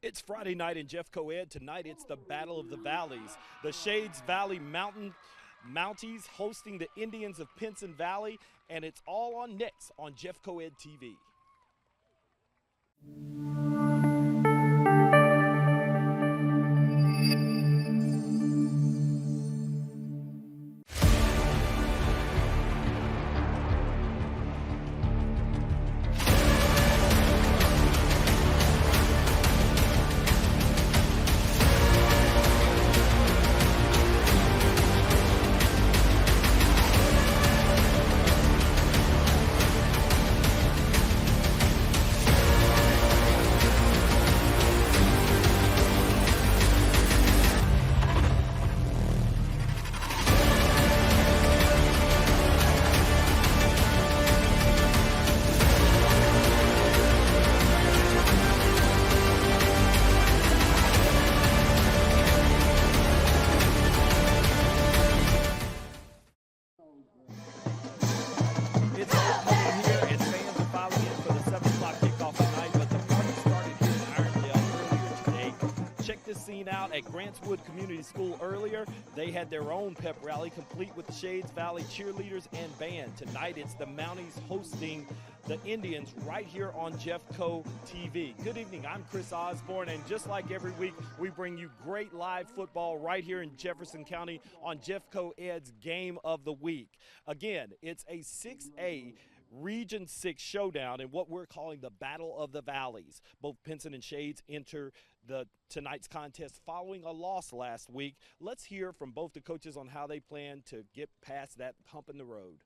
It's Friday night in Jeffco Ed. Tonight it's the Battle of the Valleys. The Shades Valley Mounties hosting the Indians of Pinson Valley, and it's all on next on Jeffco Ed TV. It's happening here, and fans are filing in for the 7 o'clock kickoff tonight, but the party started here in Irondale earlier today. Check this scene out at Grantswood Community School earlier. They had their own pep rally, complete with the Shades Valley cheerleaders and band. Tonight, it's the Mounties hosting the Indians right here on Jeffco TV. Good evening, I'm Chris Osborne, and just like every week, we bring you great live football right here in Jefferson County on Jeffco Ed's Game of the Week. Again, it's a 6A Region 6 showdown in what we're calling the Battle of the Valleys. Both Pinson and Shades enter tonight's contest following a loss last week. Let's hear from both the coaches on how they plan to get past that hump in the road.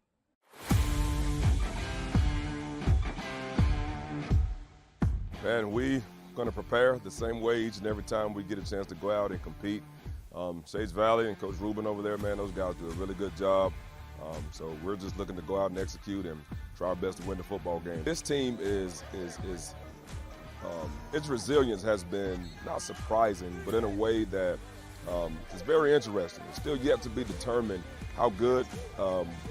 And we're going to prepare the same way each and every time we get a chance to go out and compete. Shades Valley and Coach Rubin over there, man, those guys do a really good job. So we're just looking to go out and execute and try our best to win the football game. This team its resilience has been not surprising, but in a way that is very interesting. It's still yet to be determined how good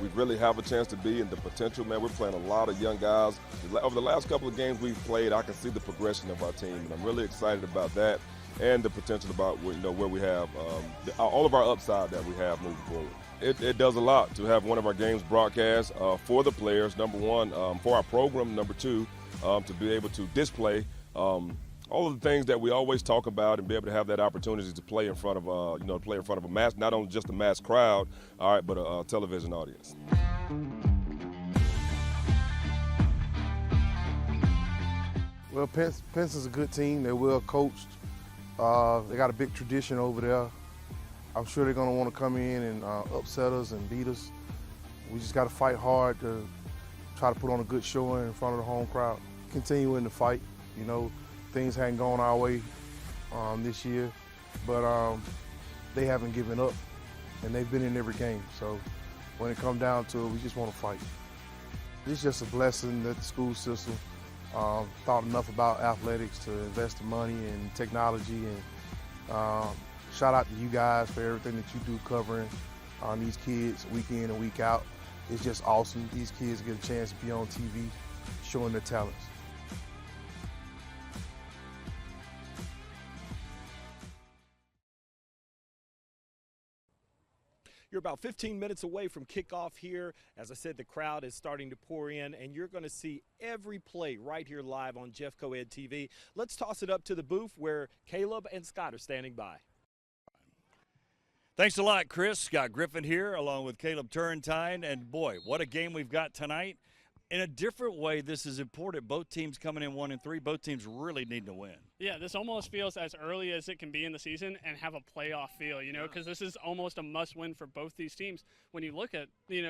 we really have a chance to be, and the potential, man. We're playing a lot of young guys. Over the last couple of games we've played, I can see the progression of our team, and I'm really excited about that and the potential about where we have all of our upside that we have moving forward. It does a lot to have one of our games broadcast for the players, number one, for our program, number two, to be able to display all of the things that we always talk about and be able to have that opportunity to play in front of a mass, not only just a mass crowd, all right, but a television audience. Well, Pinson's a good team. They're well coached. They got a big tradition over there. I'm sure they're going to want to come in and upset us and beat us. We just got to fight hard to try to put on a good showing in front of the home crowd. Continuing to fight. You know, things hadn't gone our way this year, but they haven't given up, and they've been in every game. So when it comes down to it, we just want to fight. It's just a blessing that the school system thought enough about athletics to invest the money in technology, and shout out to you guys for everything that you do covering these kids week in and week out. It's just awesome. These kids get a chance to be on TV showing their talents. You're about 15 minutes away from kickoff here. As I said, the crowd is starting to pour in, and you're going to see every play right here live on Jeffco Ed TV. Let's toss it up to the booth where Caleb and Scott are standing by. Thanks a lot, Chris. Scott Griffin here along with Caleb Turrentine, and boy, what a game we've got tonight. In a different way, this is important. Both teams coming in 1-3. Both teams really need to win. Yeah, this almost feels as early as it can be in the season and have a playoff feel, because this is almost a must-win for both these teams. When you look at,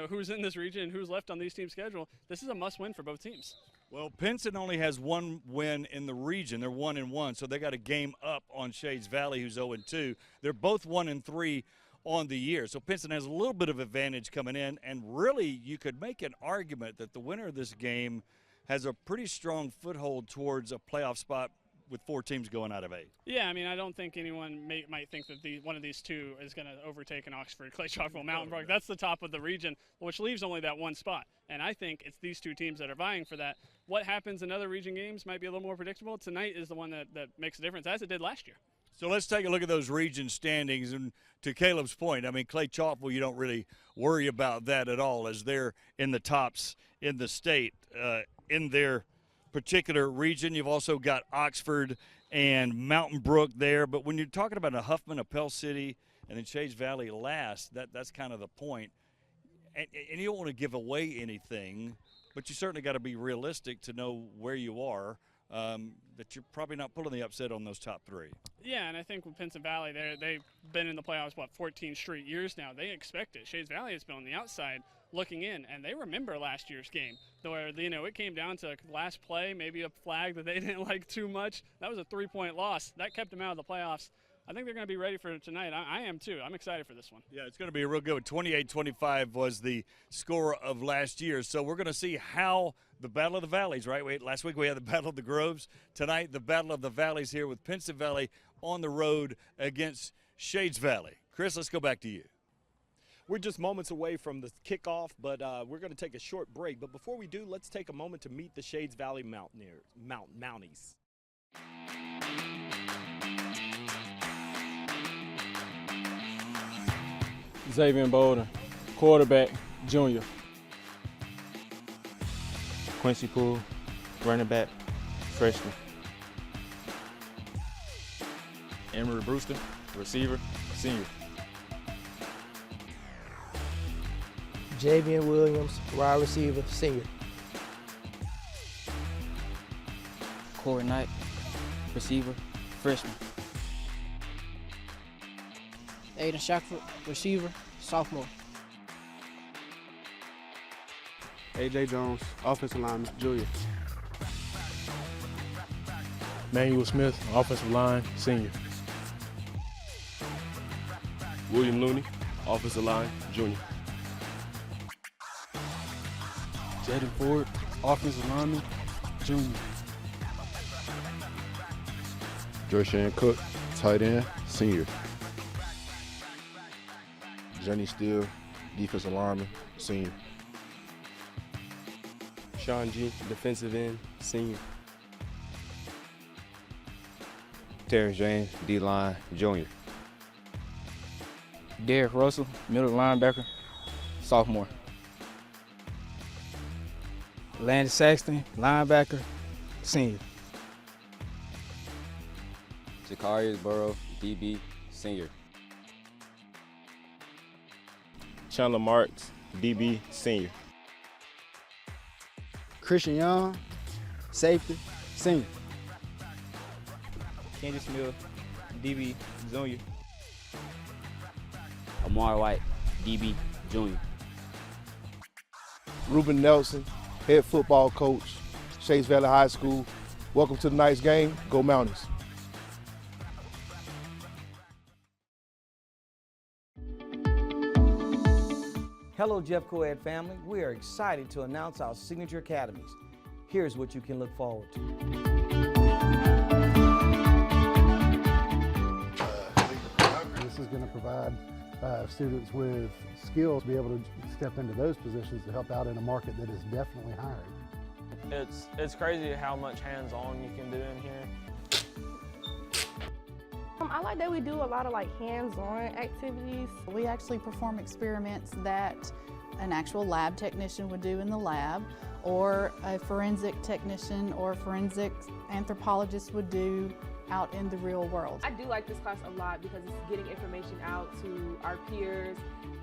who's in this region and who's left on these teams' schedule, this is a must-win for both teams. Well, Pinson only has one win in the region. They're 1-1, so they got a game up on Shades Valley, who's 0-2. They're both 1-3 on the year. So Pinson has a little bit of advantage coming in, and really you could make an argument that the winner of this game has a pretty strong foothold towards a playoff spot with 4 teams going out of 8. Yeah, I mean, I don't think anyone might think that one of these two is going to overtake an Oxford, Clay Chalkville, Mountain Brook. That's the top of the region, which leaves only that one spot. And I think it's these 2 teams that are vying for that. What happens in other region games might be a little more predictable. Tonight is the one that makes a difference, as it did last year. So let's take a look at those region standings. And to Caleb's point, I mean, Clay Chalkville, you don't really worry about that at all, as they're in the tops in the state in their particular region. You've also got Oxford and Mountain Brook there. But when you're talking about a Huffman, a Pell City, and then Shades Valley last, that's kind of the point. And you don't want to give away anything, but you certainly got to be realistic to know where you are, that you're probably not pulling the upset on those top 3. Yeah, and I think with Pinson Valley, they've been in the playoffs, 14 straight years now. They expect it. Shades Valley has been on the outside looking in, and they remember last year's game where, it came down to last play, maybe a flag that they didn't like too much. That was a 3-point loss. That kept them out of the playoffs. I think they're going to be ready for it tonight. I am too. I'm excited for this one. Yeah, it's going to be a real good one. 28-25 was the score of last year. So we're going to see how the Battle of the Valleys, right? Last week we had the Battle of the Groves. Tonight, the Battle of the Valleys here with Pinson Valley on the road against Shades Valley. Chris, let's go back to you. We're just moments away from the kickoff, but we're going to take a short break. But before we do, let's take a moment to meet the Shades Valley Mounties. Xavier Bolden, quarterback, junior. Quincy Poole, running back, freshman. Emery Brewster, receiver, senior. Javian Williams, wide receiver, senior. Corey Knight, receiver, freshman. Aiden Shackford, receiver, sophomore. A.J. Jones, offensive lineman, junior. Manuel Smith, offensive line, senior. William Looney, offensive line, junior. Jaden Ford, offensive lineman, junior. Joyshan Cook, tight end, senior. Johnny Steele, defensive lineman, senior. Sean G, defensive end, senior. Terrence James, D-line, junior. Derek Russell, middle linebacker, sophomore. Landon Saxton, linebacker, senior. Zacharias Burrow, DB, senior. Chandler Marks, DB, senior. Christian Young, safety, senior. Candace Mill, DB, junior. Amar White, DB, junior. Ruben Nelson, head football coach, Shades Valley High School. Welcome to tonight's game. Go Mounties. Hello, Jeff Coed family. We are excited to announce our signature academies. Here's what you can look forward to. This is going to provide students with skills to be able to step into those positions to help out in a market that is definitely hiring. It's crazy how much hands-on you can do in here. I like that we do a lot of hands-on activities. We actually perform experiments that an actual lab technician would do in the lab, or a forensic technician or forensic anthropologist would do out in the real world. I do like this class a lot because it's getting information out to our peers,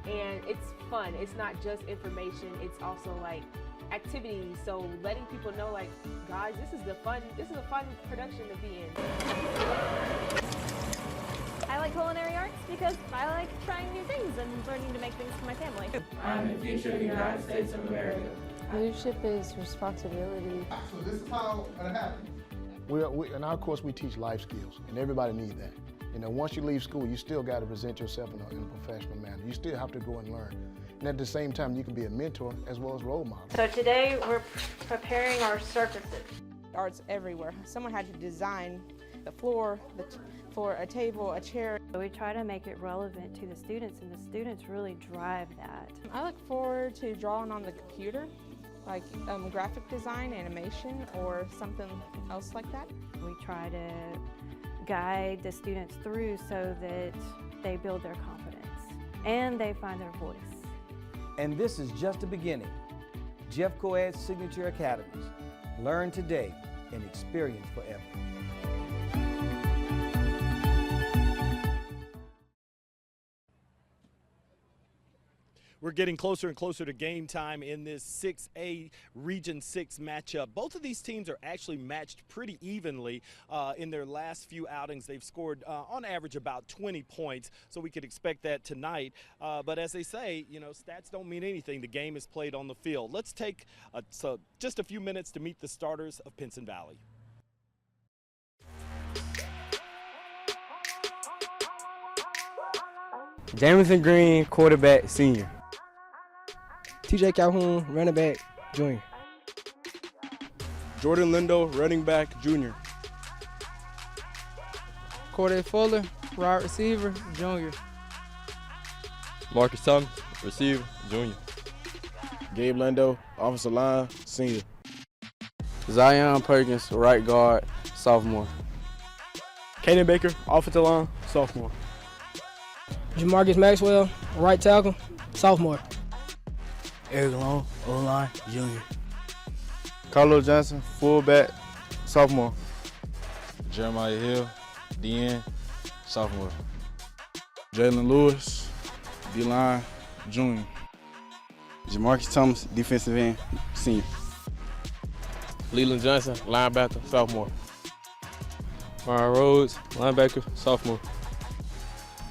and it's fun. It's not just information, it's also activities. So letting people know, guys, this is a fun production to be in. I like culinary arts because I like trying new things and learning to make things for my family. I'm the future of the United States of America. Leadership is responsibility. So this is how it happens. In our course, we teach life skills, and everybody needs that. Once you leave school, you still got to present yourself in a professional manner. You still have to go and learn. And at the same time, you can be a mentor as well as role model. So today, we're preparing our surfaces. Arts everywhere. Someone had to design the floor for a table, a chair. We try to make it relevant to the students, and the students really drive that. I look forward to drawing on the computer, like graphic design, animation, or something else like that. We try to guide the students through so that they build their confidence and they find their voice. And this is just the beginning. Jeff Coed's Signature Academies. Learn today and experience forever. We're getting closer and closer to game time in this 6A Region 6 matchup. Both of these teams are actually matched pretty evenly in their last few outings. They've scored on average about 20 points, so we could expect that tonight. But as they say, you know, stats don't mean anything. The game is played on the field. Let's take just a few minutes to meet the starters of Pinson Valley. Jamison Green, quarterback, senior. TJ Calhoun, running back, junior. Jordan Lindo, running back, junior. Corday Fuller, wide receiver, junior. Marcus Thomas, receiver, junior. Gabe Lindo, offensive line, senior. Zion Perkins, right guard, sophomore. Kaden Baker, offensive line, sophomore. Jamarcus Maxwell, right tackle, sophomore. Eric Long, O-line, junior. Carlo Johnson, fullback, sophomore. Jeremiah Hill, DN, sophomore. Jalen Lewis, D-line, junior. Jamarcus Thomas, defensive end, senior. Leland Johnson, linebacker, sophomore. Ryan Rhodes, linebacker, sophomore.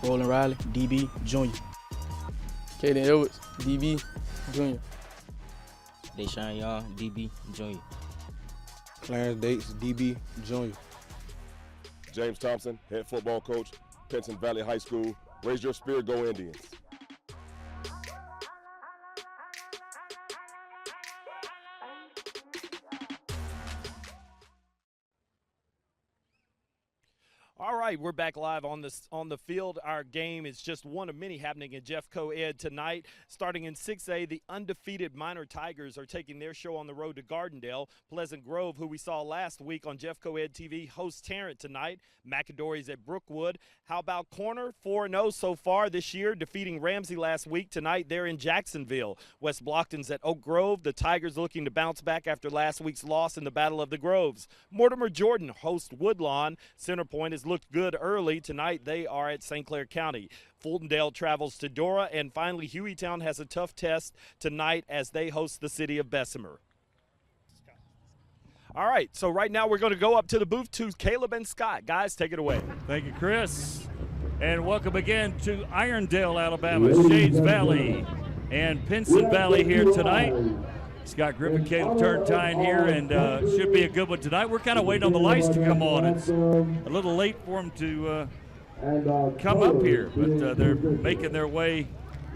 Roland Riley, DB, junior. Caden Edwards, DB, junior. Deshaun Young, DB, junior. Clarence Dates, DB, junior. James Thompson, head football coach, Pinson Valley High School. Raise your spirit, go Indians. All right, we're back live on the field. Our game is just one of many happening in Jeff Co-Ed tonight. Starting in 6A, the undefeated Minor Tigers are taking their show on the road to Gardendale. Pleasant Grove, who we saw last week on Jeff Co-Ed TV, hosts Tarrant tonight. McAdory's at Brookwood. How about Corner? 4-0 so far this year, defeating Ramsey last week. Tonight, they're in Jacksonville. West Blockton's at Oak Grove. The Tigers looking to bounce back after last week's loss in the Battle of the Groves. Mortimer Jordan hosts Woodlawn. Center Point has looked good early. Tonight they are at St. Clair County. Fultondale travels to Dora, and finally Hueytown has a tough test tonight as they host the city of Bessemer. All right, so right now we're going to go up to the booth to Caleb and Scott. Guys, take it away. Thank you, Chris. And welcome again to Irondale, Alabama, Shades Valley, and Pinson Valley here tonight. Scott Griffin, Caleb Turntine here, and should be a good one tonight. We're kind of waiting on the lights to come on. It's a little late for them to come up here, but they're making their way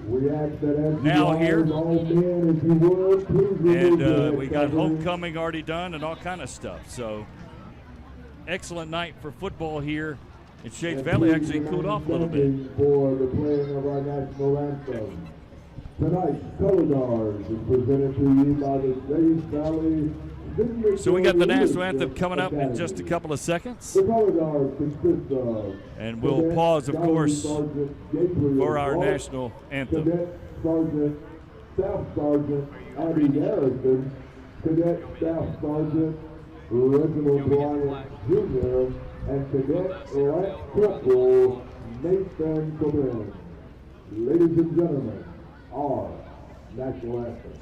now here. And we got homecoming already done and all kind of stuff. So excellent night for football here in Shades Valley. Actually cooled off a little bit. For the playing of our national anthem. Tonight's color guard is presented to you by the Shades Valley. So we got the national anthem coming up in just a couple of seconds. The color guard consists of and we'll pause, of course, for our national anthem. Cadet Sergeant, Staff Sergeant Abby Harrison, Cadet Staff Sergeant Reginald Bryant Jr., and Cadet Light Corporal Nathan Cobain. Ladies and gentlemen, our national anthem.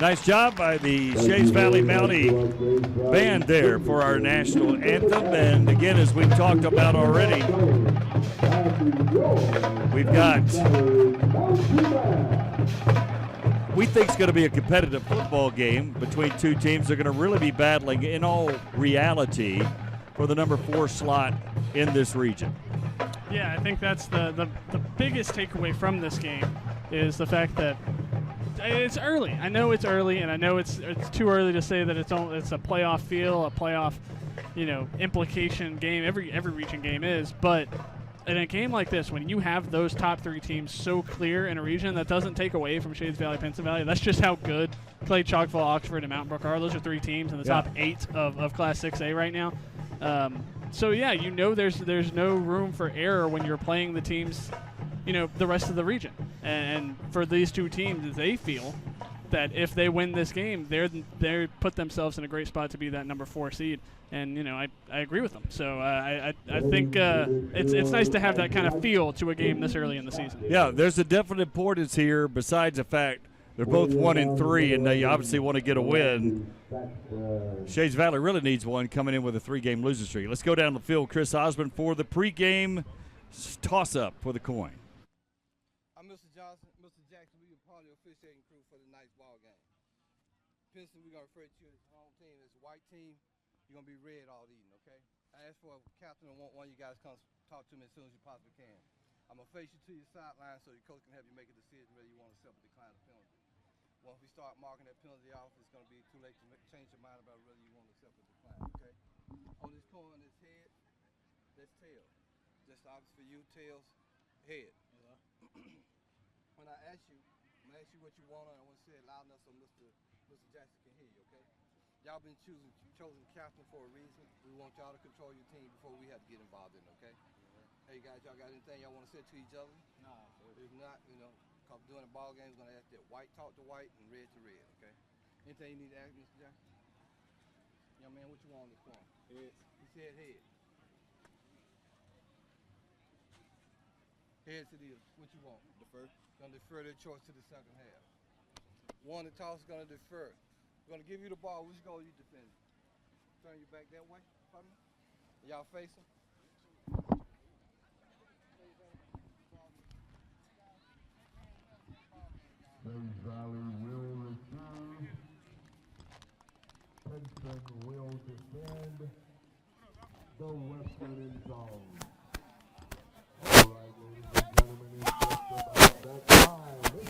Nice job by the Shades Valley Mountie band there for our national anthem. And again, as we've talked about already, we've got, we think it's going to be a competitive football game between two teams. They're going to really be battling, in all reality, for the number 4 slot in this region. Yeah, I think that's the biggest takeaway from this game is the fact that it's early. I know it's early, and I know it's too early to say that it's a playoff feel, a playoff, implication game. Every region game is, but in a game like this, when you have those top 3 teams so clear in a region, that doesn't take away from Shades Valley, Pinson Valley. That's just how good Clay, Chalkville, Oxford, and Mountain Brook are. Those are 3 teams in the top 8 of Class 6A right now. So yeah, there's no room for error when you're playing the teams, the rest of the region. And for these 2 teams, they feel that if they win this game, they put themselves in a great spot to be that number 4 seed. And I agree with them. So I think it's nice to have that kind of feel to a game this early in the season. Yeah, there's a definite importance here. Besides the fact they're both 1-3, and they obviously want to get a win. Shades Valley really needs one coming in with a 3-game losing streak. Let's go down the field. Chris Osmond for the pregame toss-up for the coin. I'm Mr. Johnson. Mr. Jackson, we are part of the officiating crew for tonight's ball game. Pinson, we're going to refer to you as the home team. It's a white team. You're going to be red all evening, okay? I asked for a captain and want one of you guys to come talk to me as soon as you possibly can. I'm going to face you to your sideline so your coach can have you make a decision whether you want to accept or decline the penalty. Once we start marking that penalty off, it's going to be too late to change your mind about whether you want to accept or decline, okay? On this coin, this head, that's tail. Just obvious for you, tails, head. When I ask you, I'm going to ask you what you want, and I want to say it loud enough so Mr. Jackson can hear you, okay? Y'all been chosen captain for a reason. We want y'all to control your team before we have to get involved in it, okay? Hey guys, y'all got anything y'all want to say to each other? No. If not, because during the ball game, we're going to ask that white talk to white and red to red, okay? Anything you need to ask, Mr. Jackson? Young man, what you want on this corner? Head. He said head. Heads it is. What you want? Defer. Going to defer their choice to the second half. One, the toss is going to defer. We're going to give you the ball. Which goal you defend? Turn your back that way. Pardon me? Y'all face him. Shades Valley will receive. Pinson will defend the western end zone. All right, ladies and gentlemen, it's just about that time.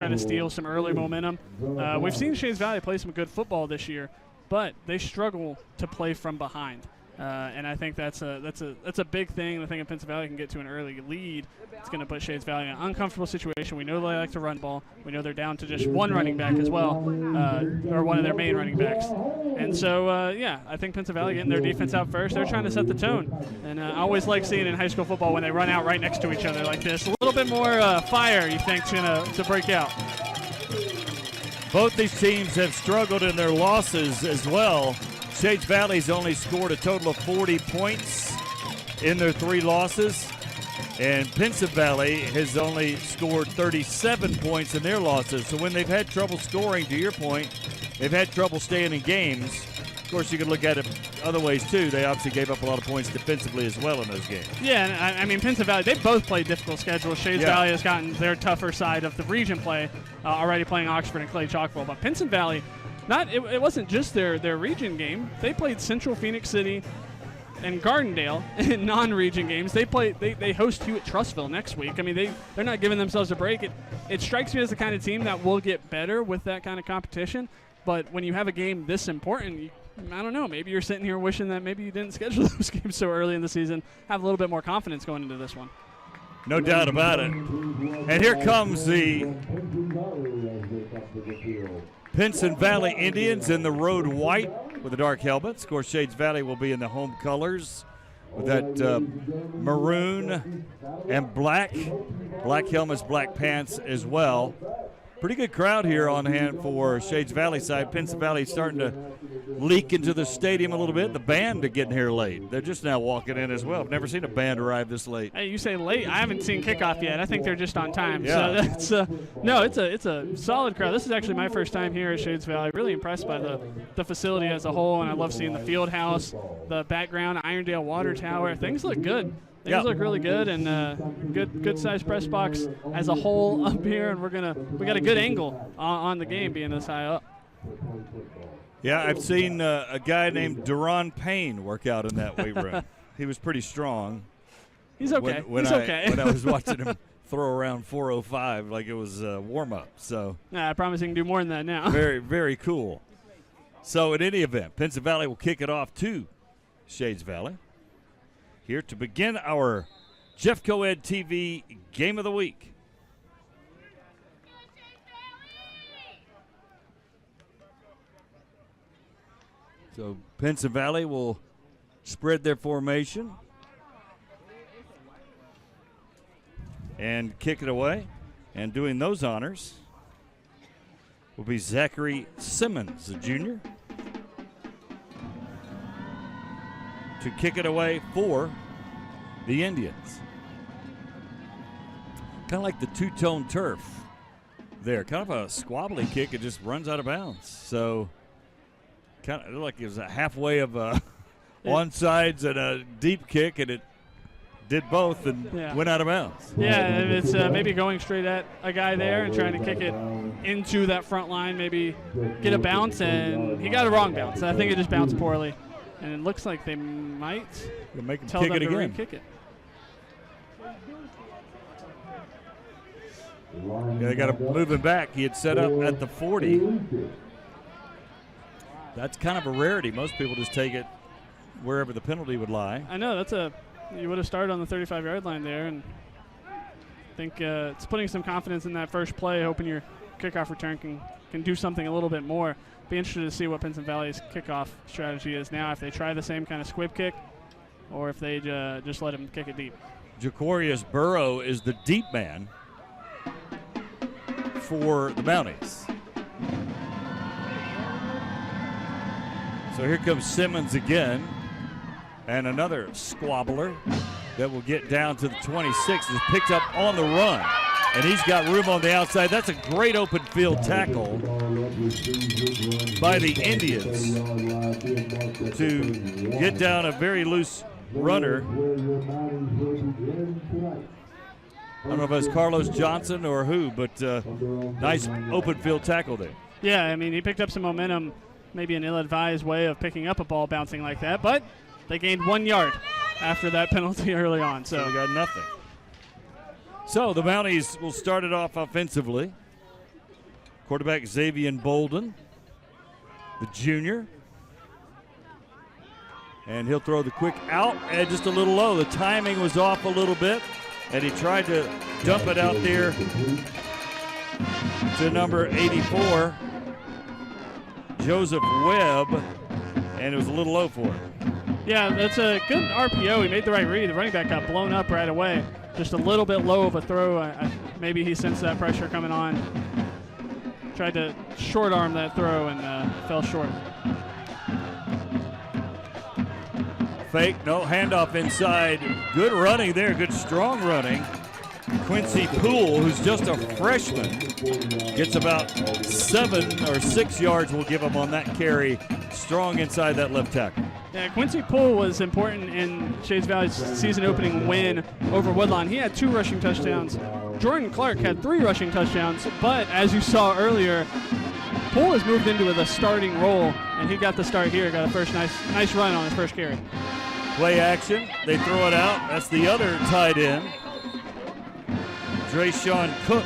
Trying to steal some early momentum. We've seen Shades Valley play some good football this year, but they struggle to play from behind. And I think that's a big thing. I think if Pinson Valley can get to an early lead, it's going to put Shades Valley in an uncomfortable situation. We know they like to run ball. We know they're down to just one running back as well, or one of their main running backs. And so, yeah, I think Pinson Valley getting their defense out first. They're trying to set the tone. And I always like seeing in high school football when they run out right next to each other like this. A little bit more fire, you think, is going to break out. Both these teams have struggled in their losses as well. Shades Valley's only scored a total of 40 points in their 3 losses, and Pinson Valley has only scored 37 points in their losses. So when they've had trouble scoring, to your point, they've had trouble staying in games. Of course, you can look at it other ways, too. They obviously gave up a lot of points defensively as well in those games. Yeah, and I mean, Pinson Valley, they both played difficult schedules. Shades Valley has gotten their tougher side of the region play, already playing Oxford and Clay Chalkville. But Pinson Valley, it wasn't just their region game. They played Central Phoenix City and Gardendale in non-region games. They host Hewitt Trussville next week. I mean, they're not giving themselves a break. It strikes me as the kind of team that will get better with that kind of competition. But when you have a game this important, I don't know, maybe you're sitting here wishing that maybe you didn't schedule those games so early in the season. Have a little bit more confidence going into this one. No doubt about it. And here comes the Pinson Valley Indians in the road white with the dark helmets. Of course, Shades Valley will be in the home colors with that maroon and black. Black helmets, black pants as well. Pretty good crowd here on hand for Shades Valley side. Pinson Valley starting to leak into the stadium a little bit. The band are getting here late. They're just now walking in as well. I've never seen a band arrive this late. Hey, you say late? I haven't seen kickoff yet. I think they're just on time. Yeah. So that's no, it's a solid crowd. This is actually my first time here at Shades Valley. Really impressed by the facility as a whole, and I love seeing the field house, the background, Irondale Water Tower. Things look good. Things look really good, and good sized press box as a whole up here, and we got a good angle on the game being this high up. Yeah, I've seen a guy named Deron Payne work out in that weight room. He was pretty strong. He's okay. When okay. I was watching him throw around 405 like it was warm up. So I promise he can do more than that now. Very, very cool. So in any event, Pinson Valley will kick it off to Shades Valley. Here to begin our Jeff Coed TV Game of the Week. So Pinson Valley will spread their formation and kick it away. And doing those honors will be Zachary Simmons, a junior, to kick it away for the Indians. Kind of like the two-tone turf there. Kind of a squabbly kick. It just runs out of bounds. So kind of like it was a halfway of onsides and a deep kick, and it did both and went out of bounds. Yeah, and it's maybe going straight at a guy there and trying to kick it into that front line, maybe get a bounce, and he got a wrong bounce. I think it just bounced poorly. And it looks like they might make him tell kick them it to again. re-kick it. Yeah, they got to move him back. He had set up at the 40. That's kind of a rarity. Most people just take it wherever the penalty would lie. I know, you would have started on the 35-yard line there, and I think it's putting some confidence in that first play, hoping your kickoff return can do something a little bit more. Be interested to see what Pinson Valley's kickoff strategy is now, if they try the same kind of squib kick or if they just let him kick it deep. Jacorius Burrow is the deep man for the Mounties. So here comes Simmons again, and another squabbler that will get down to the 26. Is picked up on the run, and he's got room on the outside. That's a great open field tackle by the Indians to get down a very loose runner. I don't know if it was Carlos Johnson or who, but nice open field tackle there. Yeah, I mean, he picked up some momentum, maybe an ill-advised way of picking up a ball bouncing like that, but they gained 1 yard after that penalty early on. So they got nothing. So the Mounties will start it off offensively. Quarterback Xavier Bolden, the junior. And he'll throw the quick out and just a little low. The timing was off a little bit, and he tried to dump it out there to number 84, Joseph Webb, and it was a little low for him. Yeah, that's a good RPO. He made the right read. The running back got blown up right away. Just a little bit low of a throw. Maybe he sensed that pressure coming on. Tried to short arm that throw and fell short. Fake, no handoff inside. Good running there, good strong running. Quincy Poole, who's just a freshman, gets about 7 or 6 yards we'll give him on that carry. Strong inside that left tackle. Yeah, Quincy Poole was important in Shades Valley's season opening win over Woodlawn. He had 2 rushing touchdowns. Jordan Clark had 3 rushing touchdowns, but as you saw earlier, Poole has moved into the starting role, and he got the start here. Got a first nice run on his first carry. Play action. They throw it out. That's the other tight end, Drayshawn Cook.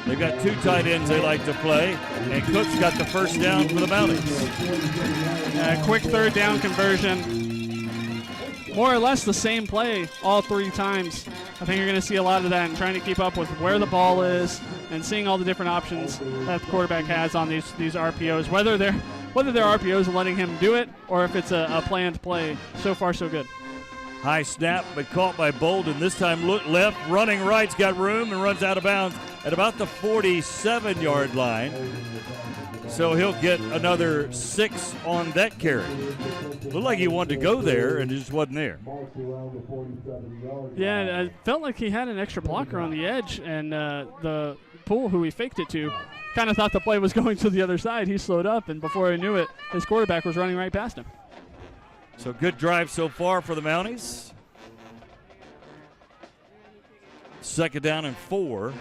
They've got 2 tight ends they like to play, and Cook's got the first down for the Mounties. Quick third down conversion. More or less the same play all 3 times. I think you're going to see a lot of that and trying to keep up with where the ball is and seeing all the different options that the quarterback has on these RPOs, whether their RPOs are letting him do it or if it's a planned play. So far, so good. High snap, but caught by Bolden. This time look left, running right's got room and runs out of bounds at about the 47-yard line. So he'll get another 6 on that carry. Looked like he wanted to go there and just wasn't there. Yeah, I felt like he had an extra blocker on the edge, and the Poole, who he faked it to, kind of thought the play was going to the other side. He slowed up, and before he knew it, his quarterback was running right past him. So good drive so far for the Mounties. 2nd down and 4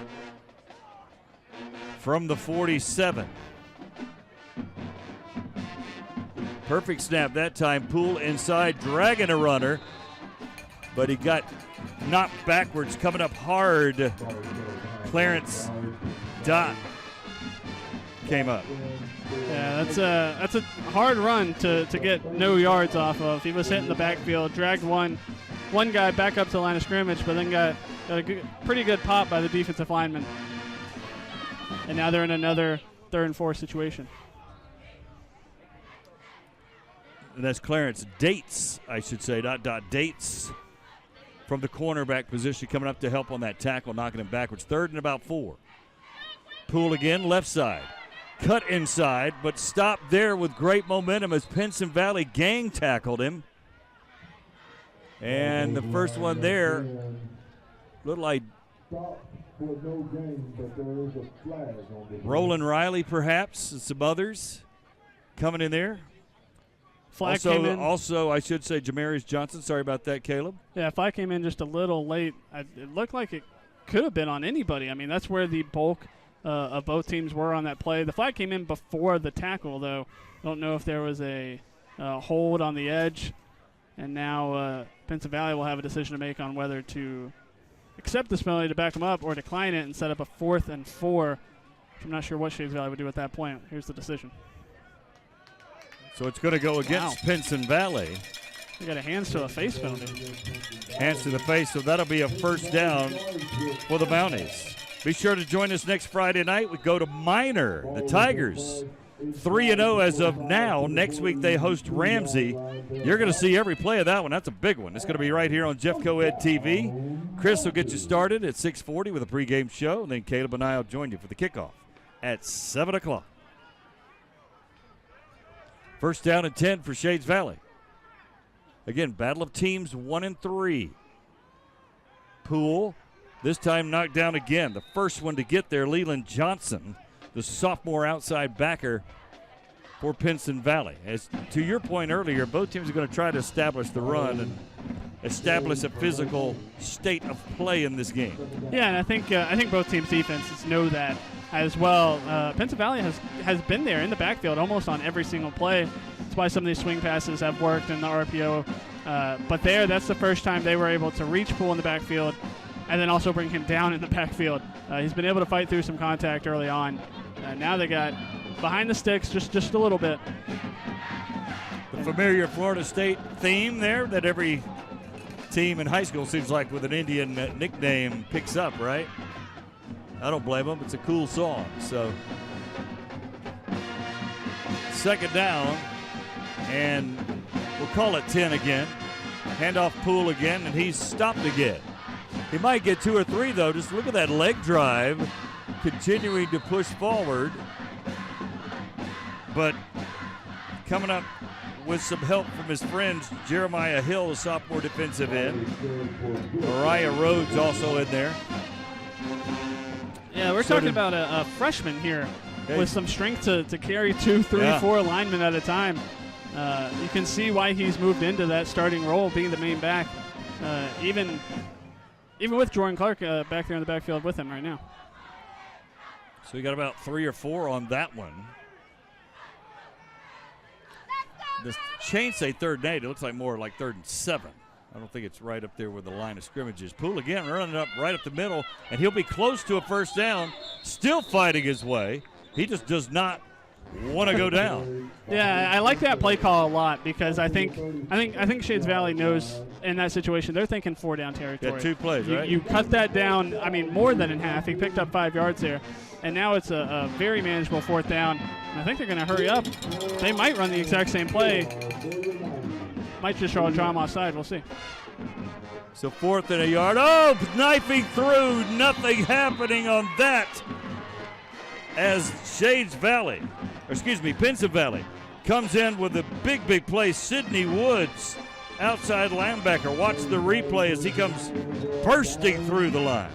from the 47. Perfect snap that time. Poole inside, dragging a runner, but he got knocked backwards, coming up hard. Clarence Dot came up. Yeah, that's a hard run to get no yards off of. He was hit in the backfield, dragged one guy back up to the line of scrimmage, but then got a pretty good pop by the defensive lineman. And now they're in another 3rd and 4 situation. And that's Clarence Dates, I should say, not Dates, from the cornerback position, coming up to help on that tackle, knocking him backwards. 3rd and about 4. Poole again, left side. Cut inside, but stopped there with great momentum as Pinson Valley gang tackled him. And the first one there looked like Roland Riley, perhaps, and some others coming in there. Flag came in. Also, I should say, Jamarius Johnson. Sorry about that, Caleb. Yeah, flag came in just a little late. It looked like it could have been on anybody. I mean, that's where the bulk of both teams were on that play. The flag came in before the tackle, though. Don't know if there was a hold on the edge. And now Pinson Valley will have a decision to make on whether to accept this penalty to back them up or decline it and set up a 4th and 4. I'm not sure what Shades Valley would do at that point. Here's the decision. So it's going to go against Pinson Valley. They got a hands to a face penalty. Hands to the face, so that'll be a 1st down for the Mounties. Be sure to join us next Friday night. We go to Minor. The Tigers 3-0 as of now. Next week they host Ramsey. You're going to see every play of that one. That's a big one. It's going to be right here on Jeff Coed TV. Chris will get you started at 6:40 with a pregame show, and then Caleb and I will join you for the kickoff at 7 o'clock. 1st down and 10 for Shades Valley. Again, battle of teams 1 and 3. Poole, this time knocked down again. The first one to get there, Leland Johnson, the sophomore outside backer for Pinson Valley. As to your point earlier, both teams are going to try to establish the run and establish a physical state of play in this game. Yeah, and I think both teams' defenses know that as well. Pinson Valley has been there in the backfield almost on every single play. That's why some of these swing passes have worked in the RPO. But that's the first time they were able to reach Poole in the backfield and then also bring him down in the backfield. He's been able to fight through some contact early on. Now they got behind the sticks just a little bit. The familiar Florida State theme there that every team in high school seems like with an Indian nickname picks up, right? I don't blame them. It's a cool song. So 2nd down, and we'll call it 10 again. Handoff Poole again, and he's stopped again. He might get 2 or 3, though. Just look at that leg drive, continuing to push forward. But coming up with some help from his friends, Jeremiah Hill, the sophomore defensive end. Mariah Rhodes also in there. Yeah, we're talking about a freshman here with some strength to carry 2, 3, 4 linemen at a time. You can see why he's moved into that starting role, being the main back. Even with Jordan Clark back there in the backfield with him right now. So we got about 3 or 4 on that one. The chains say 3rd and 8. It looks like more like 3rd and 7. I don't think it's right up there where the line of scrimmage is. Poole again running up right up the middle, and he'll be close to a 1st down, still fighting his way. He just does not want to go down. Yeah, I like that play call a lot because I think Shades Valley knows in that situation they're thinking 4-down territory. Yeah, 2 plays, right? You cut that down, more than in half. He picked up 5 yards there, and now it's a very manageable 4th down. And I think they're going to hurry up. They might run the exact same play. Might just draw him offside. We'll see. So 4th and a yard. Oh, knifing through. Nothing happening on that as Shades Valley Pinson Valley comes in with a big play. Sidney Woods, outside linebacker. Watch the replay as he comes bursting through the line.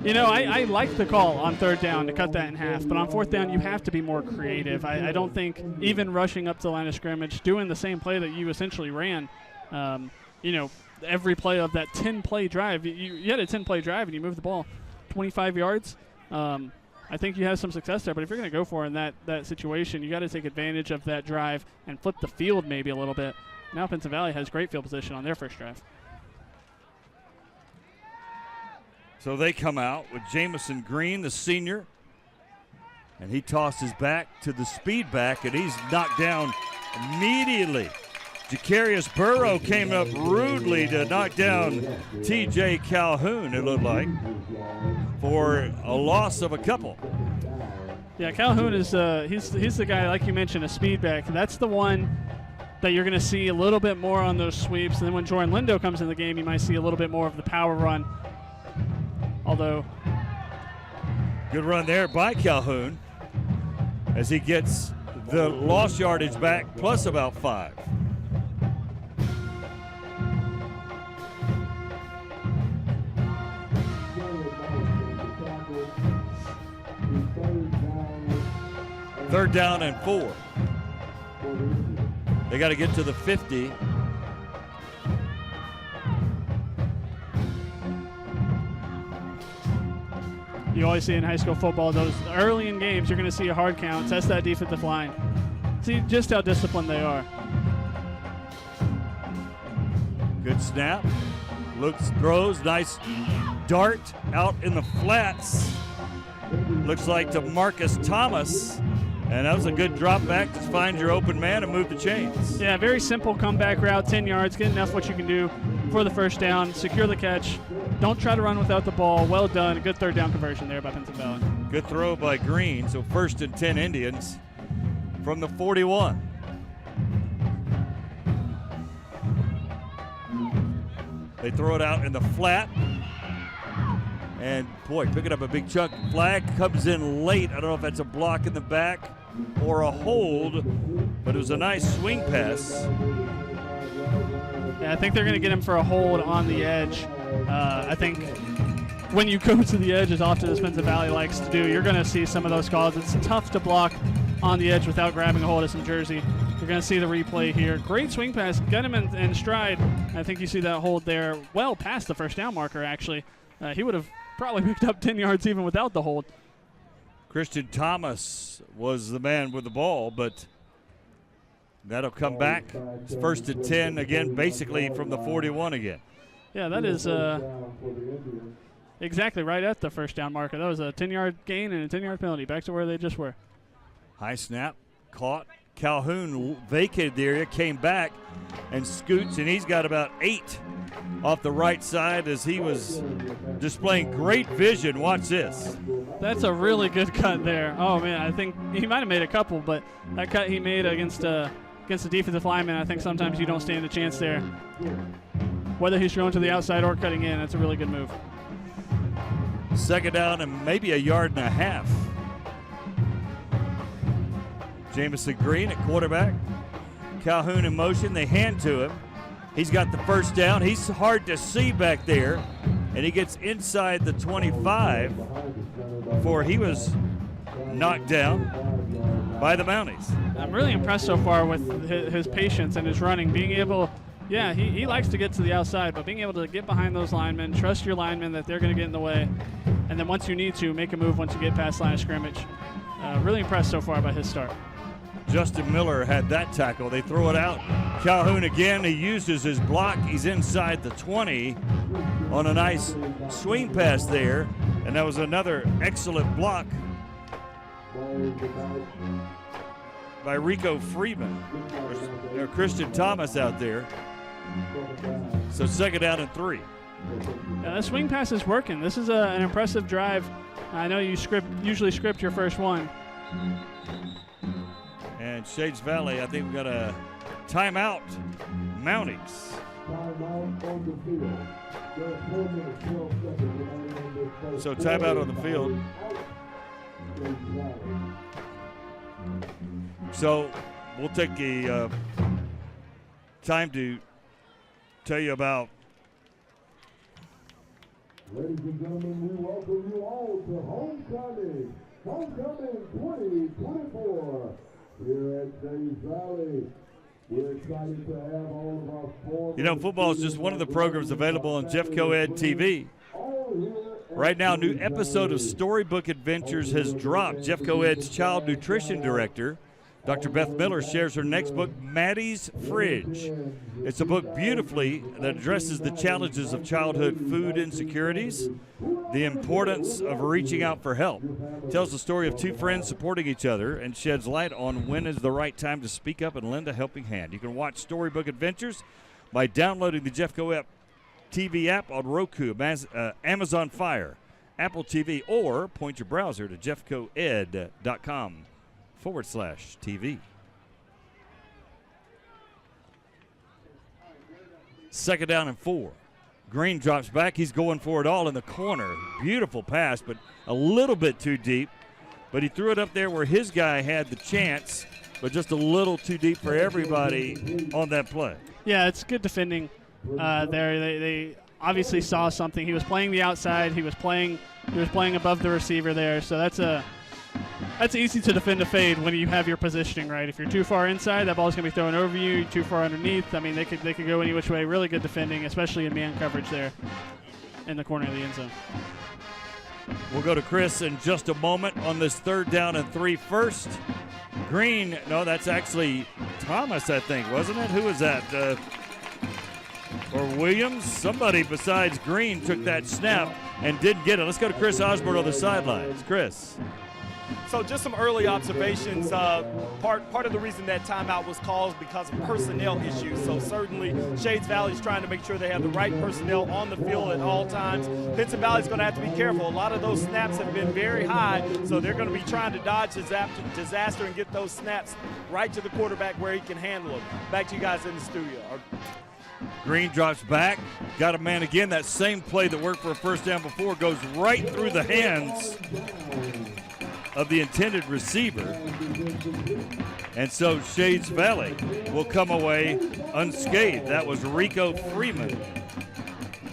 You know, I like the call on third down to cut that in half, but on fourth down you have to be more creative. I don't think even rushing up to the line of scrimmage, doing the same play that you essentially ran, every play of that 10-play drive, you had a 10-play drive and you moved the ball 25 yards. I think you have some success there, but if you're going to go for it in that situation, you got to take advantage of that drive and flip the field maybe a little bit. Now Pinson Valley has great field position on their first drive. So they come out with Jamison Green, the senior, and he tosses back to the speed back, and he's knocked down immediately. Jacarius Burrow came up rudely to knock down T.J. Calhoun, it looked like, for a loss of a couple. Yeah, Calhoun is he's the guy, like you mentioned, a speed back. That's the one that you're going to see a little bit more on those sweeps. And then when Jordan Lindo comes in the game, you might see a little bit more of the power run. Although, good run there by Calhoun as he gets the lost yardage back plus about 5. Third down and 4. They got to get to the 50. You always see in high school football, those early in games, you're going to see a hard count, test that defensive line. See just how disciplined they are. Good snap. Looks, throws, nice dart out in the flats. Looks like to Marcus Thomas. And that was a good drop back. Just find your open man and move the chains. Yeah, very simple comeback route, 10 yards. Get enough what you can do for the first down. Secure the catch. Don't try to run without the ball. Well done. A good third down conversion there by Pinson Valley. Good throw by Green. So 1st and 10 Indians from the 41. They throw it out in the flat. And, boy, picking up a big chunk. Flag comes in late. I don't know if that's a block in the back or a hold, but it was a nice swing pass. Yeah, I think they're going to get him for a hold on the edge. I think when you go to the edge, as often as Pinson Valley likes to do, you're going to see some of those calls. It's tough to block on the edge without grabbing a hold of some jersey. You're going to see the replay here. Great swing pass. Got him in stride. I think you see that hold there well past the first down marker, actually. He would have probably picked up 10 yards even without the hold. Christian Thomas was the man with the ball, but that'll come back. It's 1st and 10 again, basically from the 41 again. Yeah, that is exactly right at the first down marker. That was a 10-yard gain and a 10-yard penalty, back to where they just were. High snap, caught. Calhoun vacated the area, came back and scoots, and he's got about 8 off the right side as he was displaying great vision. Watch this. That's a really good cut there. Oh, man, I think he might have made a couple, but that cut he made against the defensive lineman, I think sometimes you don't stand a chance there. Whether he's throwing to the outside or cutting in, that's a really good move. 2nd down and maybe a yard and a half. Jamison Green at quarterback. Calhoun in motion. They hand to him. He's got the first down. He's hard to see back there. And he gets inside the 25 before he was knocked down by the Mounties. I'm really impressed so far with his patience and his running. Being able, yeah, he likes to get to the outside, but being able to get behind those linemen, trust your linemen that they're going to get in the way, and then once you need to, make a move once you get past line of scrimmage. Really impressed so far by his start. Justin Miller had that tackle. They throw it out. Calhoun again. He uses his block. He's inside the 20 on a nice swing pass there. And that was another excellent block by Rico Freeman. There's Christian Thomas out there. So 2nd down and 3. Yeah, that swing pass is working. This is an impressive drive. I know you usually script your first one. And Shades Valley, I think we got a timeout. Mounties. So timeout on the field. So we'll take a time to tell you about. Ladies and gentlemen, we welcome you all to Homecoming 2024 here at James Valley. We're excited to have all of our former. You know, football is just one of the programs available on Jeffco Ed TV. Right now, a new episode of Storybook Adventures has dropped. Jeffco Ed's child nutrition director, Dr. Beth Miller, shares her next book, Maddie's Fridge. It's a book beautifully that addresses the challenges of childhood food insecurities, the importance of reaching out for help. It tells the story of two friends supporting each other and sheds light on when is the right time to speak up and lend a helping hand. You can watch Storybook Adventures by downloading the Jeffco TV app on Roku, Amazon Fire, Apple TV, or point your browser to jeffcoed.com/TV. Second down and 4. Green drops back. He's going for it all in the corner. Beautiful pass, but a little bit too deep. But he threw it up there where his guy had the chance, but just a little too deep for everybody on that play. Yeah, it's good defending there. They obviously saw something. He was playing the outside. He was playing above the receiver there. So that's easy to defend a fade when you have your positioning right. If you're too far inside, that ball's going to be thrown over you. Too far underneath, I mean, they could go any which way. Really good defending, especially in man coverage there in the corner of the end zone. We'll go to Chris in just a moment on this third down and 3 first. Green, no, that's actually Thomas, I think, wasn't it? Who was that? Or Williams? Somebody besides Green took that snap and didn't get it. Let's go to Chris Osborne on the sidelines. Chris. So just some early observations. Part of the reason that timeout was called because of personnel issues. So certainly Shades Valley is trying to make sure they have the right personnel on the field at all times. Pinson Valley is going to have to be careful. A lot of those snaps have been very high, so they're going to be trying to dodge disaster and get those snaps right to the quarterback where he can handle them. Back to you guys in the studio. Green drops back, got a man again. That same play that worked for a first down before goes right through the hands of the intended receiver. And so Shades Valley will come away unscathed. That was Rico Freeman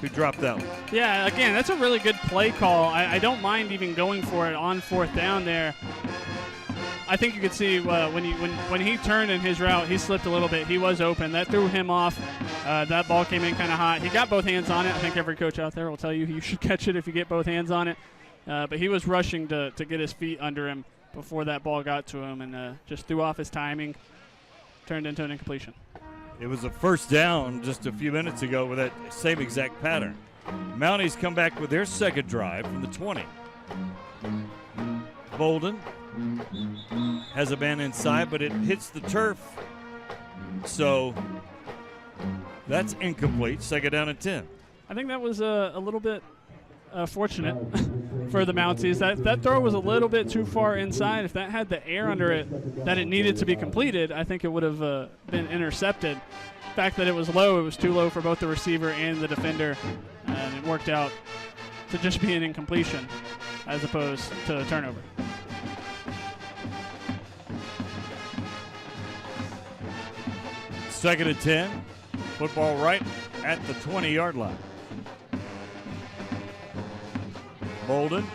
who dropped that one. Yeah, again, that's a really good play call. I don't mind even going for it on fourth down there. I think you could see when he turned in his route, he slipped a little bit. He was open. That threw him off. That ball came in kind of hot. He got both hands on it. I think every coach out there will tell you you should catch it if you get both hands on it. But he was rushing to get his feet under him before that ball got to him and just threw off his timing, turned into an incompletion. It was a first down just a few minutes ago with that same exact pattern. Mounties come back with their second drive from the 20. Bolden has a man inside, but it hits the turf. So that's incomplete. Second down and 10. I think that was a little bit fortunate for the Mounties. That throw was a little bit too far inside. If that had the air under it that it needed to be completed, I think it would have been intercepted. The fact that it was low, it was too low for both the receiver and the defender, and it worked out to just be an incompletion as opposed to a turnover. Second and 10. Football right at the 20-yard line. Bolden,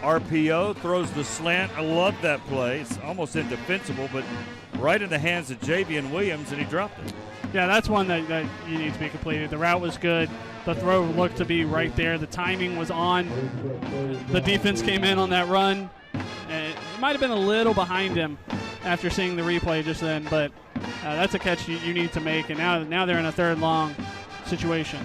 RPO, throws the slant. I love that play. It's almost indefensible, but right in the hands of Javian Williams, and he dropped it. Yeah, that's one that you need to be completed. The route was good. The throw looked to be right there. The timing was on. The defense came in on that run. It might have been a little behind him after seeing the replay just then, but that's a catch you need to make, and now they're in a third long situation.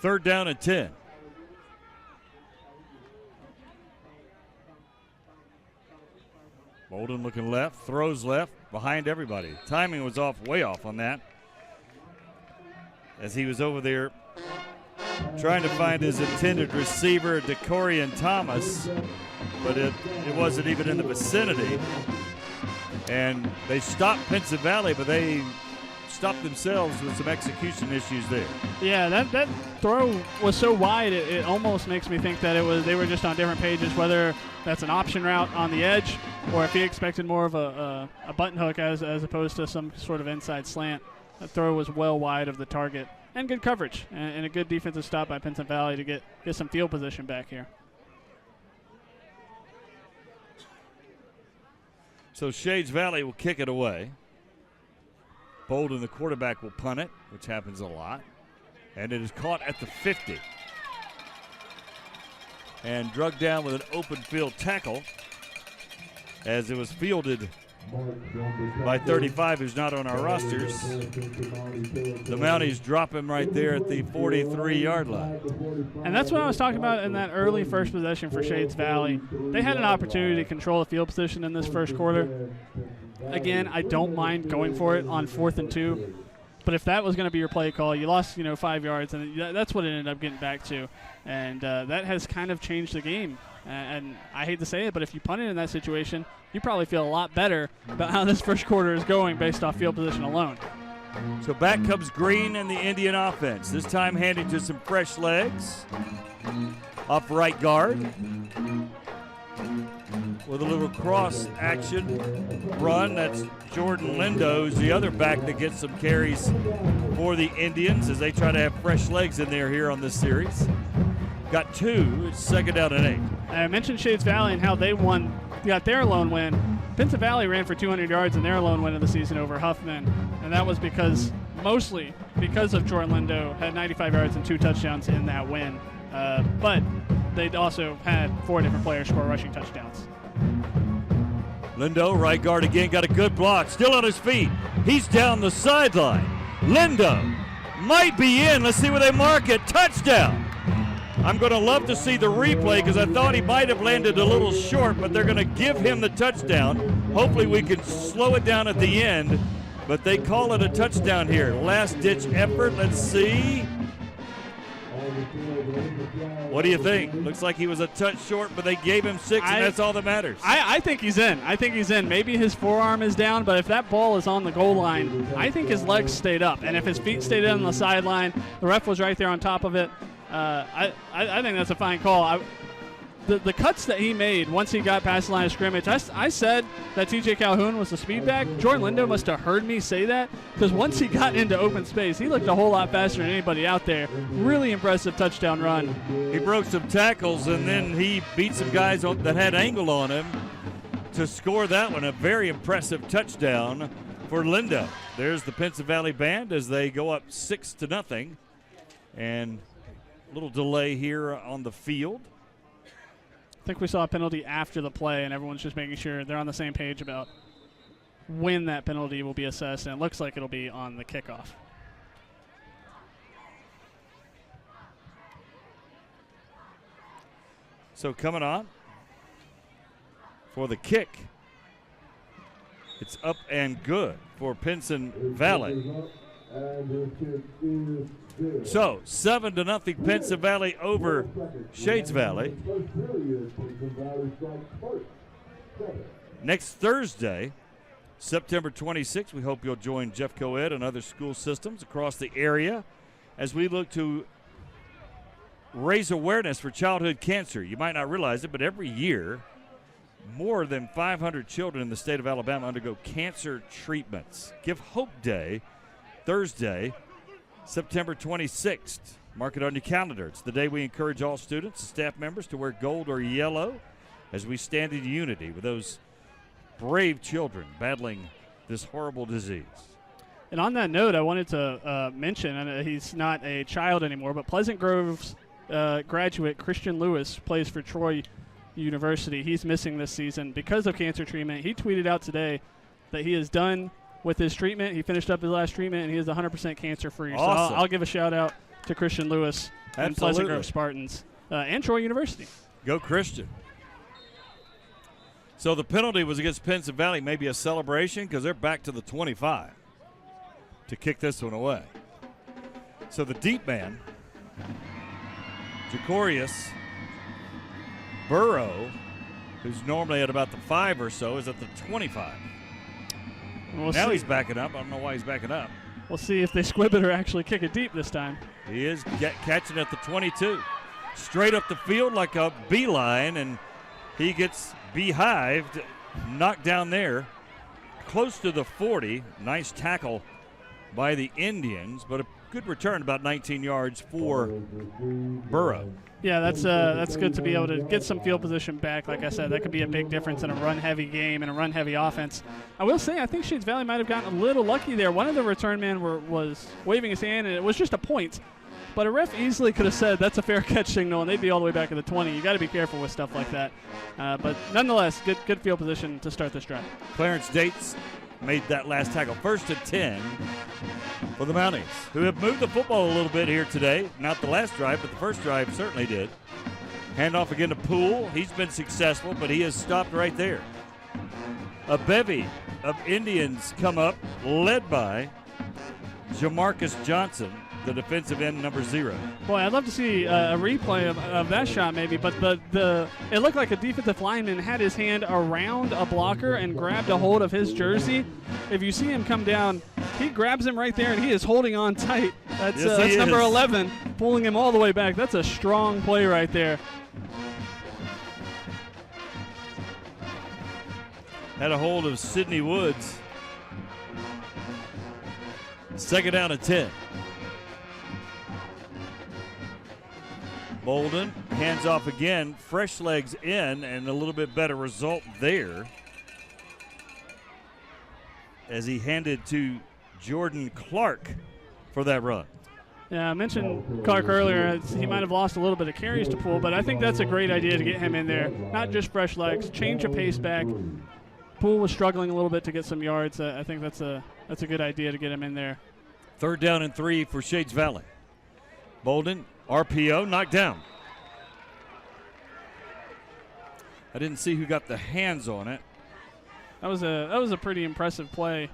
Third down and 10. Bolden looking left, throws left, behind everybody. Timing was way off on that, as he was over there trying to find his intended receiver, DeCorian Thomas, but it wasn't even in the vicinity. And they stopped Pinson Valley, but they stopped themselves with some execution issues there. Yeah, that throw was so wide, it almost makes me think that they were just on different pages, whether that's an option route on the edge or if he expected more of a button hook as opposed to some sort of inside slant. That throw was well wide of the target. And good coverage and a good defensive stop by Pinson Valley to get some field position back here. So Shades Valley will kick it away. Bolden, the quarterback, will punt it, which happens a lot. And it is caught at the 50. And drugged down with an open field tackle as it was fielded by 35, who's not on our rosters. The Mounties drop him right there at the 43-yard line. And that's what I was talking about in that early first possession for Shades Valley. They had an opportunity to control the field position in this first quarter. Again, I don't mind going for it on 4th and 2. But if that was going to be your play call, you lost 5 yards, and that's what it ended up getting back to. And that has kind of changed the game. And I hate to say it, but if you punt it in that situation, you probably feel a lot better about how this first quarter is going based off field position alone. So back comes Green and the Indian offense. This time handing to some fresh legs. Off right guard. With a little cross action run. That's Jordan Lindo, who's the other back that gets some carries for the Indians as they try to have fresh legs in there here on this series. Got 2. It's 2nd down and 8. I mentioned Shades Valley and how they got their lone win. Pinson Valley ran for 200 yards in their lone win of the season over Huffman, and that was mostly because of Jordan Lindo, had 95 yards and 2 touchdowns in that win. But they also had 4 different players score rushing touchdowns. Lindo, right guard again, got a good block, still on his feet. He's down the sideline. Lindo might be in. Let's see where they mark it. Touchdown. I'm going to love to see the replay because I thought he might have landed a little short, but they're going to give him the touchdown. Hopefully we can slow it down at the end, but they call it a touchdown here. Last-ditch effort. Let's see. What do you think? Looks like he was a touch short, but they gave him 6, and that's all that matters. I think he's in. I think he's in. Maybe his forearm is down, but if that ball is on the goal line, I think his legs stayed up. And if his feet stayed on the sideline, the ref was right there on top of it. I think that's a fine call. The cuts that he made once he got past the line of scrimmage, I said that TJ Calhoun was the speed back. Jordan Lindo must have heard me say that because once he got into open space, he looked a whole lot faster than anybody out there. Really impressive touchdown run. He broke some tackles, and then he beat some guys that had angle on him to score that one. A very impressive touchdown for Lindo. There's the Pinson Valley Band as they go up 6-0. And a little delay here on the field. I think we saw a penalty after the play, and everyone's just making sure they're on the same page about when that penalty will be assessed, and it looks like it'll be on the kickoff. So coming on for the kick. It's up and good for Pinson Valley. So 7-0 Pinson Valley over Shades Valley. Next Thursday, September 26th, we hope you'll join Jeff Coed and other school systems across the area as we look to raise awareness for childhood cancer. You might not realize it, but every year, more than 500 children in the state of Alabama undergo cancer treatments. Give Hope Day, Thursday, September 26th. Mark it on your calendar. It's the day we encourage all students and staff members to wear gold or yellow as we stand in unity with those brave children battling this horrible disease. And on that note, I wanted to mention, and he's not a child anymore, but Pleasant Grove's graduate Christian Lewis plays for Troy University. He's missing this season because of cancer treatment. He tweeted out today that he is done with his treatment. He finished up his last treatment, and he is 100% cancer-free. Awesome. So I'll give a shout-out to Christian Lewis and Pleasant Grove Spartans and Troy University. Go Christian. So the penalty was against Pinson Valley, maybe a celebration because they're back to the 25 to kick this one away. So the deep man, Jacorius Burrow, who's normally at about the 5 or so, is at the 25. Now he's backing up. I don't know why he's backing up. We'll see if they squib it or actually kick it deep this time. He is catching at the 22. Straight up the field like a beeline, and he gets beehived, knocked down there, close to the 40. Nice tackle by the Indians, but a good return, about 19 yards for Burrow. Yeah, that's good to be able to get some field position back. Like I said, that could be a big difference in a run-heavy game and a run-heavy offense. I will say, I think Shades Valley might have gotten a little lucky there. One of the return men was waving his hand, and it was just a point. But a ref easily could have said that's a fair catch signal, and they'd be all the way back at the 20. You got to be careful with stuff like that. But nonetheless, good field position to start this drive. Clarence Dates made that last tackle. 1st and 10 for the Mounties, who have moved the football a little bit here today. Not the last drive, but the first drive certainly did. Handoff again to Poole. He's been successful, but he has stopped right there. A bevy of Indians come up, led by Jamarcus Johnson, the defensive end, number 0. Boy, I'd love to see a replay of that shot maybe, but it looked like a defensive lineman had his hand around a blocker and grabbed a hold of his jersey. If you see him come down, he grabs him right there, and he is holding on tight. That's number 11, pulling him all the way back. That's a strong play right there. Had a hold of Sidney Woods. 2nd down and 10. Bolden hands off again, fresh legs in, and a little bit better result there as he handed to Jordan Clark for that run. Yeah, I mentioned Clark earlier. He might have lost a little bit of carries to Poole, but I think that's a great idea to get him in there. Not just fresh legs, change of pace back. Poole was struggling a little bit to get some yards. I think that's a good idea to get him in there. 3rd down and 3 for Shades Valley. Bolden, RPO, knocked down. I didn't see who got the hands on it. That was a pretty impressive play.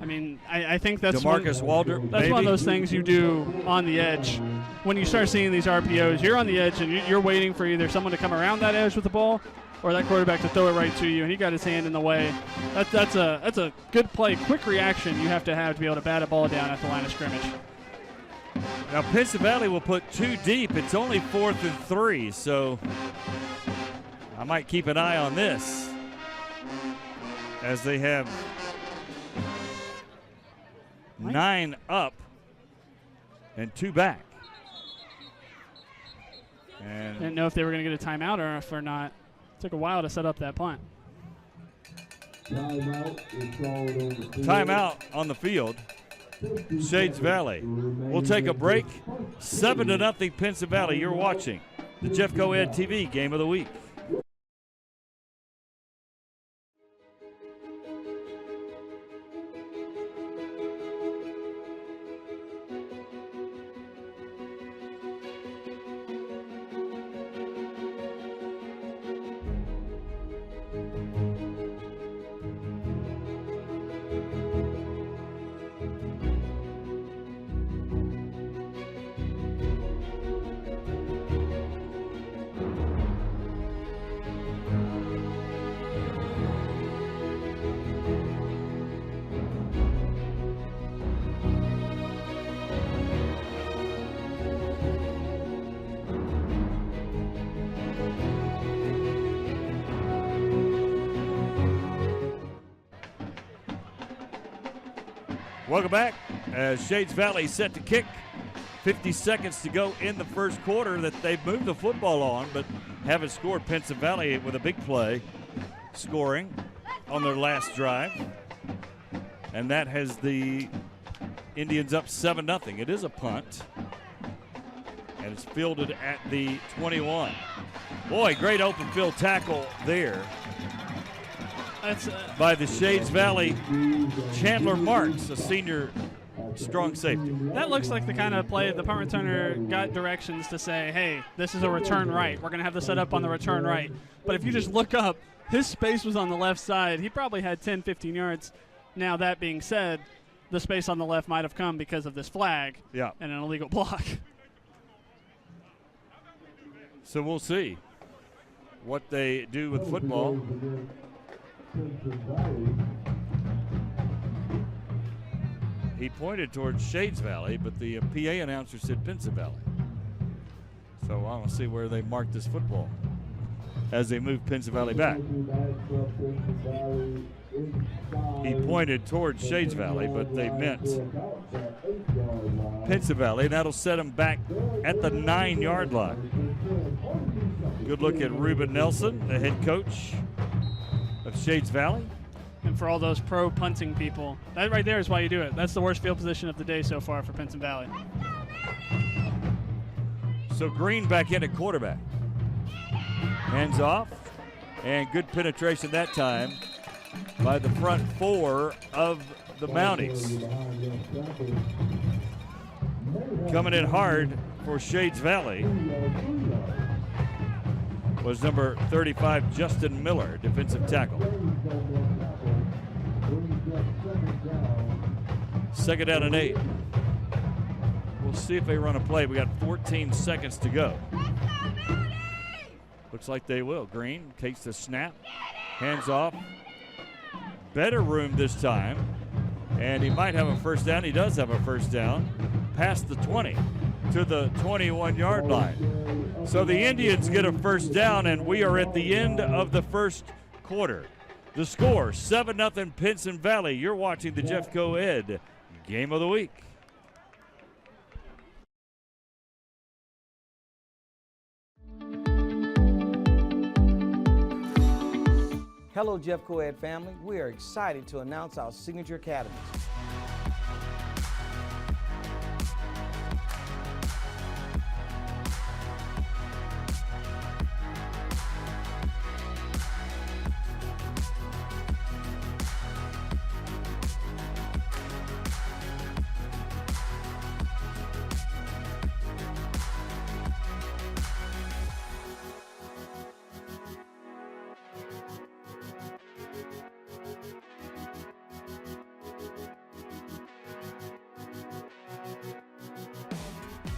I mean, I think that's DeMarcus Walder. That's one of those things you do on the edge. When you start seeing these RPOs, you're on the edge and you're waiting for either someone to come around that edge with the ball or that quarterback to throw it right to you, and he got his hand in the way. That's a good play, quick reaction you have to be able to bat a ball down at the line of scrimmage. Now Pinson Valley will put 2 deep. It's only 4th and 3, so I might keep an eye on this as they have 9 up and 2 back. And didn't know if they were going to get a timeout or not. Took a while to set up that punt. Timeout on the field. Shades Valley. We'll take a break. 7-0 Pinson Valley. You're watching the Jeff Co-Ed TV Game of the Week. Welcome back as Shades Valley set to kick. 50 seconds to go in the first quarter that they've moved the football on, but haven't scored. Pinson Valley with a big play, scoring on their last drive. And that has the Indians up 7-0. It is a punt. And it's fielded at the 21. Boy, great open field tackle there. That's by the Shades Valley Chandler Marks, a senior strong safety. That looks like the kind of play the punt returner got directions to say, hey, this is a return right. We're going to have this set up on the return right. But if you just look up, his space was on the left side. He probably had 10, 15 yards. Now, that being said, the space on the left might have come because of this flag and an illegal block. So we'll see what they do with football. He pointed towards Shades Valley, but the PA announcer said Pinson Valley. So I want to see where they mark this football as they move Pinson Valley back. He pointed towards Shades Valley, but they meant Pinson Valley, and that'll set him back at the 9-yard line. Good look at Ruben Nelson, the head coach of Shades Valley. And for all those pro punting people, that right there is why you do it. That's the worst field position of the day so far for Pinson Valley. So Green back in at quarterback. Hands off, and good penetration that time by the front four of the Mounties. Coming in hard for Shades Valley was number 35, Justin Miller, defensive tackle. Second down and 8. We'll see if they run a play. We got 14 seconds to go. Looks like they will. Green takes the snap, hands off. Better room this time, and he might have a first down. He does have a first down past the 20 to the 21-yard line. So the Indians get a first down, and we are at the end of the first quarter. The score, 7-0 Pinson Valley. You're watching the Jeff Co-Ed Game of the Week. Hello, Jeff Co-Ed family. We are excited to announce our signature academies.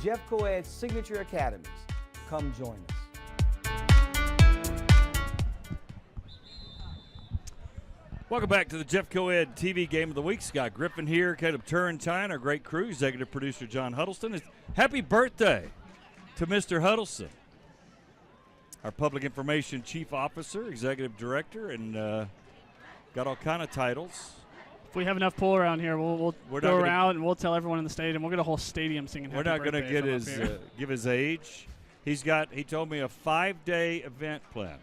Jeff Co-Ed's signature academies. Come join us. Welcome back to the Jeff Co-Ed TV Game of the Week. Scott Griffin here, Caleb Turrentine, our great crew, executive producer John Huddleston. Happy birthday to Mr. Huddleston, our public information chief officer, executive director, and got all kind of titles. If we have enough pull around here, we'll go around and we'll tell everyone in the stadium. We'll get a whole stadium singing happy birthday. We're not going to get his give his age. He told me a 5-day event plan,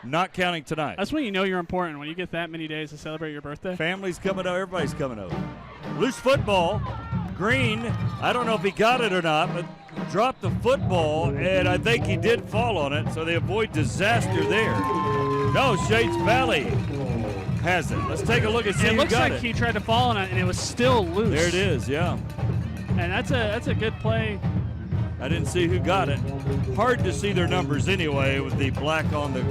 not counting tonight. That's when you know you're important, when you get that many days to celebrate your birthday. Family's coming over. Everybody's coming over. Loose football. Green, I don't know if he got it or not, but dropped the football, and I think he did fall on it, so they avoid disaster there. No, Shades Valley has it. Let's take a look and see who got it. It looks like he tried to fall on it, and it was still loose. There it is, yeah. And that's a good play. I didn't see who got it. Hard to see their numbers anyway with the black on the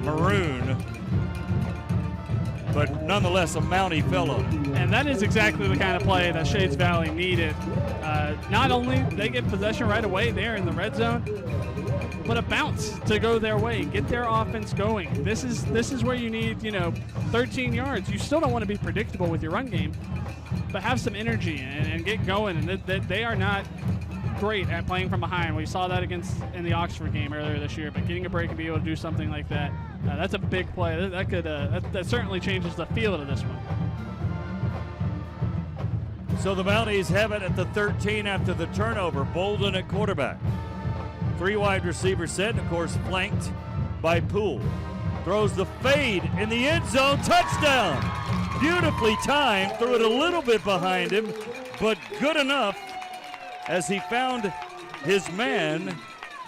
maroon. But nonetheless, a Mountie fell on it. And that is exactly the kind of play that Shades Valley needed. Not only they get possession right away there in the red zone, but a bounce to go their way, get their offense going. This is where you need 13 yards. You still don't want to be predictable with your run game, but have some energy and get going. And they are not great at playing from behind. We saw that in the Oxford game earlier this year, but getting a break and be able to do something like that, that's a big play. That certainly changes the feel of this one. So the Mounties have it at the 13 after the turnover. Bolden at quarterback. 3 wide receivers set, of course, flanked by Poole. Throws the fade in the end zone. Touchdown! Beautifully timed. Threw it a little bit behind him, but good enough as he found his man,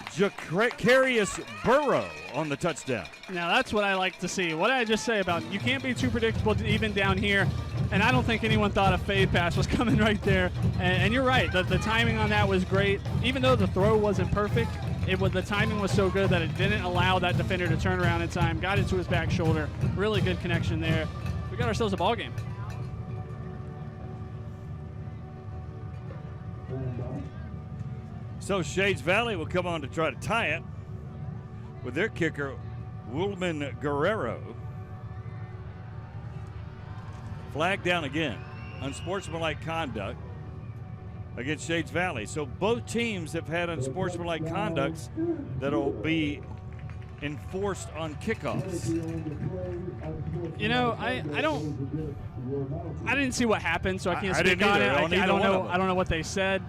Jacarius Burrow, on the touchdown. Now that's what I like to see. What did I just say about you can't be too predictable even down here, and I don't think anyone thought a fade pass was coming right there. And you're right, the timing on that was great. Even though the throw wasn't perfect, the timing was so good that it didn't allow that defender to turn around in time, got into his back shoulder. Really good connection there. We got ourselves a ball game. So Shades Valley will come on to try to tie it with their kicker, Woolman Guerrero. Flag down again. unsportsmanlike conduct against Shades Valley. So both teams have had unsportsmanlike conducts that'll be enforced on kickoffs. You know, I didn't see what happened, so I can't speak on it. I don't know what they said,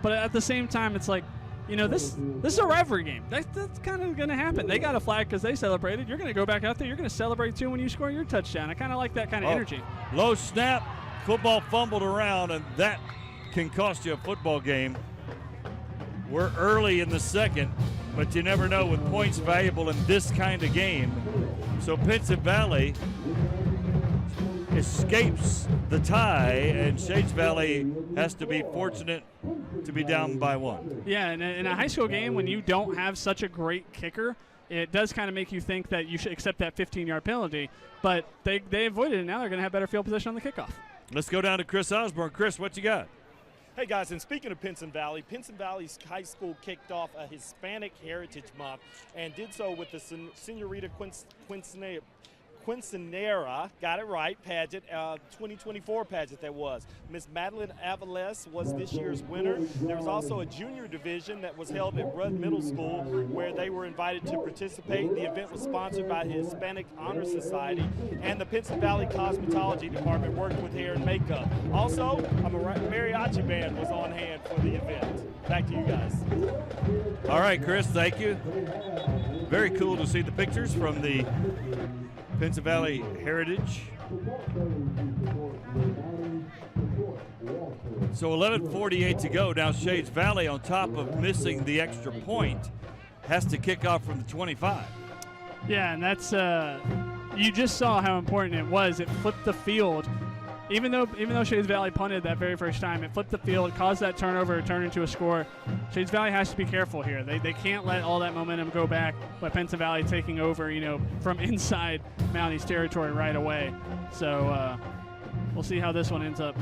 but at the same time, it's like, you know, this is a rivalry game. That's kind of going to happen. They got a flag because they celebrated. You're going to go back out there. You're going to celebrate too when you score your touchdown. I kind of like that kind of energy. Low snap, football fumbled around, and that can cost you a football game. We're early in the second, but you never know with points valuable in this kind of game. So Pinson Valley escapes the tie, and Shades Valley has to be fortunate to be down by 1. Yeah, and in a high school game, when you don't have such a great kicker, it does kind of make you think that you should accept that 15-yard penalty. But they avoided it. Now they're going to have better field position on the kickoff. Let's go down to Chris Osborne. Chris, what you got? Hey guys, and speaking of Pinson Valley's high school kicked off a Hispanic Heritage Month and did so with the Senorita Quinceanera, got it right, pageant, 2024 pageant that was. Miss Madeline Avales was this year's winner. There was also a junior division that was held at Rudd Middle School where they were invited to participate. The event was sponsored by the Hispanic Honor Society, and the Pinson Valley Cosmetology Department worked with hair and makeup. Also, a mariachi band was on hand for the event. Back to you guys. All right, Chris, thank you. Very cool to see the pictures from the Pinson Valley Heritage. So 11:48 to go. Now Shades Valley, on top of missing the extra point, has to kick off from the 25. Yeah, and that's you just saw how important it was. It flipped the field. Even though Shades Valley punted that very first time, it flipped the field, caused that turnover to turn into a score. Shades Valley has to be careful here. They can't let all that momentum go back by Pinson Valley taking over, you know, from inside Mounties territory right away. So we'll see how this one ends up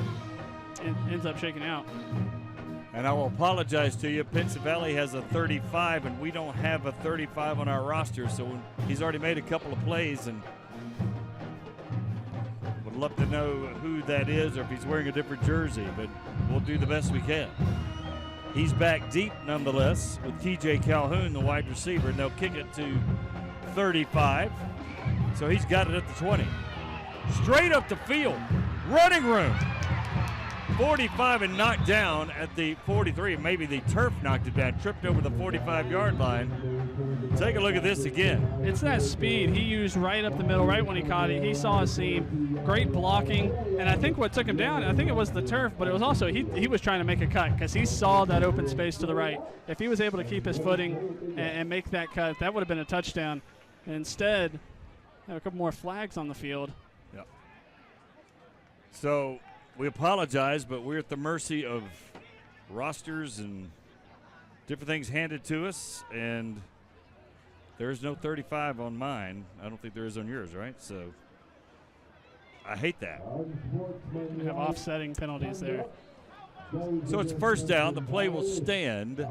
shaking out. And I will apologize to you. Pinson Valley has a 35, and we don't have a 35 on our roster. So he's already made a couple of plays, and would love to know who that is or if he's wearing a different jersey, but we'll do the best we can. He's back deep nonetheless with TJ Calhoun, the wide receiver, and they'll kick it to 35. So he's got it at the 20. Straight up the field, running room. 45 and knocked down at the 43. Maybe the turf knocked it down, tripped over the 45-yard line. Take a look at this again. It's that speed he used right up the middle, right when he caught it. He saw a seam, great blocking, and I think what took him down, I think it was the turf, but it was also he was trying to make a cut because he saw that open space to the right. If he was able to keep his footing and make that cut, that would have been a touchdown. Instead, have a couple more flags on the field. Yep. So we apologize, but we're at the mercy of rosters and different things handed to us, and there's no 35 on mine. I don't think there is on yours, right? So I hate that. We have offsetting penalties there. So it's first down. The play will stand.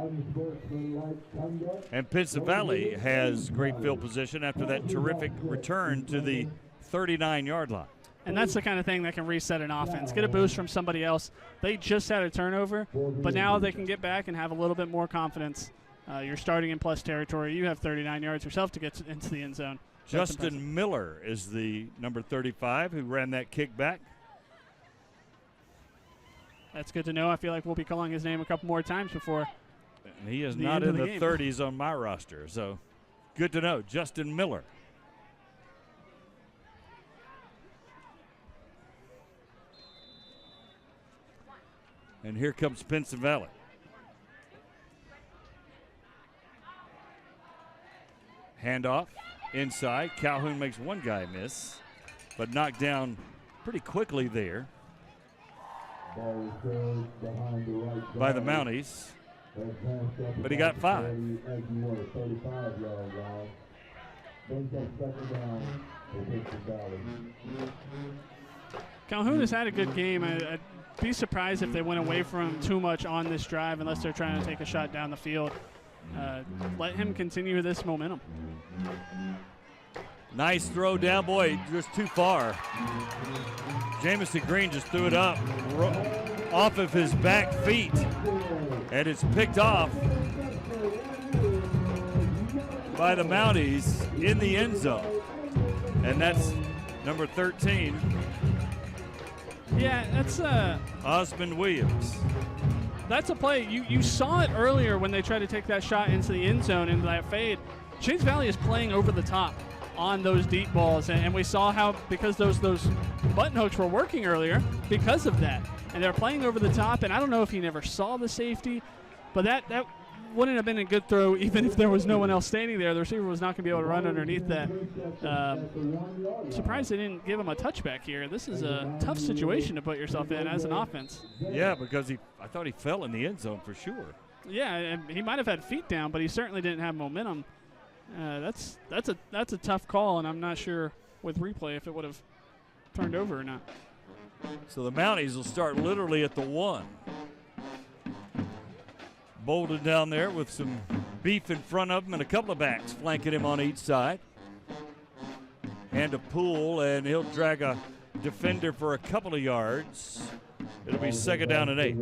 And Pinson Valley has great field position after that terrific return to the 39-yard line. And that's the kind of thing that can reset an offense. Get a boost from somebody else. They just had a turnover, but now they can get back and have a little bit more confidence. You're starting in plus territory. You have 39 yards yourself to get into the end zone. Justin Miller is the number 35 who ran that kick back. That's good to know. I feel like we'll be calling his name a couple more times before. And he is not in the 30s on my roster, so good to know. Justin Miller. And here comes Pinson Valley. Handoff inside. Calhoun makes one guy miss, but knocked down pretty quickly there by the Mounties. But he got 5. Calhoun has had a good game. I'd be surprised if they went away from him too much on this drive unless they're trying to take a shot down the field. Let him continue this momentum. Nice throw down, boy, just too far. Jamison Green just threw it up off of his back feet, and it's picked off by the Mounties in the end zone. And that's number 13. Yeah, that's Osmond Williams. That's a play. You saw it earlier when they tried to take that shot into the end zone, into that fade. Shades Valley is playing over the top on those deep balls, and we saw how, because those button hooks were working earlier because of that. And they're playing over the top, and I don't know if he never saw the safety, but that wouldn't have been a good throw even if there was no one else standing there. The receiver was not going to be able to run underneath that. Surprised they didn't give him a touchback here. This is a tough situation to put yourself in as an offense. Yeah, because I thought he fell in the end zone for sure. Yeah, and he might have had feet down, but he certainly didn't have momentum. That's a tough call, and I'm not sure with replay if it would have turned over or not. So the Mounties will start literally at the 1. Bolden down there with some beef in front of him and a couple of backs flanking him on each side. And a Poole, and he'll drag a defender for a couple of yards. It'll be second down and 8.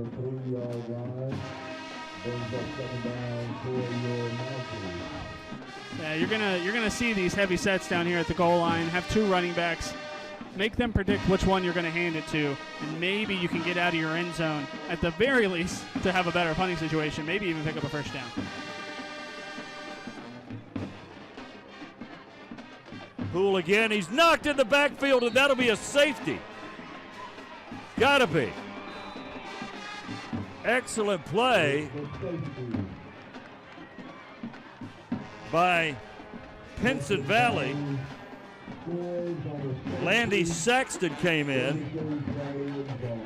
Yeah, you're gonna see these heavy sets down here at the goal line. Have 2 running backs. Make them predict which one you're going to hand it to, and maybe you can get out of your end zone at the very least to have a better punting situation, maybe even pick up a first down. Poole again, he's knocked in the backfield, and that'll be a safety. Gotta be. Excellent play by Pinson Valley. Landy Saxton came in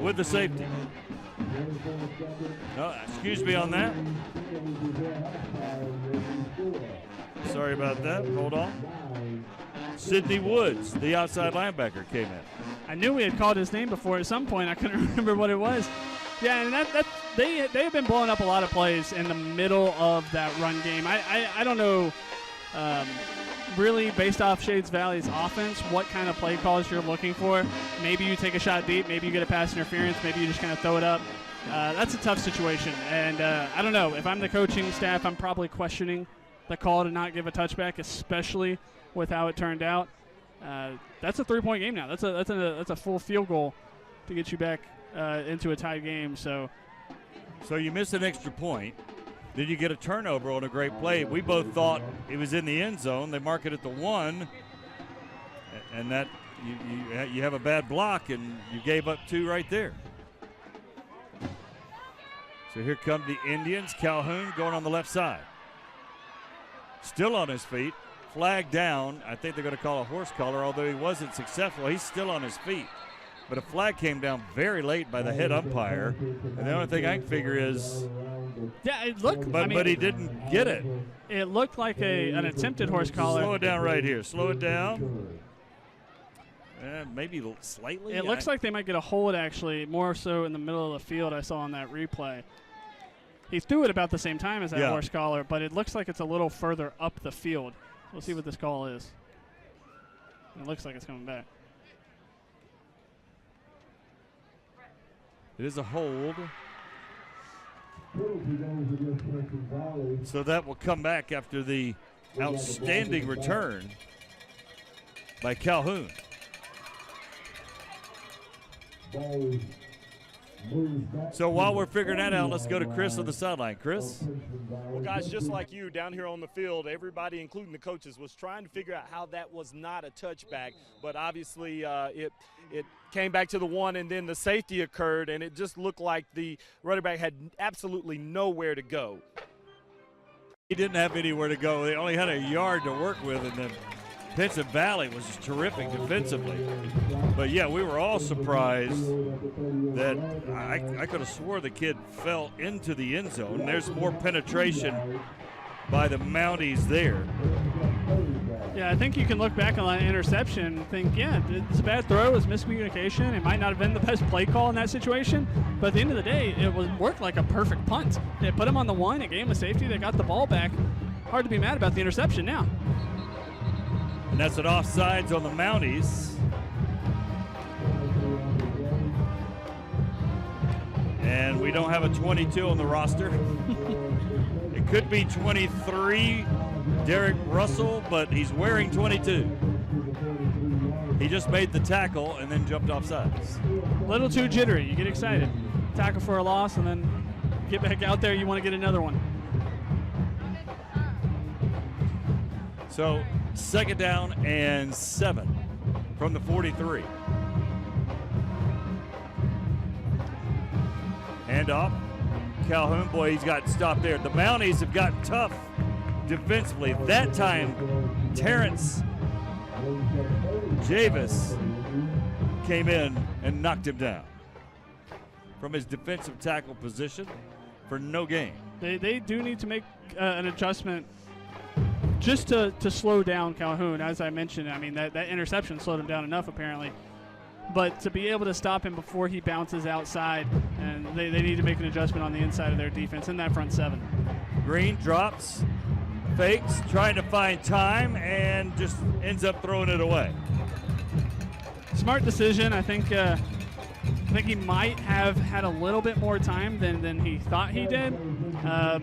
with the safety. Oh, excuse me on that. Sorry about that. Hold on. Sidney Woods, the outside linebacker, came in. I knew we had called his name before at some point. I couldn't remember what it was. Yeah, and they have been blowing up a lot of plays in the middle of that run game. I don't know. Really, based off Shades Valley's offense, what kind of play calls you're looking for. Maybe you take a shot deep, maybe you get a pass interference, maybe you just kind of throw it up. That's a tough situation, and I don't know. If I'm the coaching staff, I'm probably questioning the call to not give a touchback, especially with how it turned out. That's a 3-point game now. That's a full field goal to get you back into a tied game. So you miss an extra point. Then you get a turnover on a great play. We both thought it was in the end zone. They mark it at the 1, and that you have a bad block, and you gave up 2 right there. So here come the Indians. Calhoun going on the left side. Still on his feet. Flag down. I think they're going to call a horse collar, although he wasn't successful. He's still on his feet. But a flag came down very late by the head umpire, and the only thing I can figure is yeah, it looked. But he didn't get it. It looked like an attempted horse collar. Slow it down right here. Slow it down. Maybe slightly. It looks like they might get a hold, actually, more so in the middle of the field I saw on that replay. He threw it about the same time as that horse collar, but it looks like it's a little further up the field. We'll see what this call is. It looks like it's coming back. It is a hold. So that will come back after the outstanding return by Calhoun. So while we're figuring that out, let's go to Chris on the sideline. Chris? Well, guys, just like you down here on the field, everybody, including the coaches, was trying to figure out how that was not a touchback. But obviously it came back to the 1, and then the safety occurred, and it just looked like the running back had absolutely nowhere to go. He didn't have anywhere to go. They only had a yard to work with, and then Pinson Valley was just terrific defensively. But, yeah, we were all surprised that I could have swore the kid fell into the end zone. There's more penetration by the Mounties there. Yeah, I think you can look back on that interception and think, yeah, it's a bad throw. It was miscommunication. It might not have been the best play call in that situation. But at the end of the day, it worked like a perfect punt. They put him on the 1. It gave him a safety. They got the ball back. Hard to be mad about the interception now. And that's an offsides on the Mounties. And we don't have a 22 on the roster. It could be 23, Derek Russell, but he's wearing 22. He just made the tackle and then jumped off sides. A little too jittery. You get excited. Tackle for a loss and then get back out there. You want to get another one. So 2nd down and 7 from the 43. Handoff. Calhoun, boy, he's got stopped there. The Mounties have gotten tough defensively. That time, Terrence Javis came in and knocked him down from his defensive tackle position for no gain. They do need to make an adjustment just to slow down Calhoun. As I mentioned, I mean, that interception slowed him down enough apparently. But to be able to stop him before he bounces outside, and they need to make an adjustment on the inside of their defense in that front 7. Green drops, fakes, trying to find time, and just ends up throwing it away. Smart decision. I think he might have had a little bit more time than he thought he did.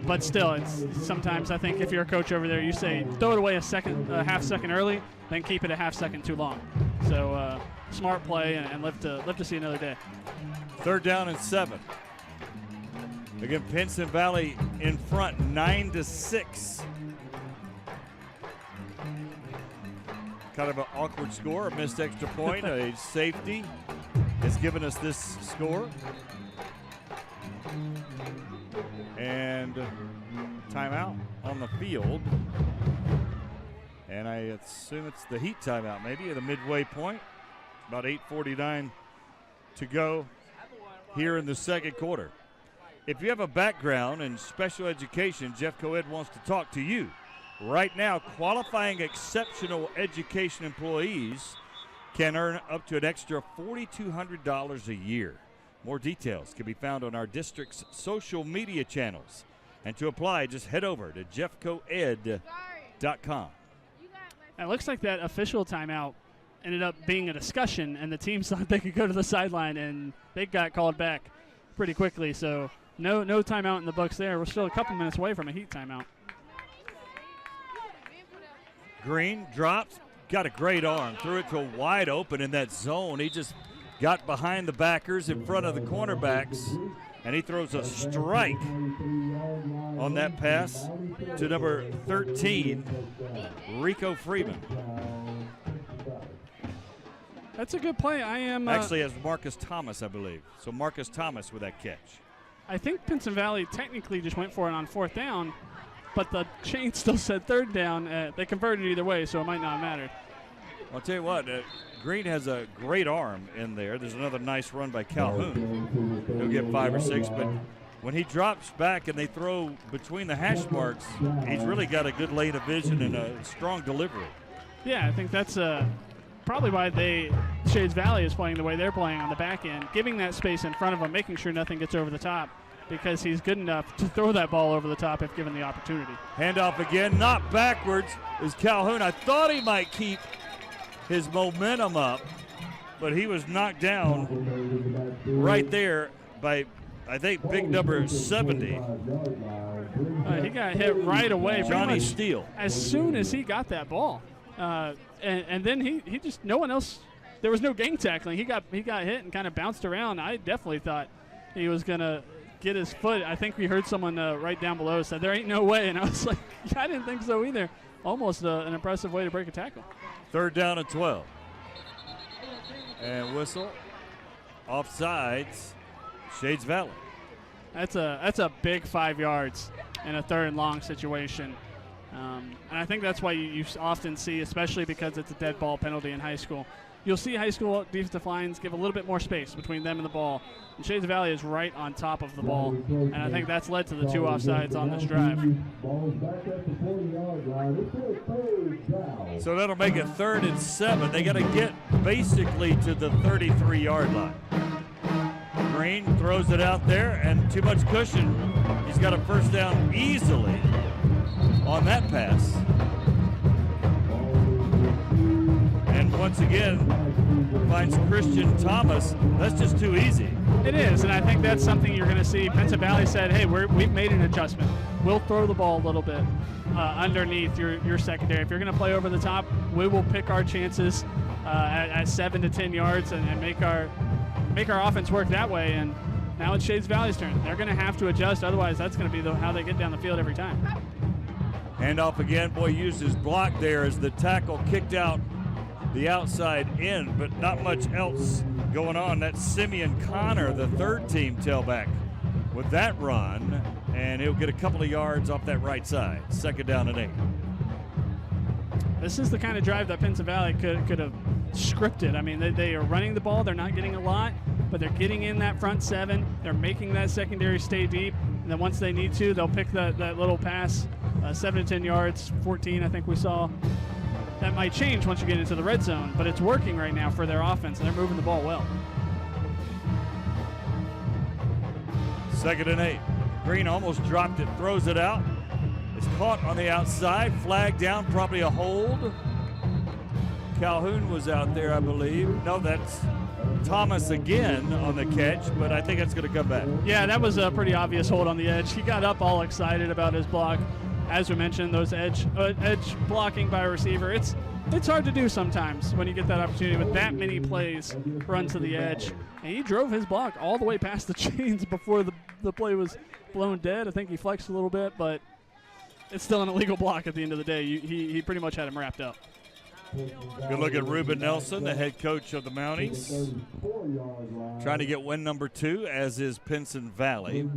But still, it's sometimes I think if you're a coach over there, you say throw it away a half second early, then keep it a half second too long. So smart play and live to see another day. 3rd down and 7. Again, Pinson Valley in front, 9-6. Kind of an awkward score, a missed extra point, a safety has given us this score. And timeout on the field. And I assume it's the Heat timeout maybe at the midway point. About 8:49 to go here in the 2nd quarter. If you have a background in special education, Jeff Coed wants to talk to you. Right now, qualifying exceptional education employees can earn up to an extra $4,200 a year. More details can be found on our district's social media channels. And to apply, just head over to jeffcoed.com. It looks like that official timeout ended up being a discussion, and the team thought they could go to the sideline, and they got called back pretty quickly. So no timeout in the books there. We're still a couple minutes away from a Heat timeout. Green drops, got a great arm, threw it to wide open in that zone. He just got behind the backers in front of the cornerbacks, and he throws a strike on that pass to number 13, Rico Freeman. That's a good play. I am actually as Marcus Thomas, I believe. So Marcus Thomas with that catch. I think Pinson Valley technically just went for it on 4th down, but the chain still said 3rd down. They converted either way, so it might not have mattered. I'll tell you what, Green has a great arm in there. There's another nice run by Calhoun. He'll get 5 or 6, but when he drops back and they throw between the hash marks, he's really got a good lane of vision and a strong delivery. Yeah, I think that's probably why Shades Valley is playing the way they're playing on the back end, giving that space in front of him, making sure nothing gets over the top, because he's good enough to throw that ball over the top if given the opportunity. Handoff again, not backwards is Calhoun. I thought he might keep his momentum up, but he was knocked down right there by, I think, big number 70. He got hit right away. Johnny Steele. As soon as he got that ball. And then he just, no one else, there was no gang tackling. He got hit and kind of bounced around. I definitely thought he was going to get his foot. I think we heard someone right down below said, there ain't no way. And I was like, I didn't think so either. Almost an impressive way to break a tackle. 3rd down and 12. And whistle. Offsides. Shades Valley. That's a big 5 yards in a 3rd and long situation. And I think that's why you often see, especially because it's a dead ball penalty in high school, you'll see high school defensive lines give a little bit more space between them and the ball. And Shades Valley is right on top of the ball. And I think that's led to the 2 offsides on this drive. So that'll make it 3rd and 7. They got to get basically to the 33-yard line. Green throws it out there, and too much cushion. He's got a 1st down easily on that pass. once again finds Christian Thomas. That's just too easy. It is, and I think that's something you're going to see. Pinson Valley said, hey, we've made an adjustment. We'll throw the ball a little bit underneath your secondary. If you're going to play over the top, we will pick our chances at 7 to 10 yards and make our offense work that way. And now it's Shades Valley's turn. They're going to have to adjust, otherwise that's going to be how they get down the field every time. Handoff again. Boy used his block there as the tackle kicked out the outside end, but not much else going on. That's Simeon Connor, the third-team tailback, with that run, and he'll get a couple of yards off that right side. 2nd down and 8. This is the kind of drive that Pinson Valley could have scripted. I mean, they are running the ball. They're not getting a lot, but they're getting in that front 7. They're making that secondary stay deep, and then once they need to, they'll pick that little pass, 7 to 10 yards, 14 I think we saw. That might change once you get into the red zone, but it's working right now for their offense, and they're moving the ball well. 2nd and 8. Green almost dropped it, throws it out. It's caught on the outside, flag down, probably a hold. Calhoun was out there, I believe. No, that's Thomas again on the catch, but I think that's going to come back. Yeah, that was a pretty obvious hold on the edge. He got up all excited about his block. As we mentioned, those edge blocking by a receiver, it's hard to do sometimes when you get that opportunity with that many plays run to the edge. And he drove his block all the way past the chains before the play was blown dead. I think he flexed a little bit, but it's still an illegal block at the end of the day. He pretty much had him wrapped up. Good look at Ruben Nelson, the head coach of the Mounties. Trying to get win number 2, as is Pinson Valley.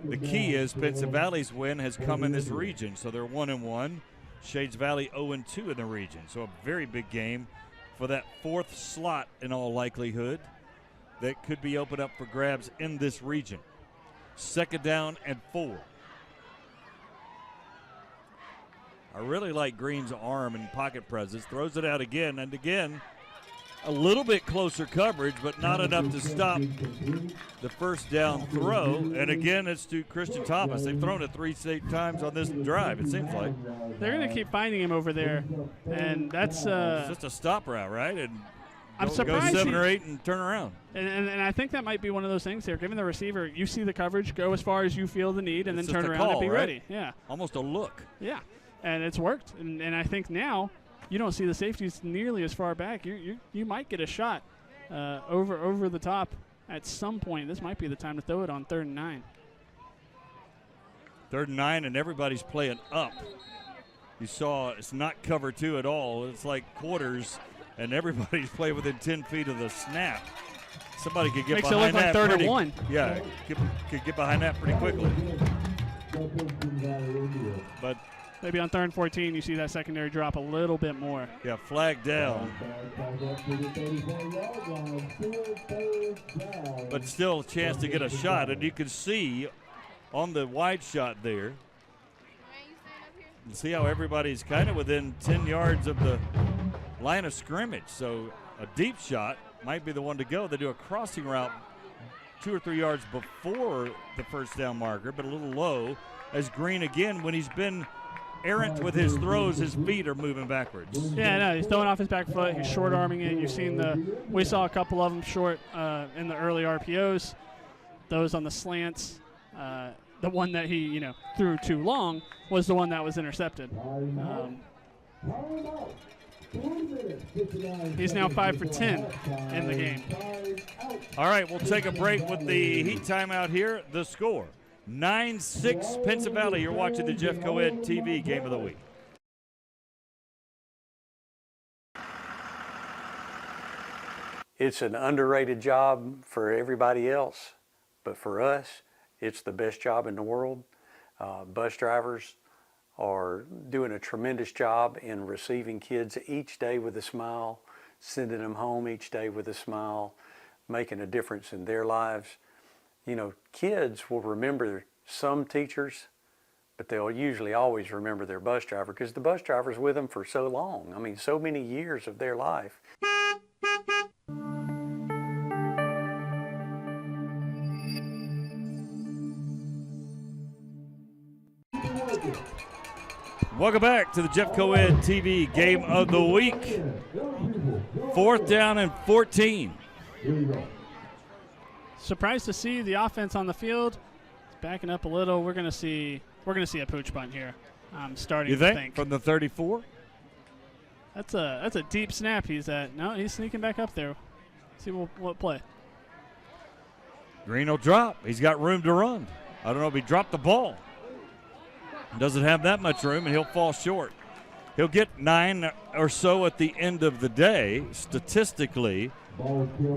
The key is Pinson Valley's win has come in this region, so they're 1-1. Shades Valley 0-2 in the region. So a very big game for that 4th slot in all likelihood that could be opened up for grabs in this region. 2nd down and 4. I really like Green's arm and pocket presence. Throws it out again and again. A little bit closer coverage, but not enough to stop the 1st down throw. And again, it's to Christian Thomas. They've thrown it 3 times on this drive, it seems like. They're going to keep finding him over there. And that's it's just a stop route, right? And I'm surprised go 7 or 8 and turn around. And I think that might be one of those things here. Given the receiver, you see the coverage, go as far as you feel the need, and It's then turn just a around call, and be right? ready. Yeah. Almost a look. Yeah. And it's worked. And I think now you don't see the safeties nearly as far back. You might get a shot over the top at some point. This might be the time to throw it on 3rd and 9. 3rd and 9, and everybody's playing up. You saw it's not cover 2 at all. It's like quarters, and everybody's playing within 10 feet of the snap. Somebody could get Makes behind it look like that 3rd and 1. Yeah, could get behind that pretty quickly. But maybe on 3rd and 14, you see that secondary drop a little bit more. yeah, flag down. But still a chance to get a shot, and you can see on the wide shot there, you see how everybody's kind of within 10 yards of the line of scrimmage. So a deep shot might be the one to go. They do a crossing route 2 or 3 yards before the 1st down marker, but a little low, as Green again, when he's been errant with his throws, his feet are moving backwards. Yeah, no, he's throwing off his back foot. He's short arming it. You've seen we saw a couple of them short in the early RPOs. Those on the slants. The one that he, threw too long was the one that was intercepted. He's now 5 for 10 in the game. All right, we'll take a break with the heat timeout here. The score, 9-6 Pinson Valley. You're watching the Jeff Coed TV Game of the Week. It's an underrated job for everybody else, but for us, it's the best job in the world. Bus drivers are doing a tremendous job in receiving kids each day with a smile, sending them home each day with a smile, making a difference in their lives. Kids will remember some teachers, but they'll usually always remember their bus driver because the bus driver's with them for so long. I mean, so many years of their life. Welcome back to the Jeff Coed TV Game of the Week. 4th down and 14. Surprised to see the offense on the field. It's backing up a little. We're gonna see a pooch punt here. I'm starting You to think from the 34? That's a deep snap. He's sneaking back up there. See what play. Green will drop. He's got room to run. I don't know if he dropped the ball. Doesn't have that much room, and he'll fall short. He'll get 9 or so at the end of the day, statistically,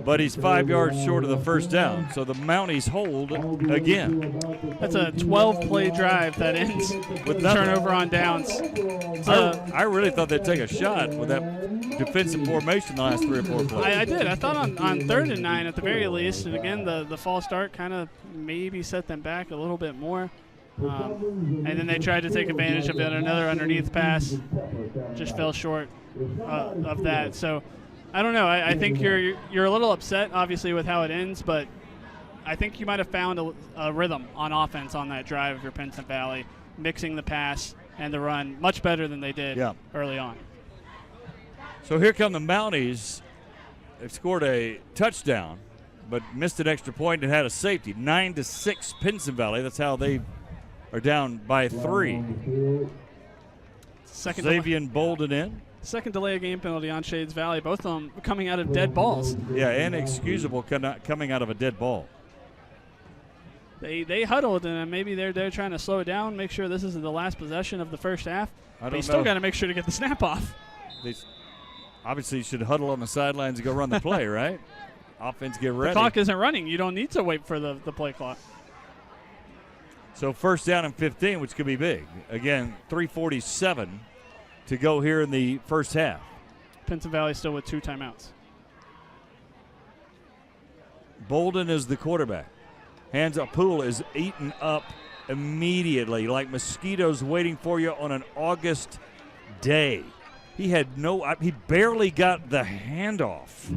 but he's 5 yards short of the first down. So the Mounties hold again. That's a 12-play drive that ends with turnover on downs. I really thought they'd take a shot with that defensive formation the last 3 or 4 plays. I did. I thought on 3rd and 9 at the very least. And again, the false start kind of maybe set them back a little bit more. And then they tried to take advantage of it. Another underneath pass just fell short of that. So I don't know. I think you're a little upset, obviously, with how it ends, but I think you might have found a rhythm on offense on that drive if you're Pinson Valley, mixing the pass and the run much better than they did early on. So here come the Mounties. They've scored a touchdown, but missed an extra point and had a safety. 9-6 Pinson Valley. That's how they are down by 3. Xavier Bolden in. Second delay of game penalty on Shades Valley. Both of them coming out of dead balls. Yeah, inexcusable coming out of a dead ball. They huddled, and maybe they're trying to slow it down, make sure this is the last possession of the first half. But you still got to make sure to get the snap off. They obviously should huddle on the sidelines and go run the play, right? Offense get ready. The clock isn't running. You don't need to wait for the play clock. So 1st down and 15, which could be big. Again, 3:47 to go here in the first half. Pinson Valley still with 2 timeouts. Bolden is the quarterback. Hands up. Pool is eaten up immediately like mosquitoes waiting for you on an August day. He barely got the handoff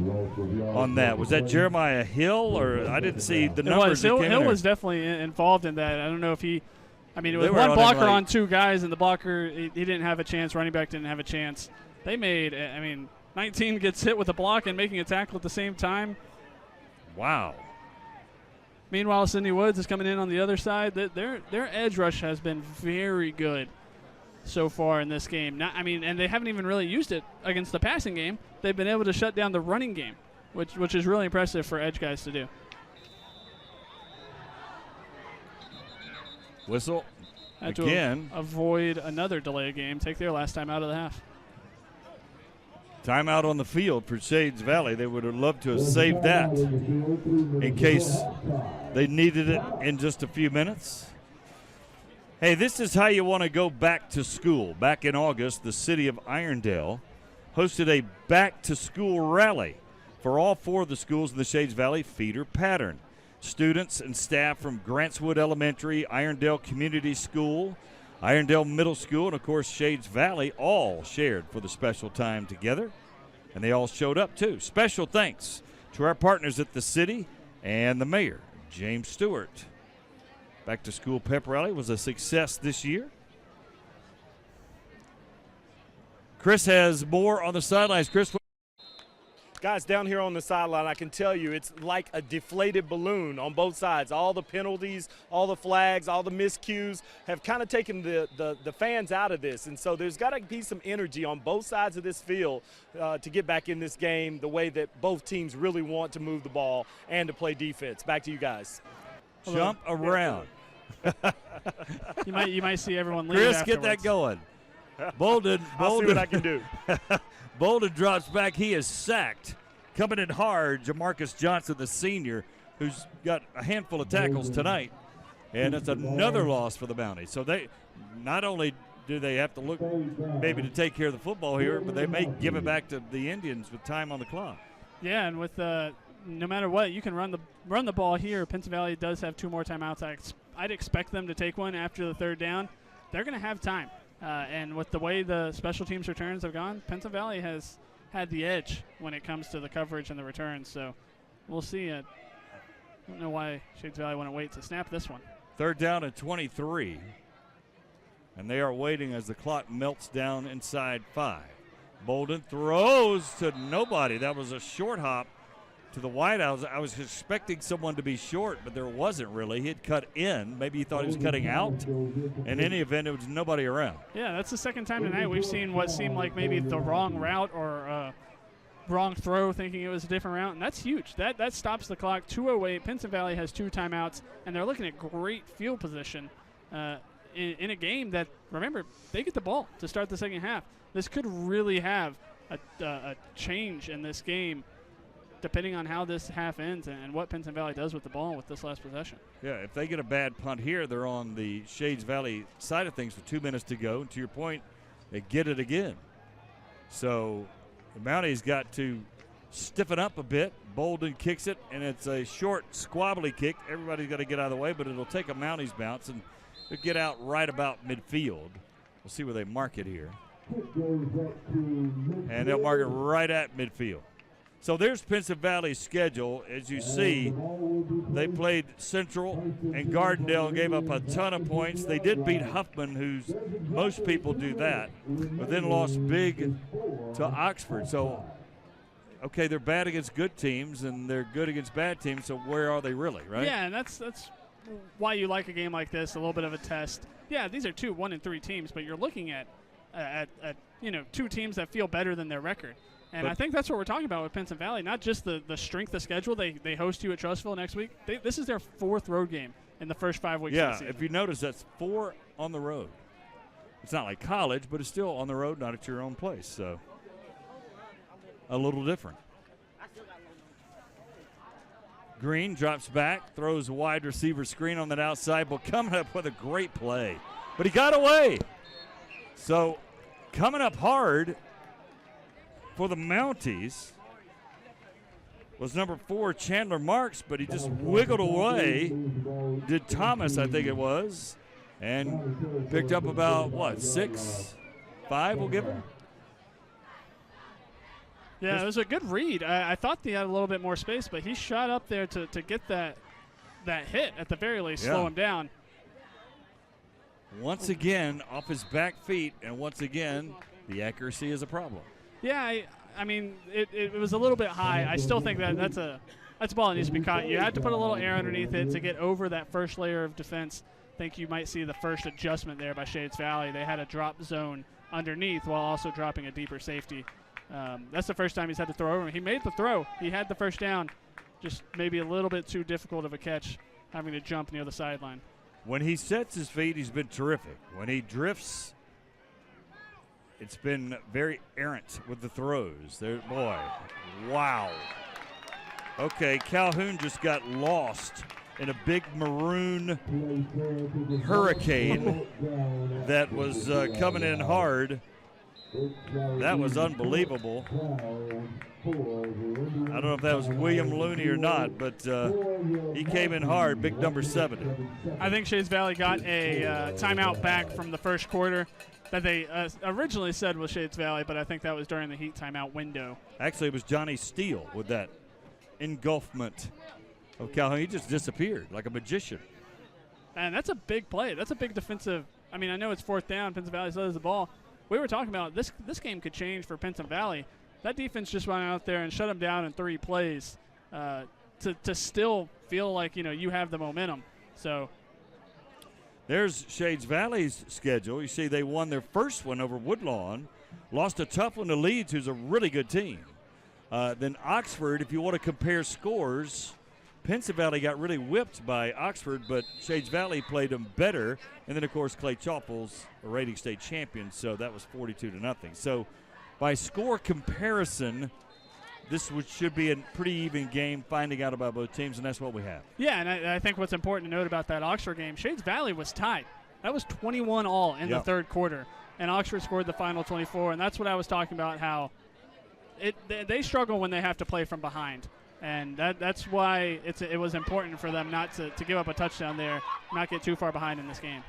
on that. Was that Jeremiah Hill, or I didn't see the numbers? Hill was definitely involved in that. I don't know if it was one blocker on 2 guys, and the blocker, he didn't have a chance. Running back didn't have a chance. They made, 19 gets hit with a block and making a tackle at the same time. Wow. Meanwhile, Sidney Woods is coming in on the other side. Their edge rush has been very good so far in this game. And they haven't even really used it against the passing game. They've been able to shut down the running game, which is really impressive for edge guys to do. Whistle had again. To avoid another delay of game. Take their last time out of the half. Timeout on the field for Shades Valley. They would have loved to have saved that in case they needed it in just a few minutes. Hey, this is how you want to go back to school. Back in August, the city of Irondale hosted a back-to-school rally for all 4 of the schools in the Shades Valley feeder pattern. Students and staff from Grantswood Elementary, Irondale Community School, Irondale Middle School, and, of course, Shades Valley all shared for the special time together, and they all showed up, too. Special thanks to our partners at the city and the mayor, James Stewart. Back-to-school pep rally was a success this year. Chris has more on the sidelines. Chris. Guys, down here on the sideline, I can tell you it's like a deflated balloon on both sides. All the penalties, all the flags, all the miscues have kind of taken the fans out of this. And so there's got to be some energy on both sides of this field to get back in this game the way that both teams really want to move the ball and to play defense. Back to you guys. Jump around. You might see everyone leave Chris, afterwards. get that going. Bolden. I'll see what I can do. Bolden drops back. He is sacked. Coming in hard, Jamarcus Johnson, the senior, who's got a handful of tackles tonight. And it's another loss for the Mounties. So they not only do they have to look maybe to take care of the football here, but they may give it back to the Indians with time on the clock. Yeah, and with no matter what, you can run the ball here. Pinson Valley does have 2 more timeouts. I'd expect them to take one after the 3rd down. They're going to have time. And with the way the special teams returns have gone, Pinson Valley has had the edge when it comes to the coverage and the returns. So we'll see. I don't know why Shades Valley want to wait to snap this one. 3rd down and 23. And they are waiting as the clock melts down inside 5. Bolden throws to nobody. That was a short hop to the wide. I was expecting someone to be short, but there wasn't really. He had cut in. Maybe he thought he was cutting out. In any event, it was nobody around. Yeah, that's the second time tonight we've seen what seemed like maybe the wrong route or wrong throw, thinking it was a different route, and that's huge. That stops the clock. 2:08. Pinson Valley has 2 timeouts, and they're looking at great field position in a game that, remember, they get the ball to start the second half. This could really have a change in this game depending on how this half ends and what Pinson Valley does with the ball with this last possession. Yeah, if they get a bad punt here, they're on the Shades Valley side of things with 2 minutes to go. And to your point, they get it again. So the Mounties got to stiffen up a bit. Bolden kicks it, and it's a short, squabbly kick. Everybody's got to get out of the way, but it'll take a Mounties bounce, and they'll get out right about midfield. We'll see where they mark it here. And they'll mark it right at midfield. So there's Pinson Valley's schedule. As you see, they played Central and Gardendale and gave up a ton of points. They did beat Huffman, who's most people do that, but then lost big to Oxford. So, okay, they're bad against good teams and they're good against bad teams, so where are they really, right? Yeah, and that's why you like a game like this, a little bit of a test. Yeah, these are 2 1-3 teams, but you're looking at 2 teams that feel better than their record. And I think that's what we're talking about with Pinson Valley, not just the strength of schedule. They host you at Trussville next week. This is their 4th road game in the first 5 weeks of the season. Yeah, if you notice, that's 4 on the road. It's not like college, but it's still on the road, not at your own place. So a little different. Green drops back, throws a wide receiver screen on that outside, but coming up with a great play. But he got away. So coming up hard for the Mounties was number 4, Chandler Marks, but he just wiggled away. Did Thomas, I think it was, and picked up about, 6, 5 we'll give him? Yeah, it was a good read. I thought he had a little bit more space, but he shot up there to get that hit at the very least, slow him down. Once again, off his back feet, and once again, the accuracy is a problem. Yeah, I mean, it was a little bit high. I still think that's a ball that needs to be caught. You had to put a little air underneath it to get over that first layer of defense. I think you might see the first adjustment there by Shades Valley. They had a drop zone underneath while also dropping a deeper safety. That's the first time he's had to throw over him. He made the throw. He had the first down. Just maybe a little bit too difficult of a catch, having to jump near the sideline. When he sets his feet, he's been terrific. When he drifts, it's been very errant with the throws. There, boy, wow. Okay, Calhoun just got lost in a big maroon hurricane that was coming in hard. That was unbelievable. I don't know if that was William Looney or not, but he came in hard, big number 70. I think Shades Valley got a timeout back from the first quarter that they originally said was Shades Valley, but I think that was during the heat timeout window. Actually, it was Johnny Steele with that engulfment of Calhoun. He just disappeared like a magician. And that's a big play. That's a big defensive. I mean, I know it's 4th down. Pinson Valley still has the ball. We were talking about this game could change for Pinson Valley. That defense just went out there and shut them down in 3 plays to still feel like, you have the momentum. So there's Shades Valley's schedule. You see they won their first one over Woodlawn, lost a tough one to Leeds, who's a really good team. Then Oxford, if you want to compare scores, Pinson Valley got really whipped by Oxford, but Shades Valley played them better. And then, of course, Clay Chalfle's a rating state champion, so that was 42-0. So by score comparison, this should be a pretty even game, finding out about both teams, and that's what we have. Yeah, and I think what's important to note about that Oxford game, Shades Valley was tied. That was 21-all in the 3rd quarter, and Oxford scored the final 24, and that's what I was talking about, how they struggle when they have to play from behind. And that's why it was important for them not to give up a touchdown there, not get too far behind in this game.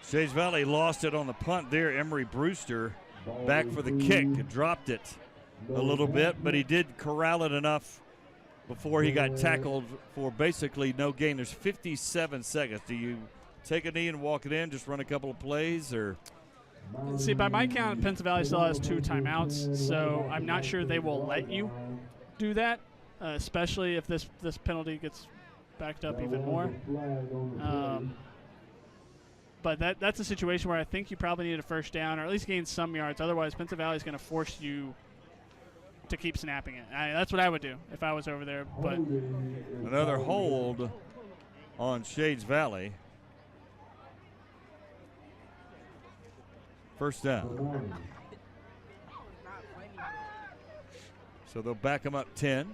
Shades Valley lost it on the punt there. Emery Brewster back for the kick, dropped it a little bit, but he did corral it enough before he got tackled for basically no gain. There's 57 seconds. Do you take a knee and walk it in, just run a couple of plays, or See, by my count, Pinson Valley still has 2 timeouts, so I'm not sure they will let you do that, especially if this penalty gets backed up even more. But that's a situation where I think you probably need a first down or at least gain some yards. Otherwise, Pinson Valley is going to force you to keep snapping it. That's what I would do if I was over there. But another hold on Shades Valley. First down. So they'll back them up 10.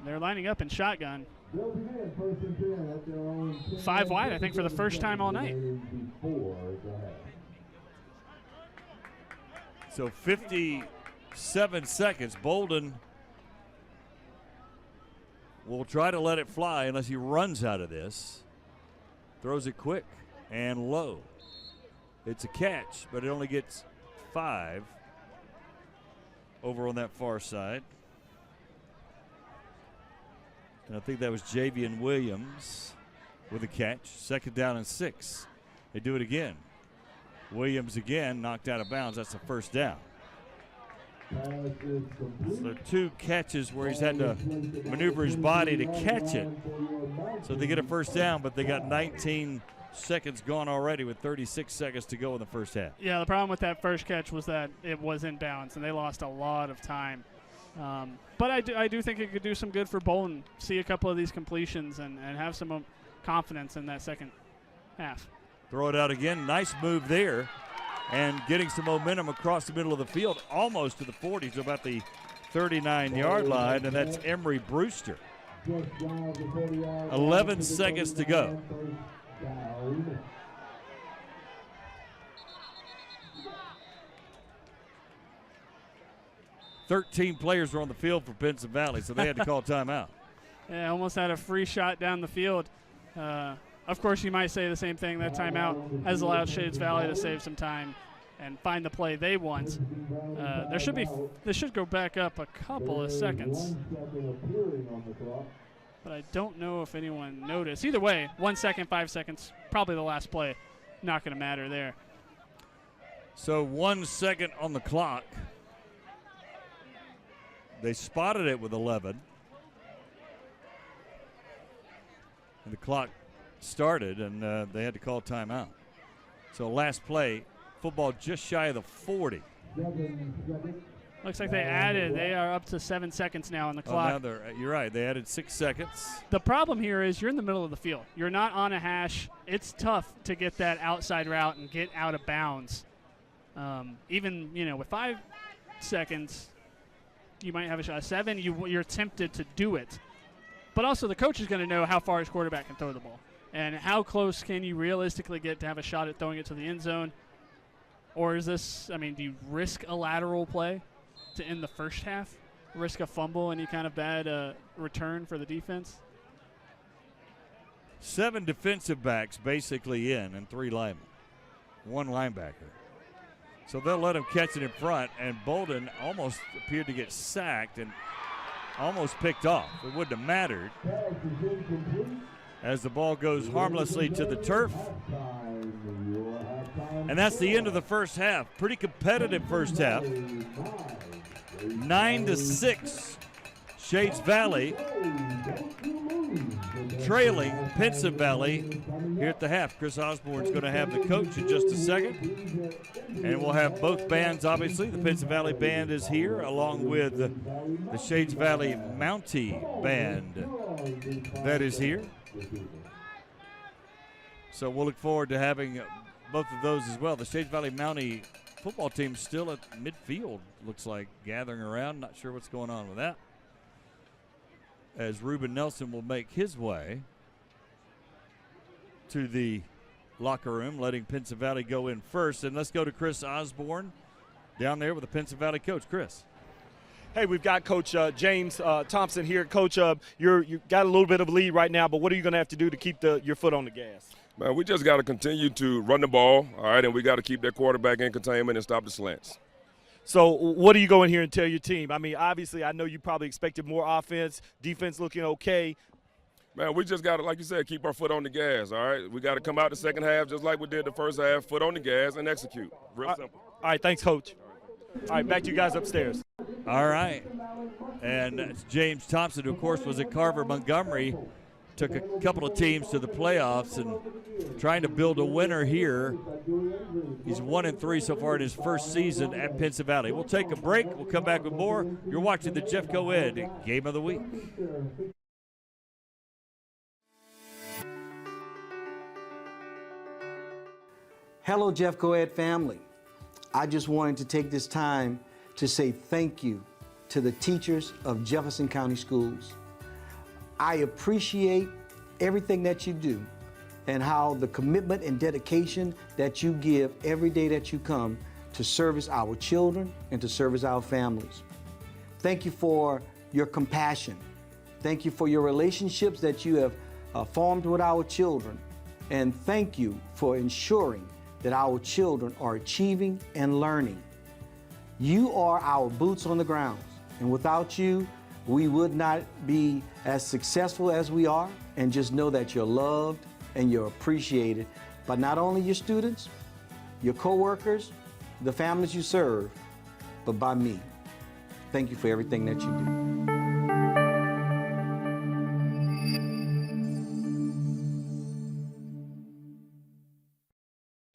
They're lining up in shotgun. 5 wide, I think, for the first time all night. So 57 seconds. Bolden will try to let it fly unless he runs out of this. Throws it quick and low. It's a catch, but it only gets 5 over on that far side. And I think that was Javian Williams with a catch. Second down and 6. They do it again. Williams again knocked out of bounds. That's the first down. So 2 catches where he's had to maneuver his body to catch it. So they get a first down, but they got 19 seconds gone already with 36 seconds to go in the first half. Yeah, the problem with that first catch was that it was in bounds, and they lost a lot of time. But I do think it could do some good for Bolden. See a couple of these completions and have some confidence in that second half. Throw it out again. Nice move there. And getting some momentum across the middle of the field, almost to the 40, to about the 39-yard line, and that's Emery Brewster. 11 seconds to go. "13 players were on the field for Pinson Valley, so they had to call timeout." Yeah, almost had a free shot down the field. Of course, you might say the same thing. That timeout has allowed Shades Valley to save some time and find the play they want. This should go back up a couple of seconds. But I don't know if anyone noticed. Either way, 1 second, 5 seconds, probably the last play. Not going to matter there. So 1 second on the clock. They spotted it with 11. And the clock started, and they had to call timeout. So last play, football just shy of the 40. Looks like they are up to 7 seconds now on the clock. You're right, they added 6 seconds. The problem here is you're in the middle of the field. You're not on a hash. It's tough to get that outside route and get out of bounds. Even, with 5 seconds, you might have a shot. 7, you're tempted to do it. But also the coach is going to know how far his quarterback can throw the ball. And how close can you realistically get to have a shot at throwing it to the end zone? Or is this, do you risk a lateral play to end the first half? Risk a fumble, any kind of bad return for the defense? 7 defensive backs basically in and 3 linemen. 1 linebacker. So they'll let him catch it in front, and Bolden almost appeared to get sacked and almost picked off. It wouldn't have mattered as the ball goes harmlessly to the turf. And that's the end of the first half. Pretty competitive first half. 9-6. Shades Valley trailing Pinson Valley here at the half. Chris Osborne's going to have the coach in just a second. And we'll have both bands, obviously. The Pinson Valley Band is here, along with the Shades Valley Mountie Band that is here. So we'll look forward to having both of those as well. The Shades Valley Mountie football team still at midfield, looks like, gathering around. Not sure what's going on with that, as Ruben Nelson will make his way to the locker room, letting Pinson Valley go in first. And let's go to Chris Osborne down there with the Pinson Valley coach. Chris. Hey, we've got Coach James Thompson here. Coach, you got a little bit of a lead right now, but what are you going to have to do to keep your foot on the gas? Man, we just got to continue to run the ball, all right, and we got to keep that quarterback in containment and stop the slants. So what do you go in here and tell your team? Obviously, I know you probably expected more offense, defense looking okay. Man, we just got to, like you said, keep our foot on the gas, all right? We got to come out the second half just like we did the first half, foot on the gas, and execute. Real simple. All right, thanks, Coach. All right, back to you guys upstairs. All right. And that's James Thompson, who, of course, was at Carver Montgomery, took a couple of teams to the playoffs and trying to build a winner here. He's 1-3 so far in his first season at Pinson Valley. We'll take a break. We'll come back with more. You're watching the Jeff Co-Ed Game of the Week. Hello, Jeff Co-Ed family. I just wanted to take this time to say thank you to the teachers of Jefferson County Schools. I appreciate everything that you do and how the commitment and dedication that you give every day that you come to service our children and to service our families. Thank you for your compassion. Thank you for your relationships that you have formed with our children. And thank you for ensuring that our children are achieving and learning. You are our boots on the ground, and without you, we would not be as successful as we are. And just know that you're loved and you're appreciated by not only your students, your coworkers, the families you serve, but by me. Thank you for everything that you do.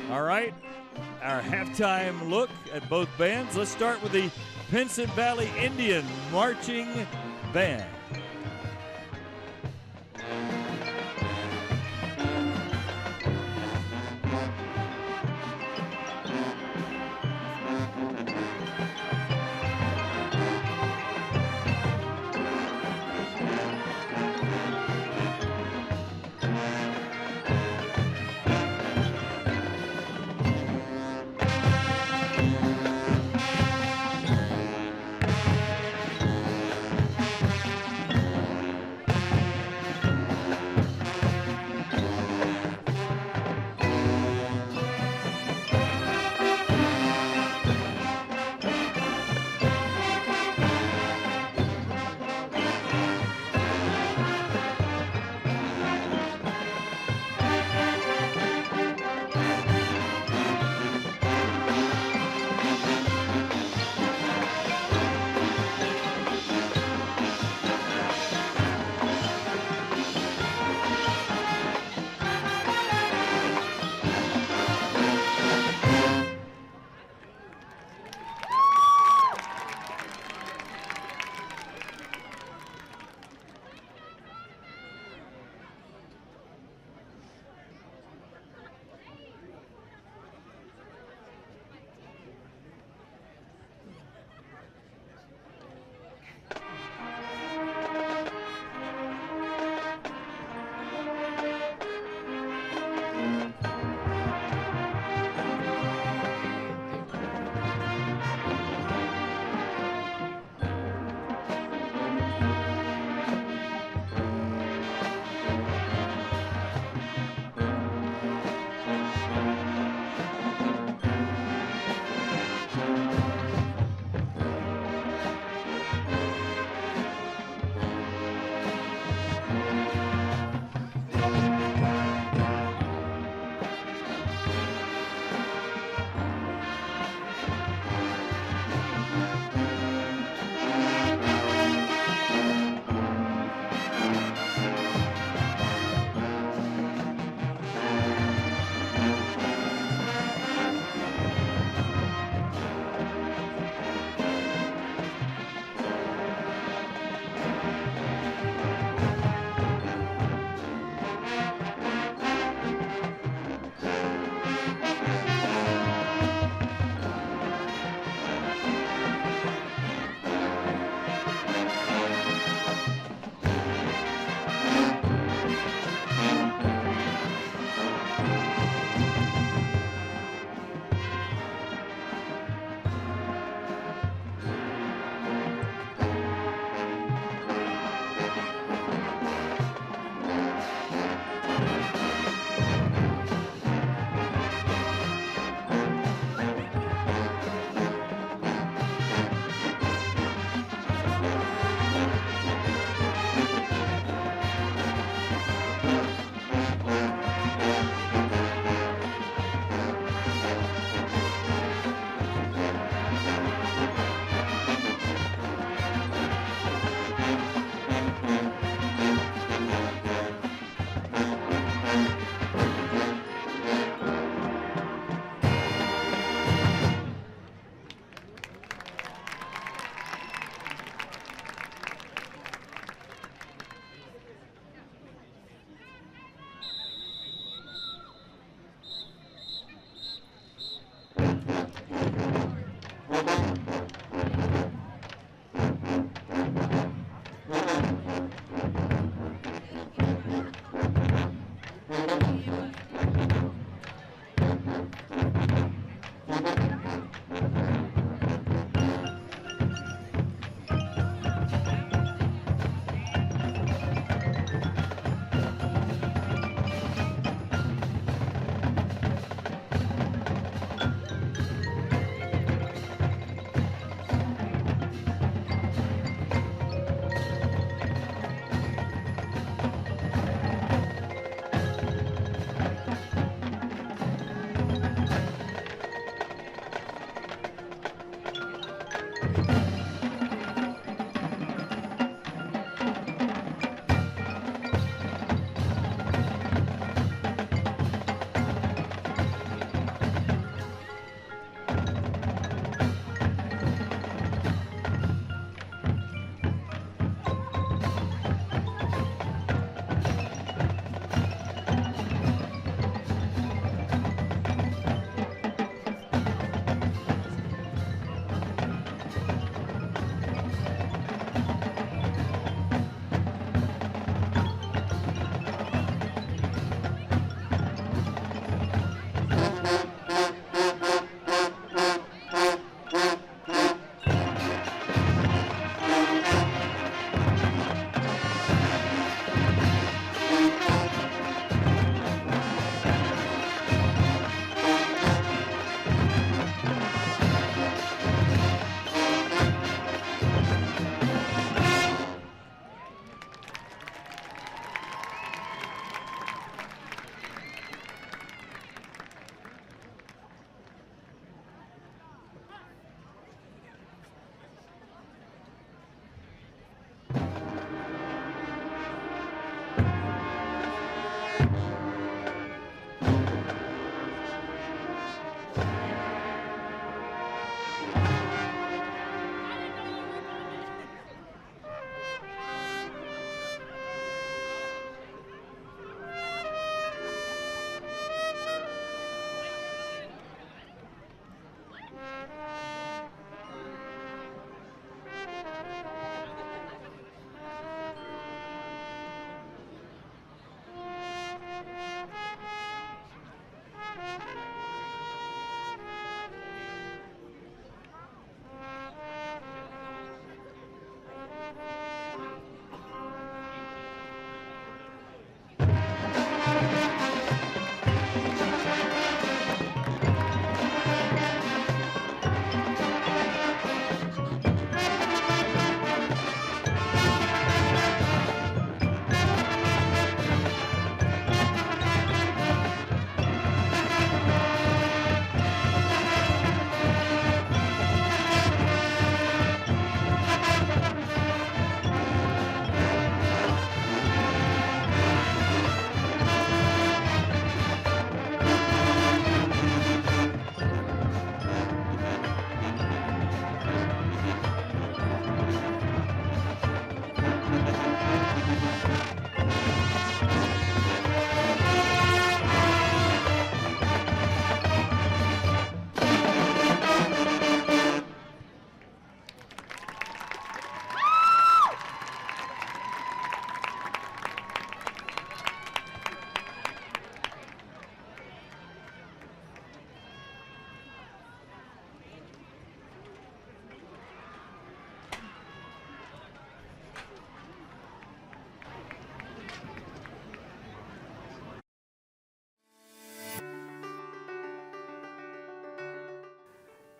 All right, our halftime look at both bands. Let's start with the Pinson Valley Indian Marching Band.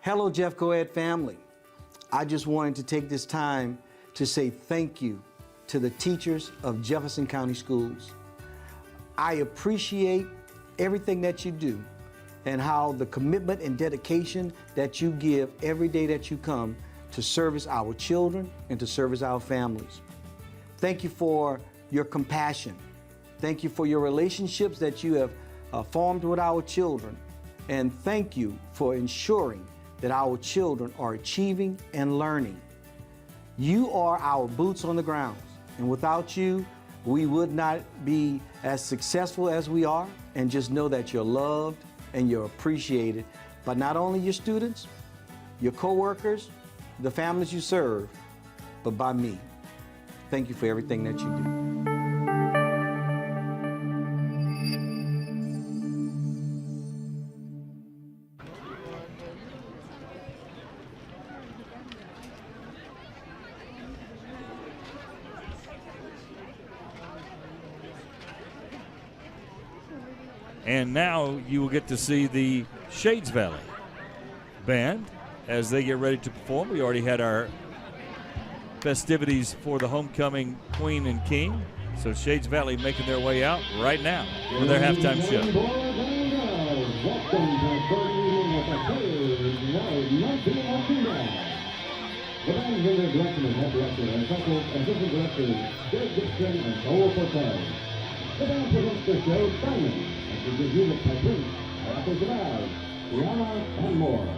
Hello, Jeff Coed family. I just wanted to take this time to say thank you to the teachers of Jefferson County Schools. I appreciate everything that you do and how the commitment and dedication that you give every day that you come to service our children and to service our families. Thank you for your compassion. Thank you for your relationships that you have formed with our children. And thank you for ensuring that our children are achieving and learning. You are our boots on the ground, and without you, we would not be as successful as we are. And just know that you're loved and you're appreciated by not only your students, your coworkers, the families you serve, but by me. Thank you for everything that you do. And now you will get to see the Shades Valley Band as they get ready to perform. We already had our festivities for the homecoming queen and king. So Shades Valley making their way out right now for their halftime show. The band is under direction of head director and assistant directors Greg Dixon and Cole Forte. The band presents the show Diamond, and features music by Prince, Arthur Savage, Rihanna, and more.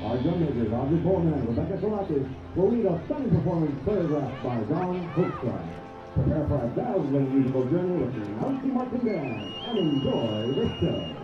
Our drum majors, Audrey Coleman and Rebecca Salakis, will lead a stunning performance choreographed by Don Hoekstra. Prepare for a dazzling musical journey with the Mountie Marching Band and enjoy the show.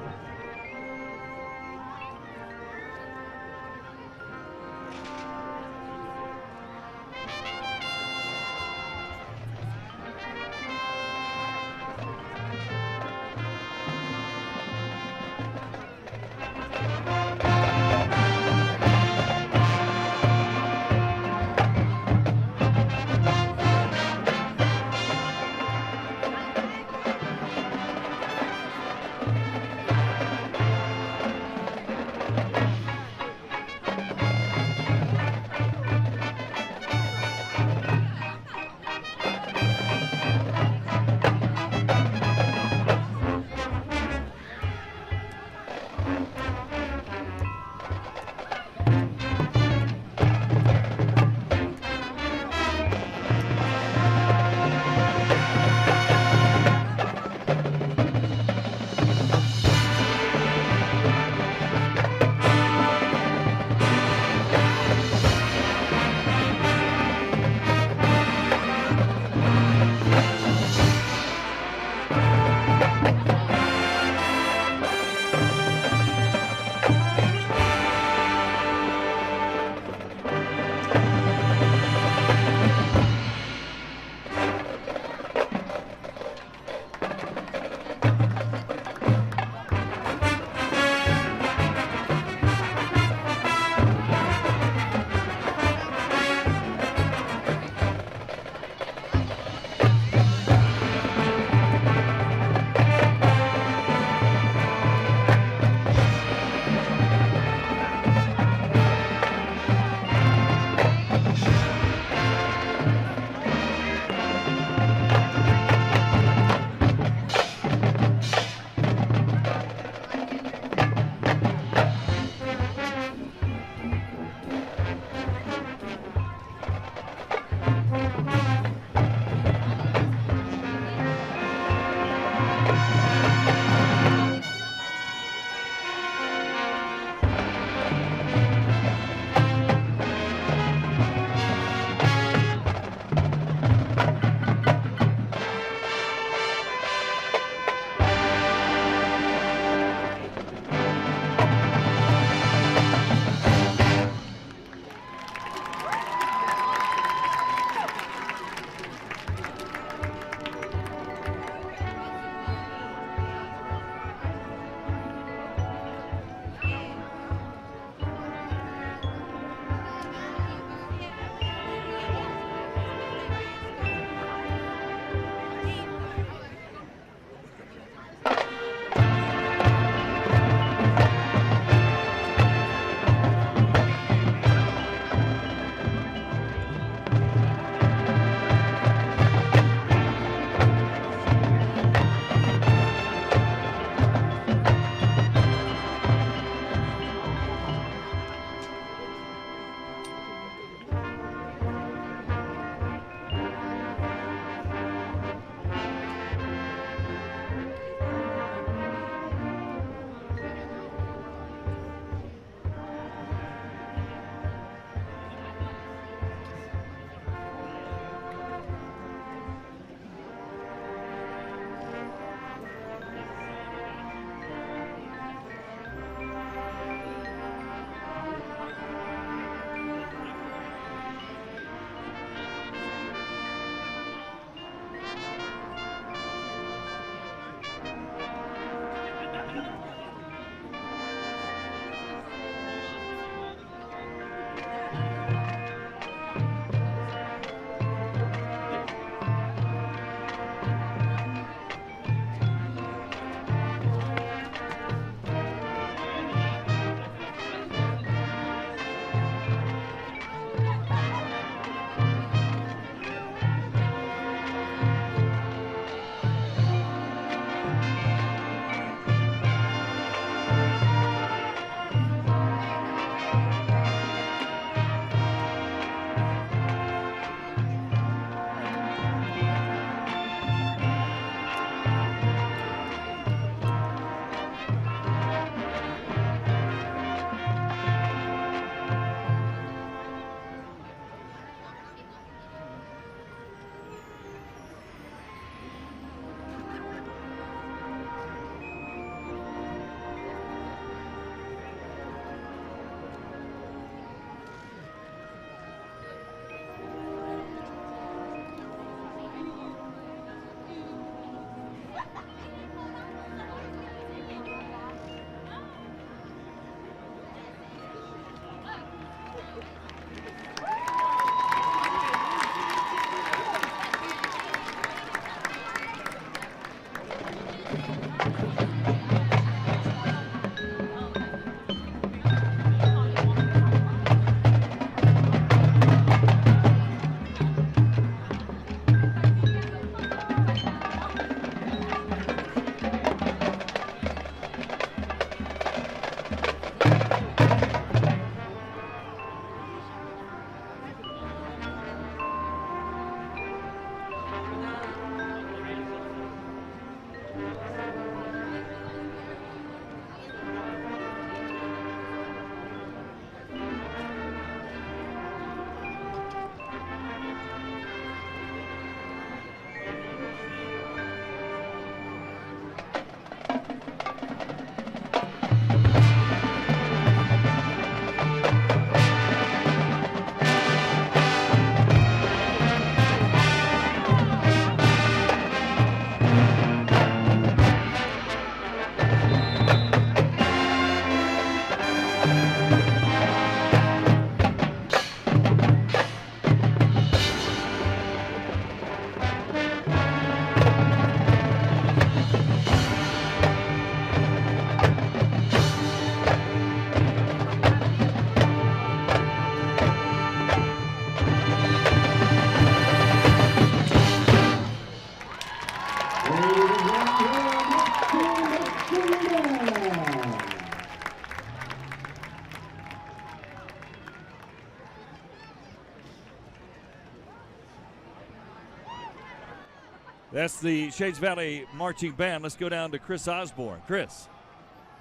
That's the Shades Valley Marching Band. Let's go down to Chris Osborne. Chris.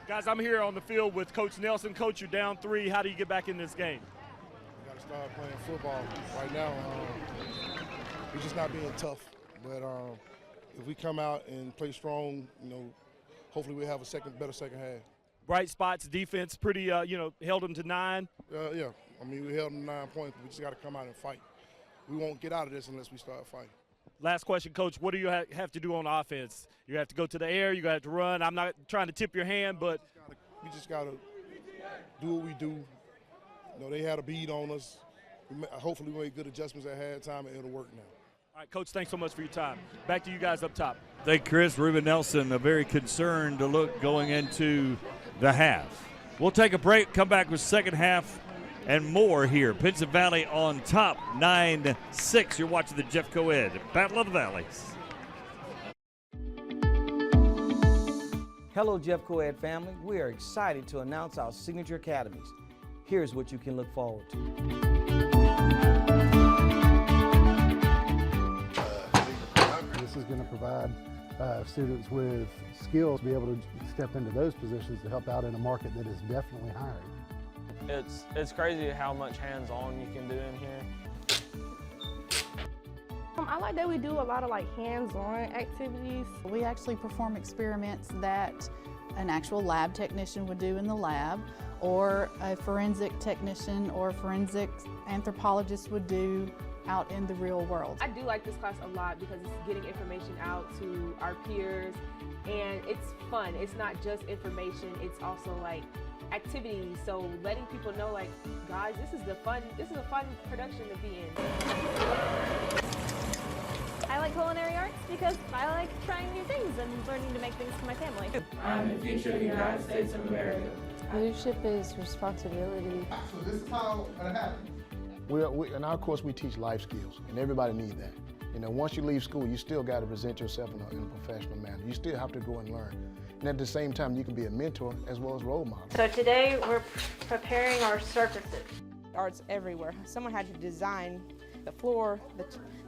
Guys, I'm here on the field with Coach Nelson. Coach, you're down 3. How do you get back in this game? We got to start playing football right now. We're just not being tough. But if we come out and play strong, hopefully we'll have a better second half. Bright spots, defense, pretty, held them to 9. Yeah, I mean, we held them 9 points. We just got to come out and fight. We won't get out of this unless we start fighting. Last question, Coach. What do you have to do on offense? You have to go to the air. You have to run. I'm not trying to tip your hand, but we just got to do what we do. They had a beat on us. Hopefully we make good adjustments at halftime, and it'll work now. All right, Coach, thanks so much for your time. Back to you guys up top. Thank you, Chris. Ruben Nelson, a very concerned look going into the half. We'll take a break, come back with second half and more here. Pinson Valley on top, 9-6. You're watching the Jeff Coed Battle of the Valleys. Hello, Jeff Coed family. We are excited to announce our signature academies. Here's what you can look forward to. This is going to provide students with skills to be able to step into those positions to help out in a market that is definitely hiring. It's crazy how much hands-on you can do in here. I like that we do a lot of hands-on activities. We actually perform experiments that an actual lab technician would do in the lab, or a forensic technician or forensic anthropologist would do out in the real world. I do like this class a lot because it's getting information out to our peers, and it's fun. It's not just information, it's also activities, so letting people know guys, this is a fun production to be in. I like culinary arts because I like trying new things and learning to make things for my family. I'm the future of the United States of America. Leadership is responsibility. So this is how it happens. In our course, we teach life skills, and everybody needs that. Once you leave school, you still got to present yourself in a professional manner. You still have to go and learn. And at the same time, you can be a mentor as well as role model. So today we're preparing our surfaces. Art's everywhere. Someone had to design the floor,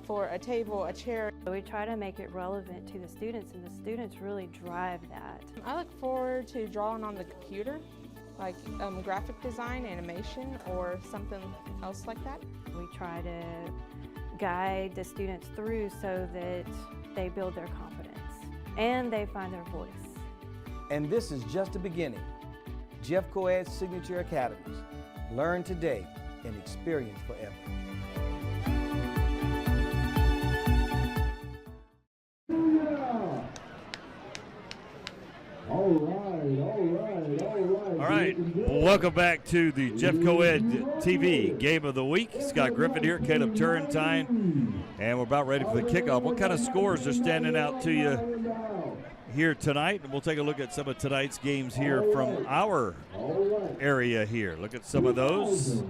for a table, a chair. We try to make it relevant to the students, and the students really drive that. I look forward to drawing on the computer, like graphic design, animation, or something else like that. We try to guide the students through so that they build their confidence and they find their voice. And this is just the beginning. Jeff Coed's Signature Academies. Learn today and experience forever. All right, welcome back to the Jeff Coed TV Game of the Week. Scott Griffin here, Caleb Turrentine, and we're about ready for the kickoff. What kind of scores are standing out to you here tonight? And we'll take a look at some of tonight's games here from our area here. Look at some of those.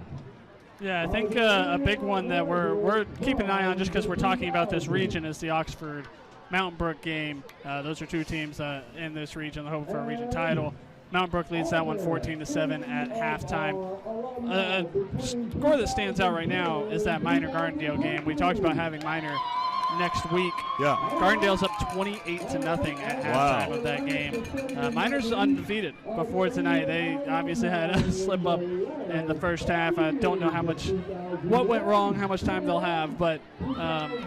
Yeah, I think a big one that we're keeping an eye on just because we're talking about this region is the Oxford Mountain Brook game. Those are two teams in this region hoping for a region title. Mountain Brook leads that one 14-7 at halftime. A score that stands out right now is that Minor-Gardendale game. We talked about having Minor next week. Yeah. Gardendale's up 28-0 at halftime of that game. Minor's undefeated before tonight. They obviously had a slip up in the first half. I don't know what went wrong, how much time they'll have, but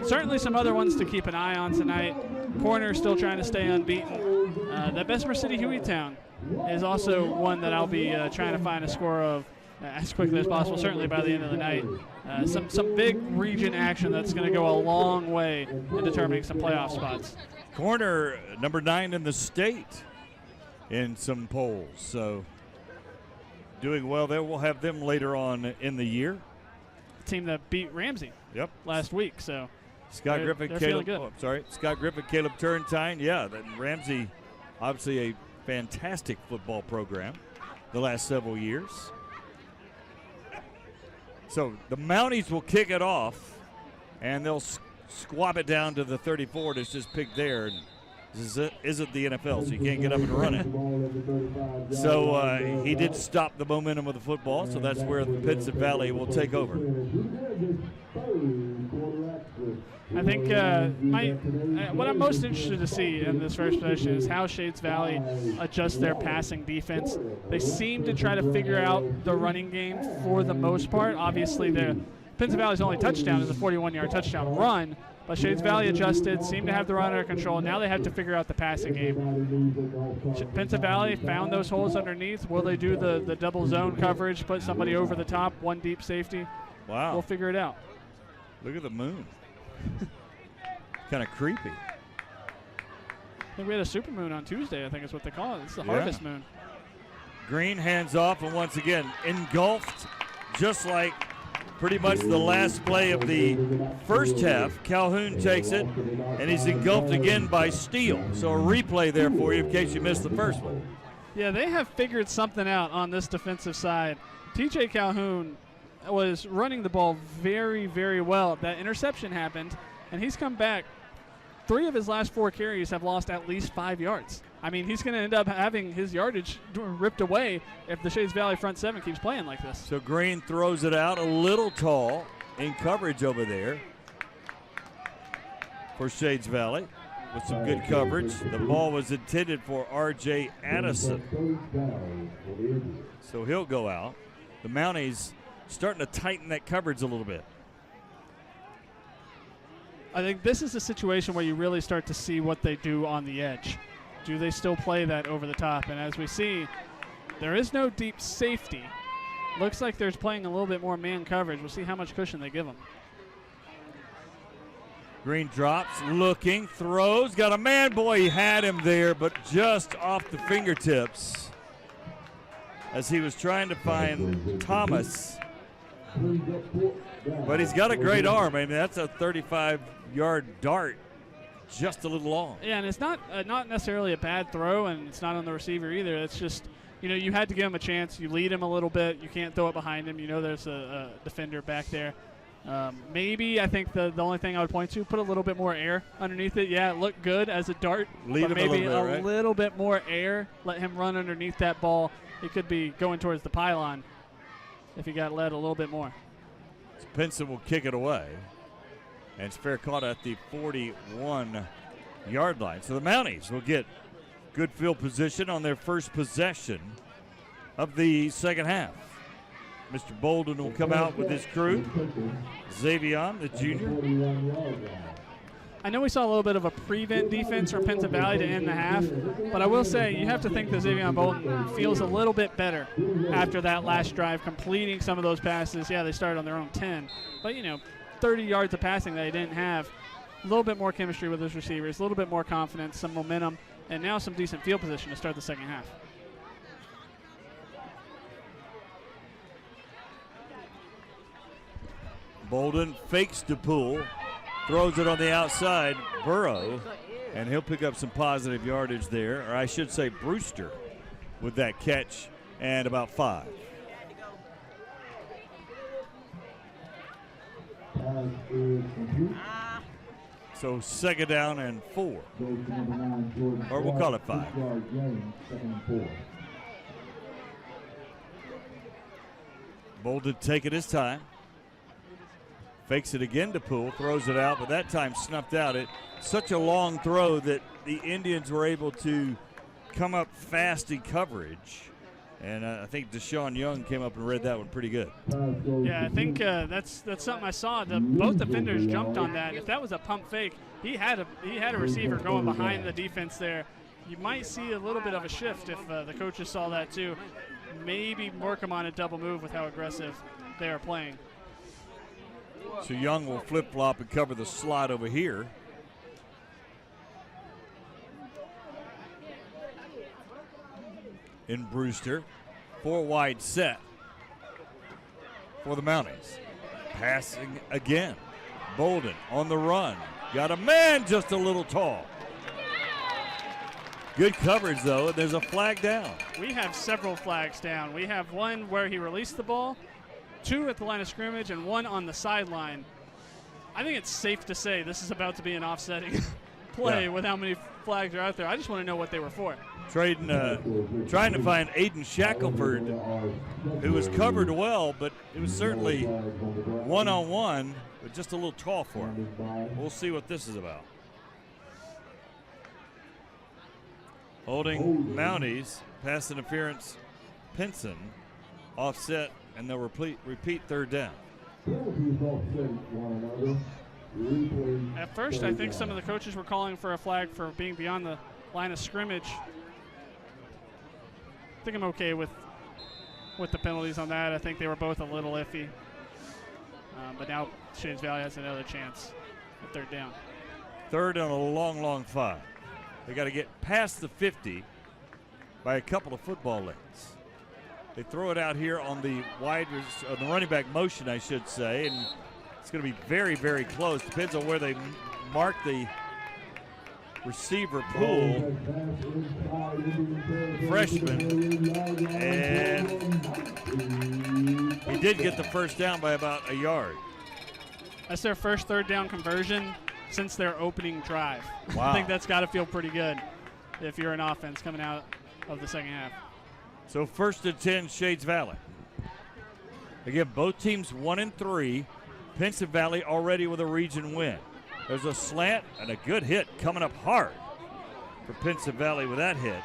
certainly some other ones to keep an eye on tonight. Corner still trying to stay unbeaten. That Bessemer City Hueytown is also one that I'll be trying to find a score of as quickly as possible, certainly by the end of the night. Some big region action that's going to go a long way in determining some playoff spots. Corner number 9 in the state in some polls, so doing well there. We'll have them later on in the year. The team that beat Ramsey last week, so Scott Griffin, Caleb. Scott Griffin, Caleb Turrentine. Yeah, Ramsey, obviously a fantastic football program the last several years. So the Mounties will kick it off, and they'll squab it down to the 34 that's just picked there. And this isn't the NFL, so you can't get up and run it. So he did stop the momentum of the football, so that's where the Pinson Valley will take over. I think what I'm most interested to see in this first possession is how Shades Valley adjusts their passing defense. They seem to try to figure out the running game for the most part. Obviously, the Pinson Valley's only touchdown is a 41-yard touchdown run, but Shades Valley adjusted, seemed to have the run under control. Now they have to figure out the passing game. Pinson Valley found those holes underneath. Will they do the double zone coverage, put somebody over the top, one deep safety? Wow. We'll figure it out. Look at the moon. Kind of creepy. I think we had a super moon on Tuesday, I think is what they call it. It's the harvest moon. Green hands off, and once again, engulfed, just like pretty much the last play of the first half. Calhoun takes it, and he's engulfed again by Steele. So a replay there for you in case you missed the first one. Yeah, they have figured something out on this defensive side. TJ Calhoun was running the ball very, very well. That interception happened, and he's come back. 3 of his last 4 carries have lost at least 5 yards. I mean, he's going to end up having his yardage ripped away if the Shades Valley front 7 keeps playing like this. So Green throws it out a little tall in coverage over there for Shades Valley with some good coverage. The ball was intended for R.J. Addison, so he'll go out. The Mounties starting to tighten that coverage a little bit. I think this is a situation where you really start to see what they do on the edge. Do they still play that over the top? And as we see, there is no deep safety. Looks like they're playing a little bit more man coverage. We'll see how much cushion they give them. Green drops, looking, throws, got a man. Boy, he had him there, but just off the fingertips as he was trying to find Thomas. But he's got a great arm. I mean, that's a 35-yard dart, just a little long. Yeah, and it's not necessarily a bad throw, and it's not on the receiver either. It's just, you had to give him a chance. You lead him a little bit. You can't throw it behind him. You know there's a defender back there. Maybe I think the only thing I would point to, put a little bit more air underneath it. Yeah, it looked good as a dart, Lead but him maybe a little bit, right? more air. Let him run underneath that ball. He could be going towards the pylon if he got led a little bit more. So Pinson will kick it away, and it's fair caught at the 41-yard line. So the Mounties will get good field position on their first possession of the second half. Mr. Bolden will come out with his crew. Xavion, the junior. I know we saw a little bit of a prevent defense from Pinson Valley to end the half, but I will say you have to think that Xavion Bolden feels a little bit better after that last drive, completing some of those passes. Yeah, they started on their own 10, but 30 yards of passing that they didn't have. A little bit more chemistry with his receivers, a little bit more confidence, some momentum, and now some decent field position to start the second half. Bolden fakes to pull, throws it on the outside, Burrow, and he'll pick up some positive yardage there, or I should say Brewster with that catch and about 5. So second down and 4, or we'll call it 5. Bolden taking his time. Fakes it again to Poole, throws it out, but that time snuffed out. It such a long throw that the Indians were able to come up fast in coverage. And I think Deshaun Young came up and read that one pretty good. Yeah, I think that's something I saw. Both defenders jumped on that. If that was a pump fake, he had a receiver going behind the defense there. You might see a little bit of a shift if the coaches saw that too. Maybe work them on a double move with how aggressive they are playing. So Young will flip-flop and cover the slot over here. In Brewster. 4 wide set for the Mounties. Passing again. Bolden on the run. Got a man just a little tall. Good coverage, though, and there's a flag down. We have several flags down. We have one where he released the ball, 2 at the line of scrimmage, and 1 on the sideline. I think it's safe to say this is about to be an offsetting play with how many flags are out there. I just want to know what they were for. Trying to find Aiden Shackelford, who was covered well, but it was certainly one-on-one but just a little tall for him. We'll see what this is about. Holding Mounties, pass interference, Pinson, offset, and they'll repeat third down. At first, I think some of the coaches were calling for a flag for being beyond the line of scrimmage. I think I'm okay with the penalties on that. I think they were both a little iffy. But now Shades Valley has another chance at third down. Third and a long, long 5. They got to get past the 50 by a couple of football lengths. They throw it out here on the the running back motion, I should say, and it's going to be very, very close. Depends on where they mark the receiver pool. Freshman, and he did get the first down by about a yard. That's their first third down conversion since their opening drive. Wow. I think that's got to feel pretty good if you're an offense coming out of the second half. So 1st and 10, Shades Valley. Again, both teams 1-3. Pinson Valley already with a region win. There's a slant and a good hit coming up hard for Pinson Valley with that hit.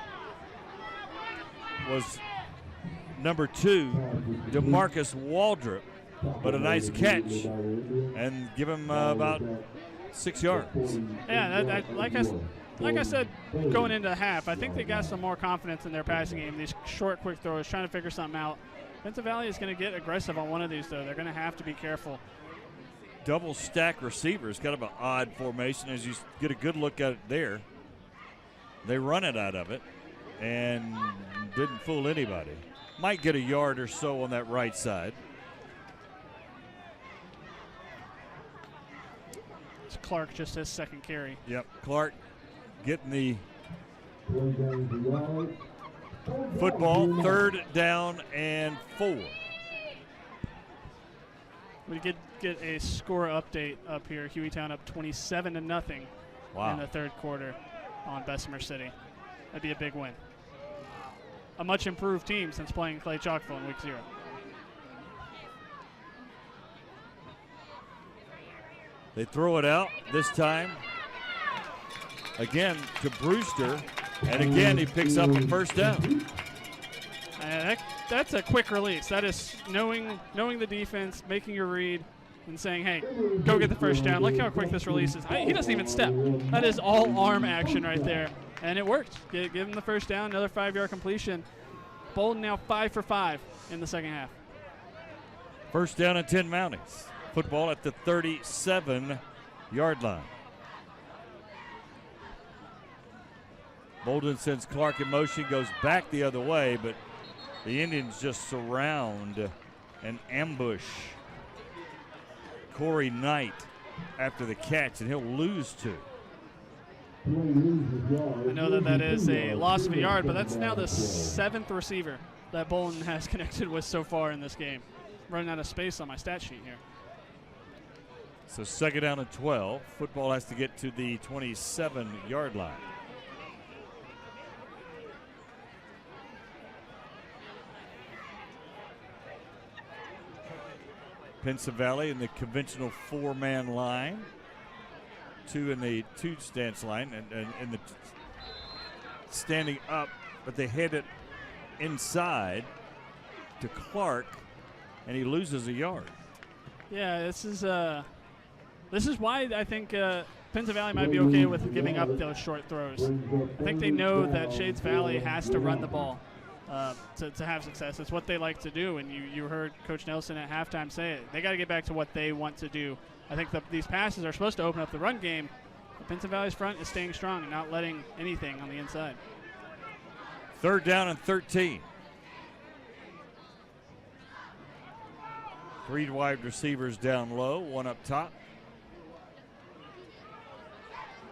Was number 2, DeMarcus Waldrop, but a nice catch and give him about 6 yards. Yeah, like I said, going into the half, I think they got some more confidence in their passing game. These short, quick throws, trying to figure something out. Pinson Valley is going to get aggressive on one of these, though. They're going to have to be careful. Double stack receivers, kind of an odd formation as you get a good look at it there. They run it out of it and didn't fool anybody. Might get a yard or so on that right side. It's Clark, just his second carry. Yep, Clark getting the football. 3rd down and 4. We did get a score update up here. Hueytown up 27-0 wow. in the third quarter on Bessemer City. That'd be a big win. A much improved team since playing Clay Chalkville in week 0. They throw it out this time. Again to Brewster, and again he picks up a first down. That's a quick release. That is knowing the defense, making your read, and saying, hey, go get the first down. Look how quick this release is. He doesn't even step. That is all arm action right there, and it worked. Give him the first down, another 5-yard completion. Bolden now 5 for 5 in the second half. First down and 10 Mounties. Football at the 37-yard line. Bolden sends Clark in motion, goes back the other way, but the Indians just surround and ambush Corey Knight after the catch, and he'll lose 2. I know that is a loss of a yard, but that's now the 7th receiver that Bolden has connected with so far in this game. Running out of space on my stat sheet here. So 2nd down and 12. Football has to get to the 27-yard line. Pinson Valley in the conventional 4-man line. 2 in the 2-stance line and in the standing up, but they head it inside to Clark, and he loses a yard. Yeah, this is why I think Pinson Valley might be okay with giving up those short throws. I think they know that Shades Valley has to run the ball to have success. It's what they like to do, and you heard Coach Nelson at halftime say it. They got to get back to what they want to do. I think these passes are supposed to open up the run game. But Pinson Valley's front is staying strong and not letting anything on the inside. 3rd down and 13. 3 wide receivers down low, 1 up top.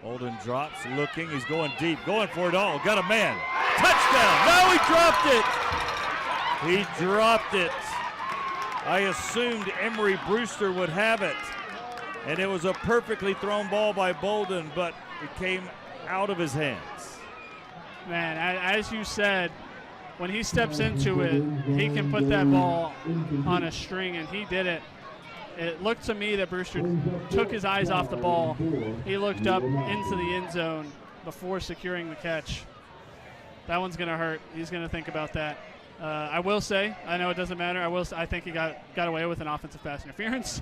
Bolden drops, looking. He's going deep, going for it all. Got a man. Touchdown. No, he dropped it. He dropped it. I assumed Emery Brewster would have it. And it was a perfectly thrown ball by Bolden, but it came out of his hands. Man, as you said, when he steps into it, he can put that ball on a string, and he did it. it looked to me that Brewster took his eyes off the ball. He looked up into the end zone before securing the catch. That one's going to hurt. He's going to think about that. I will say, I know it doesn't matter. I think he got away with an offensive pass interference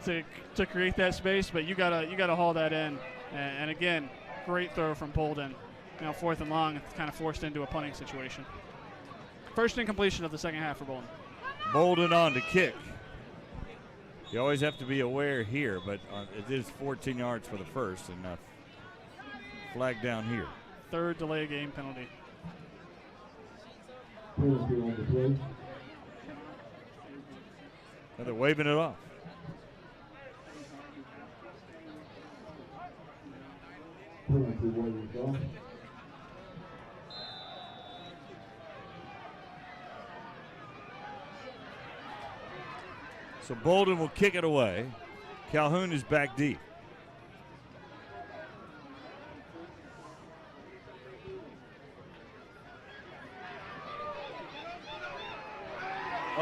to create that space, but you gotta haul that in. And again, great throw from Bolden. Now 4th and long, it's kind of forced into a punting situation. First incompletion of the second half for Bolden. Bolden on to kick. You always have to be aware here, but it is 14 yards for the first, and flag down here. 3rd delay game penalty. And they're waving it off. So Bolden will kick it away. Calhoun is back deep.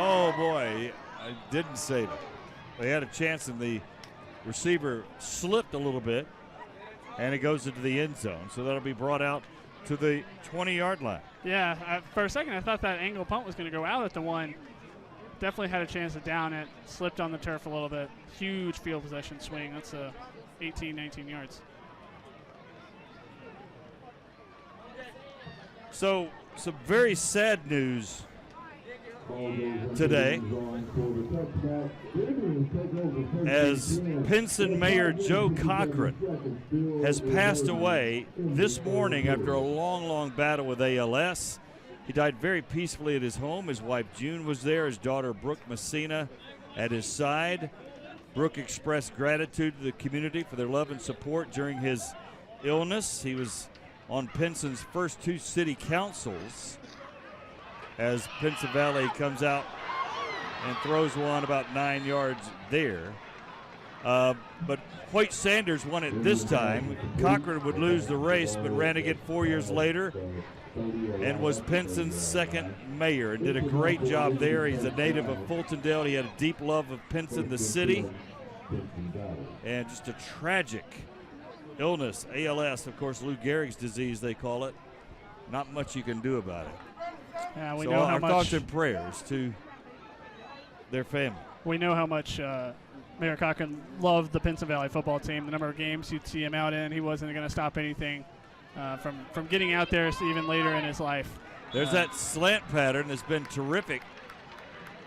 Oh boy, I didn't save it. They had a chance and the receiver slipped a little bit and it goes into the end zone. So that'll be brought out to the 20-yard line. Yeah, for a second I thought that angle punt was going to go out at the 1. Definitely had a chance to down it. Slipped on the turf a little bit. Huge field possession swing. That's 18, 19 yards. So some very sad news today as Pinson Mayor Joe Cochran has passed away this morning after a long battle with ALS. He died very peacefully at his home. His wife June was there, his daughter Brooke Messina at his side. Brooke expressed gratitude to the community for their love and support during his illness. He was on Pinson's first 2 city councils as Pinson Valley comes out and throws one about 9 yards there. But Hoyt Sanders won it this time. Cochran would lose the race, but ran again 4 years later and was Pinson's second mayor and did a great job there. He's a native of Fultondale. He had a deep love of Pinson, the city, and just a tragic illness. ALS, of course, Lou Gehrig's disease, they call it. Not much you can do about it. Yeah, we so know how our much thoughts and prayers to their family. We know how much Mayor Cochran loved the Pinson Valley football team. The number of games you'd see him out in, he wasn't going to stop anything from getting out there even later in his life. There's that slant pattern that's been terrific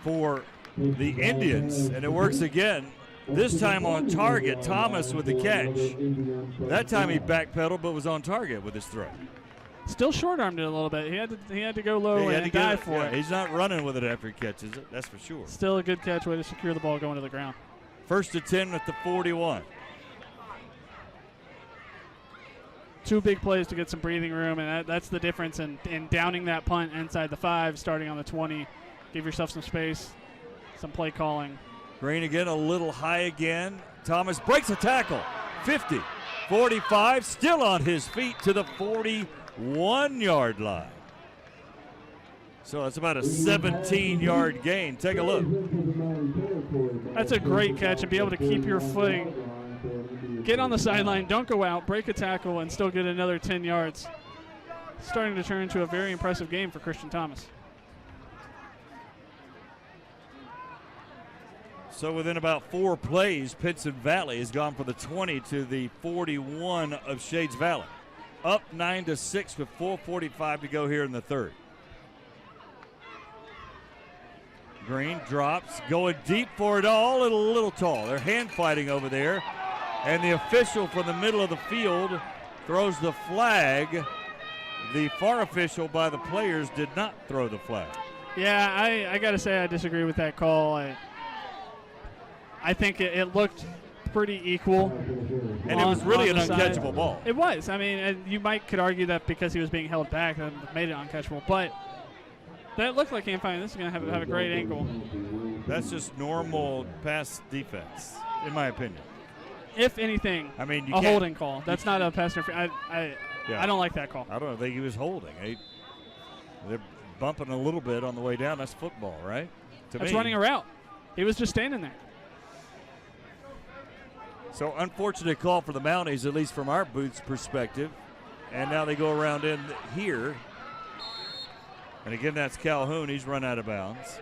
for the Indians, and it works again. This time on target, Thomas with the catch. That time he backpedaled but was on target with his throw. Still short-armed it a little bit. He had to go low and dive for it. He's not running with it after he catches it, that's for sure. Still a good catch, way to secure the ball going to the ground. 1st and 10 at the 41. 2 big plays to get some breathing room, and that's the difference in downing that punt inside the 5, starting on the 20. Give yourself some space, some play calling. Green again, a little high again. Thomas breaks a tackle. 50, 45, still on his feet to the 41-yard line. So that's about a 17-yard gain. Take a look. That's a great catch, and be able to keep your footing. Get on the sideline, don't go out, break a tackle, and still get another 10 yards. Starting to turn into a very impressive game for Christian Thomas. So within about 4 plays, Pinson Valley has gone from the 20 to the 41 of Shades Valley. Up 9-6 with 4:45 to go here in the third. Green drops, going deep for it all, and a little tall. They're hand fighting over there. And the official from the middle of the field throws the flag. The far official by the players did not throw the flag. Yeah, I got to say I disagree with that call. I think it looked pretty equal. And it was really an uncatchable ball. It was. I mean, and you could argue that because he was being held back, that made it uncatchable. But that looked like hand fighting. This is going to have a great angle. That's just normal pass defense, in my opinion. If anything, I mean, a holding call. That's not a pass interference. I don't like that call. I don't think he was holding. They're bumping a little bit on the way down. That's football, right? That's running a route. He was just standing there. So unfortunate call for the Mounties, at least from our booth's perspective. And now they go around in here. And again, that's Calhoun. He's run out of bounds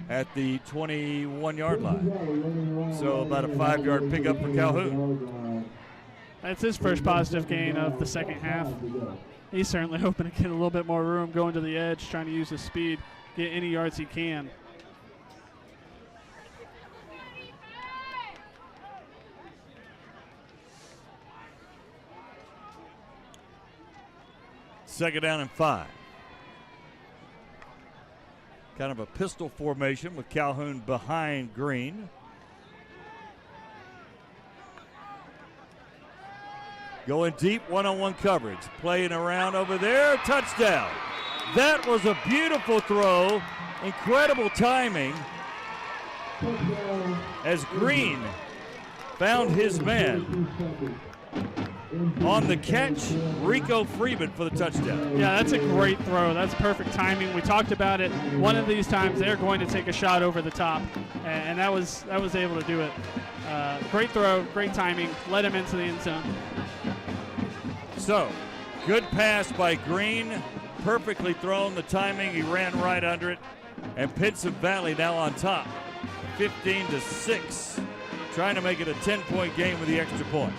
at the 21-yard line. So about a 5-yard pickup for Calhoun. That's his first positive gain of the second half. He's certainly hoping to get a little bit more room, going to the edge, trying to use his speed, get any yards he can. Second down and 5. Kind of a pistol formation with Calhoun behind Green. Going deep, one-on-one coverage. Playing around over there, touchdown. That was a beautiful throw. Incredible timing as Green found his man. On the catch, Rico Freeman for the touchdown. Yeah, that's a great throw. That's perfect timing. We talked about it. One of these times they're going to take a shot over the top, and that was able to do it. Great throw, great timing, led him into the end zone. So, good pass by Green, perfectly thrown. The timing, he ran right under it, and Pinson Valley now on top, 15-6, trying to make it a 10-point game with the extra point.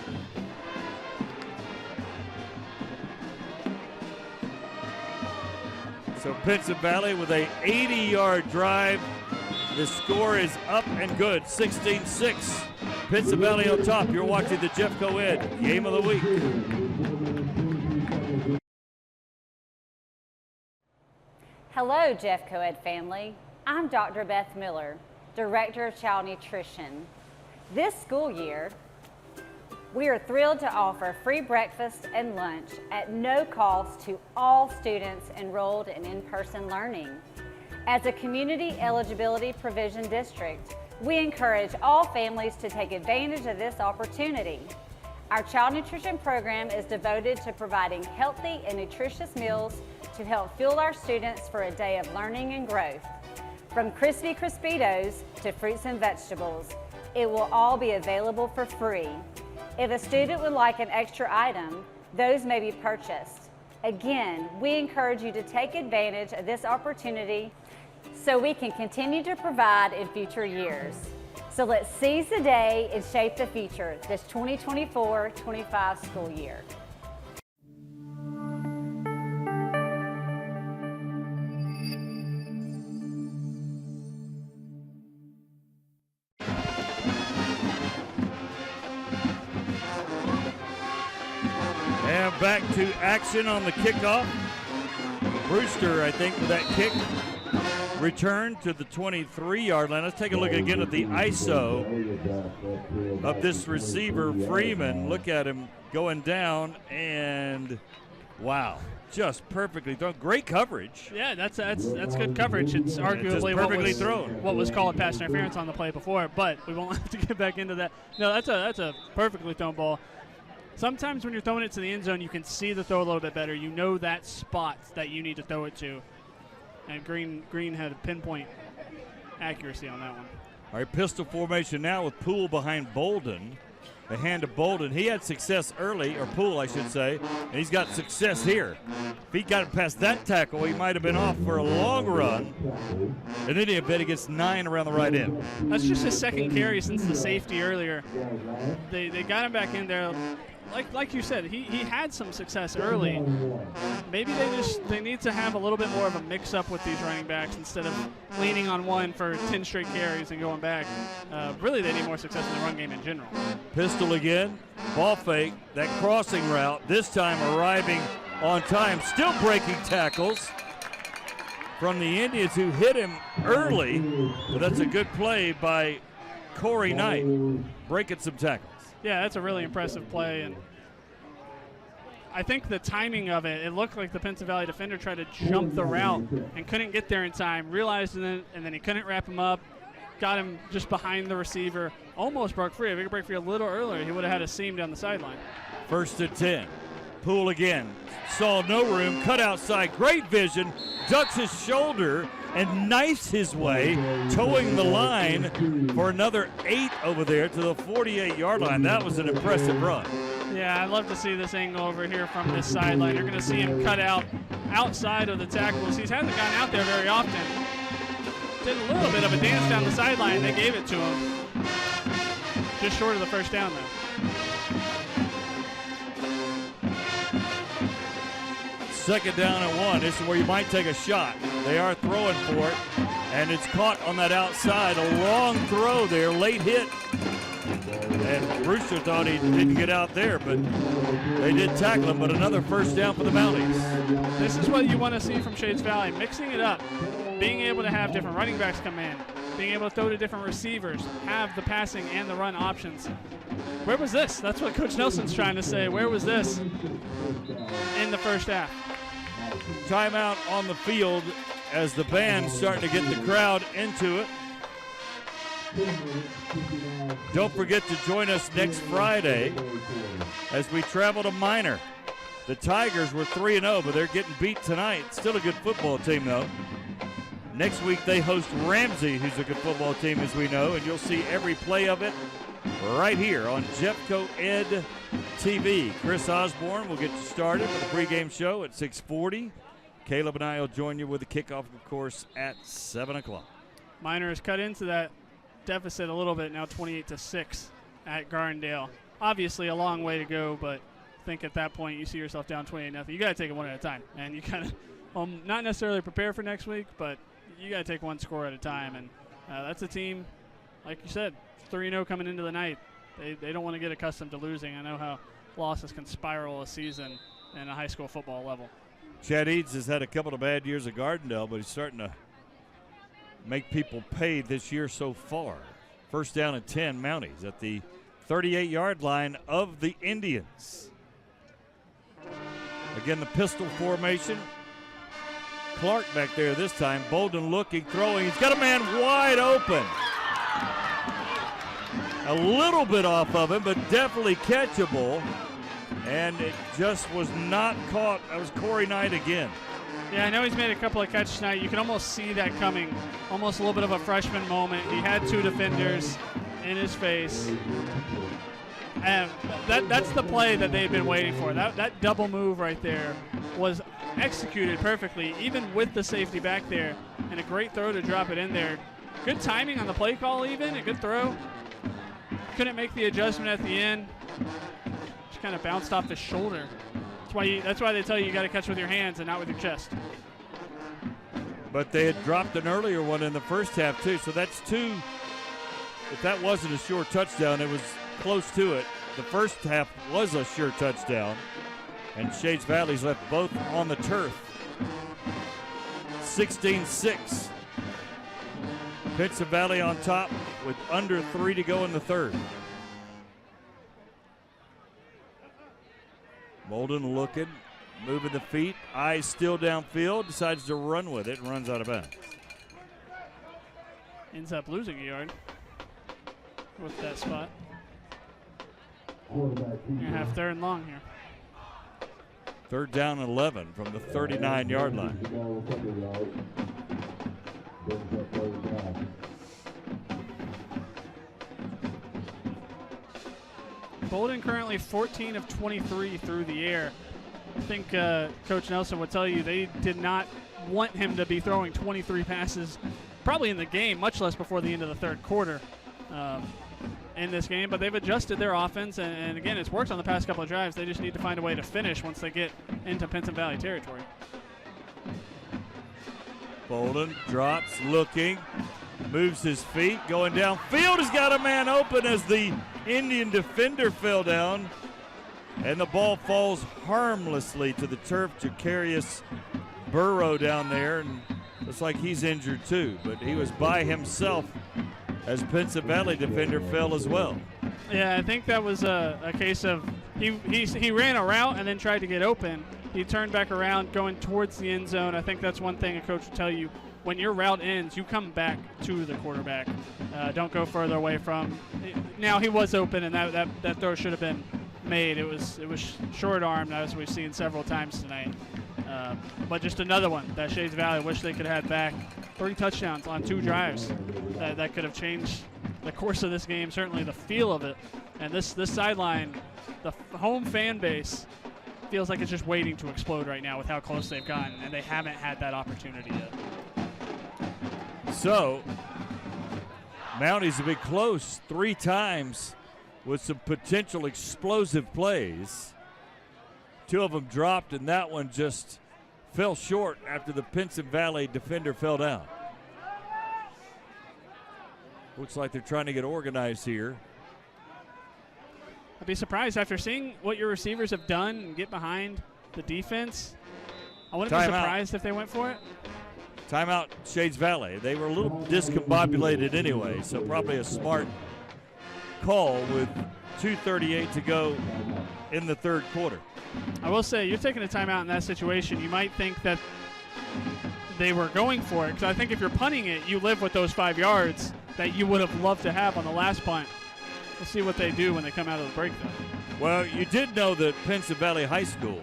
So Pinson Valley with a 80-yard drive. The score is up and good, 16-6. Pinson Valley on top. You're watching the Jeff Coed Game of the Week. Hello, Jeff Coed family. I'm Dr. Beth Miller, Director of Child Nutrition. This school year, we are thrilled to offer free breakfast and lunch at no cost to all students enrolled in in-person learning. As a community eligibility provision district, we encourage all families to take advantage of this opportunity. Our child nutrition program is devoted to providing healthy and nutritious meals to help fuel our students for a day of learning and growth. From crispy Crispitos to fruits and vegetables, it will all be available for free. If a student would like an extra item, those may be purchased. Again, we encourage you to take advantage of this opportunity so we can continue to provide in future years. So let's seize the day and shape the future this 2024-25 school year. And back to action on the kickoff. Brewster, I think, with that kick, returned to the 23-yard line. Let's take a look again at the ISO of this receiver, Freeman. Look at him going down, and wow, just perfectly thrown. Great coverage. Yeah, that's good coverage. It's arguably what was called pass interference on the play before, but we won't have to get back into that. No, that's a perfectly thrown ball. Sometimes when you're throwing it to the end zone, you can see the throw a little bit better. You know that spot that you need to throw it to. And Green had a pinpoint accuracy on that one. All right, pistol formation now with Poole behind Bolden. The hand of Bolden. He had success early, or Poole, I should say, and he's got success here. If he got past that tackle, he might have been off for a long run. And then he gets 9 around the right end. That's just his second carry since the safety earlier. They got him back in there. Like you said, he had some success early. Maybe they need to have a little bit more of a mix-up with these running backs instead of leaning on one for 10 straight carries and going back. Really, they need more success in the run game in general. Pistol again, ball fake, that crossing route, this time arriving on time, still breaking tackles from the Indians who hit him early. But that's a good play by Corey Knight, breaking some tackles. Yeah, that's a really impressive play, and I think the timing of it looked like the Pinson Valley defender tried to jump the route and couldn't get there in time, realized it, and then he couldn't wrap him up, got him just behind the receiver, almost broke free. If he could break free a little earlier, he would have had a seam down the sideline. 1st and 10. Poole again, saw no room, cut outside, great vision, ducks his shoulder, and knifes his way, towing the line for another 8 over there to the 48-yard line. That was an impressive run. Yeah, I'd love to see this angle over here from this sideline. You're going to see him cut out outside of the tackles. He hasn't gone out there very often. Did a little bit of a dance down the sideline. They gave it to him. Just short of the first down, though. Second down and 1. This is where you might take a shot. They are throwing for it, and it's caught on that outside. A long throw there, late hit. And Brewster thought he didn't get out there, but they did tackle him. But another first down for the Mounties. This is what you want to see from Shades Valley, mixing it up, being able to have different running backs come in, being able to throw to different receivers, have the passing and the run options. Where was this? That's what Coach Nelson's trying to say. Where was this in the first half? Timeout on the field as the band's starting to get the crowd into it. Don't forget to join us next Friday as we travel to Minor. The Tigers were 3-0, but they're getting beat tonight. Still a good football team, though. Next week, they host Ramsey, who's a good football team, as we know, and you'll see every play of it right here on Jeffco Ed TV. Chris Osborne will get you started with the pregame show at 6:40. Caleb and I will join you with the kickoff, of course, at 7 o'clock. Minor has cut into that deficit a little bit now, 28-6 at Gardendale. Obviously a long way to go, but I think at that point you see yourself down 28-0. You got to take it one at a time, and you kind of not necessarily prepare for next week, but you got to take one score at a time. And that's a team, like you said, 3-0 coming into the night. They don't want to get accustomed to losing. I know how losses can spiral a season in a high school football level. Chad Eads has had a couple of bad years at Gardendale, but he's starting to make people pay this year so far. First down and 10, Mounties at the 38-yard line of the Indians. Again, the pistol formation. Clark back there this time. Bolden looking, throwing. He's got a man wide open. A little bit off of him, but definitely catchable. And it just was not caught. That was Corey Knight again. Yeah, I know he's made a couple of catches tonight. You can almost see that coming. Almost a little bit of a freshman moment. He had 2 defenders in his face. And that's the play that they've been waiting for. That double move right there was executed perfectly, even with the safety back there. And a great throw to drop it in there. Good timing on the play call even, a good throw. Couldn't make the adjustment at the end. Just kind of bounced off his shoulder. That's why they tell you got to catch with your hands and not with your chest. But they had dropped an earlier one in the first half, too. So that's 2. If that wasn't a sure touchdown, it was close to it. The first half was a sure touchdown. And Shades Valley's left both on the turf. 16-6. Pinson Valley on top with under 3 to go in the third. Molden looking, moving the feet, eyes still downfield, decides to run with it and runs out of bounds. Ends up losing a yard with that spot. You have 3rd and long here. 3rd down and 11 from the 39-yard line. Bolden currently 14 of 23 through the air. I think Coach Nelson would tell you they did not want him to be throwing 23 passes probably in the game, much less before the end of the third quarter in this game. But they've adjusted their offense, and again, it's worked on the past couple of drives. They just need to find a way to finish once they get into Pinson Valley territory. Bolden drops, looking, moves his feet, going downfield. Has got a man open as the Indian defender fell down, and the ball falls harmlessly to the turf. Jacarius Burrow down there, and looks like he's injured too, but he was by himself as Pinson Valley defender fell as well. Yeah, I think that was a case of he ran a route and then tried to get open. He turned back around going towards the end zone. I think that's one thing a coach will tell you. When your route ends, you come back to the quarterback. Don't go further away from. Now he was open, and that throw should have been made. It was short armed, as we've seen several times tonight. But just another one that Shades Valley wish they could have had back. 3 touchdowns on 2 drives. That could have changed the course of this game, certainly the feel of it. And this sideline, the home fan base, feels like it's just waiting to explode right now with how close they've gotten, and they haven't had that opportunity yet. So, Mounties have been close 3 times with some potential explosive plays. 2 of them dropped, and that one just fell short after the Pinson Valley defender fell down. Looks like they're trying to get organized here. I'd be surprised after seeing what your receivers have done and get behind the defense. I wouldn't be surprised if they went for it. Timeout, Shades Valley. They were a little discombobulated anyway, so probably a smart call with 2:38 to go in the third quarter. I will say, you're taking a timeout in that situation. You might think that they were going for it, because I think if you're punting it, you live with those 5 yards that you would have loved to have on the last punt. We'll see what they do when they come out of the break, though. Well, you did know that Pinson Valley High School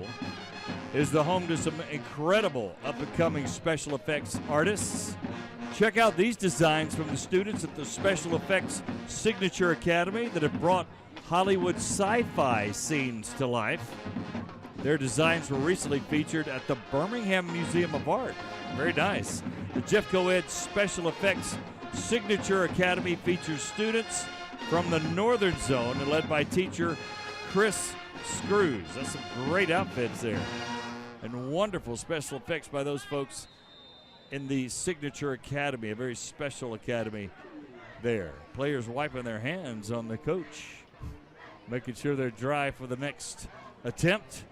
is the home to some incredible up-and-coming special effects artists. Check out these designs from the students at the Special Effects Signature Academy that have brought Hollywood sci-fi scenes to life. Their designs were recently featured at the Birmingham Museum of Art. Very nice. The Jeff Coed Special Effects Signature Academy features students from the Northern Zone and led by teacher Chris Screws. That's some great outfits there. And wonderful special effects by those folks in the Signature Academy, a very special academy there. Players wiping their hands on the coach, making sure they're dry for the next attempt.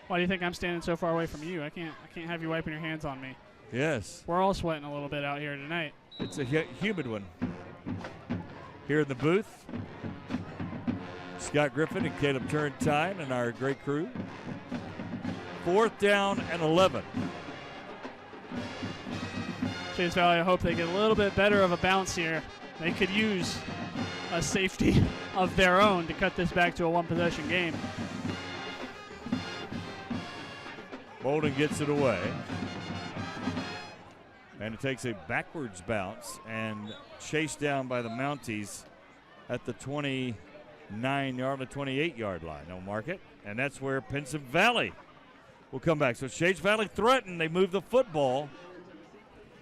Why do you think I'm standing so far away from you? I can't have you wiping your hands on me. Yes. We're all sweating a little bit out here tonight. It's a humid one. Here in the booth, Scott Griffin and Caleb Turrentine and our great crew. 4th down and 11. Shades Valley, I hope they get a little bit better of a bounce here. They could use a safety of their own to cut this back to a 1-possession game. Bolden gets it away. And it takes a backwards bounce and chased down by the Mounties at the 29-yard, the 28-yard line. They'll mark it, and that's where Pinson Valley will come back. So Shades Valley threatened. They move the football,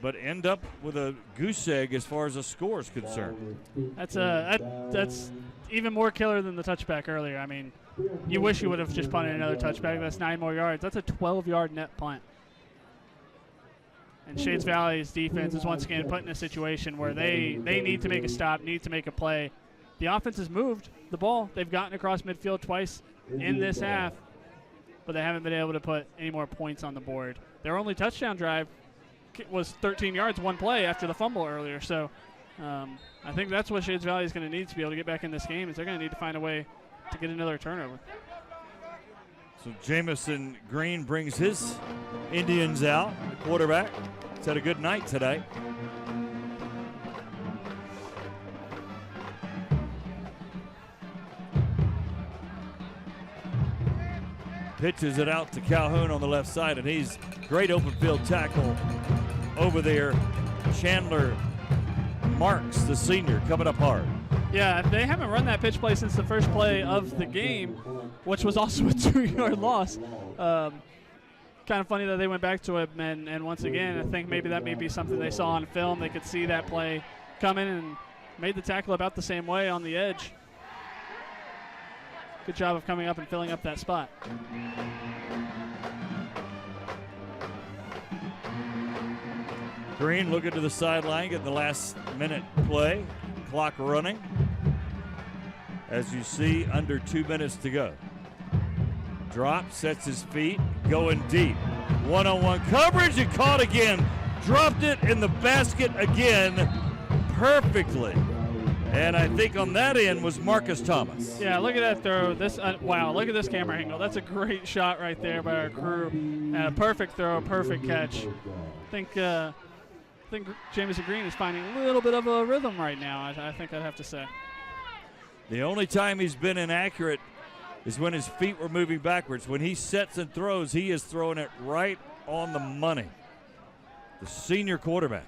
but end up with a goose egg as far as the score is concerned. That's even more killer than the touchback earlier. I mean, you wish you would have just punted another touchback. That's 9 more yards. That's a 12-yard net punt. And Shades Valley's defense is once again put in a situation where they need to make a stop, need to make a play. The offense has moved the ball. They've gotten across midfield twice in this half, but they haven't been able to put any more points on the board. Their only touchdown drive was 13 yards, 1 play after the fumble earlier. So I think that's what Shades Valley is going to need to be able to get back in this game, is they're going to need to find a way to get another turnover. So Jamison Green brings his Indians out, the quarterback. He's had a good night today. Pitches it out to Calhoun on the left side, and he's great open field tackle over there. Chandler Marks, the senior, coming up hard. Yeah, they haven't run that pitch play since the first play of the game, which was also a 2-yard loss. Kind of funny that they went back to it, and once again, I think maybe that may be something they saw on film. They could see that play coming and made the tackle about the same way on the edge. Good job of coming up and filling up that spot. Green looking to the sideline, getting the last minute play. Clock running. As you see, under 2 minutes to go. Drop, sets his feet, going deep. One-on-one coverage and caught again. Dropped it in the basket again perfectly. And I think on that end was Marcus Thomas. Yeah, look at that throw. Wow, look at this camera angle. That's a great shot right there by our crew. And a perfect throw, perfect catch. I think Jamison Green is finding a little bit of a rhythm right now, I think I'd have to say. The only time he's been inaccurate is when his feet were moving backwards. When he sets and throws, he is throwing it right on the money. The senior quarterback.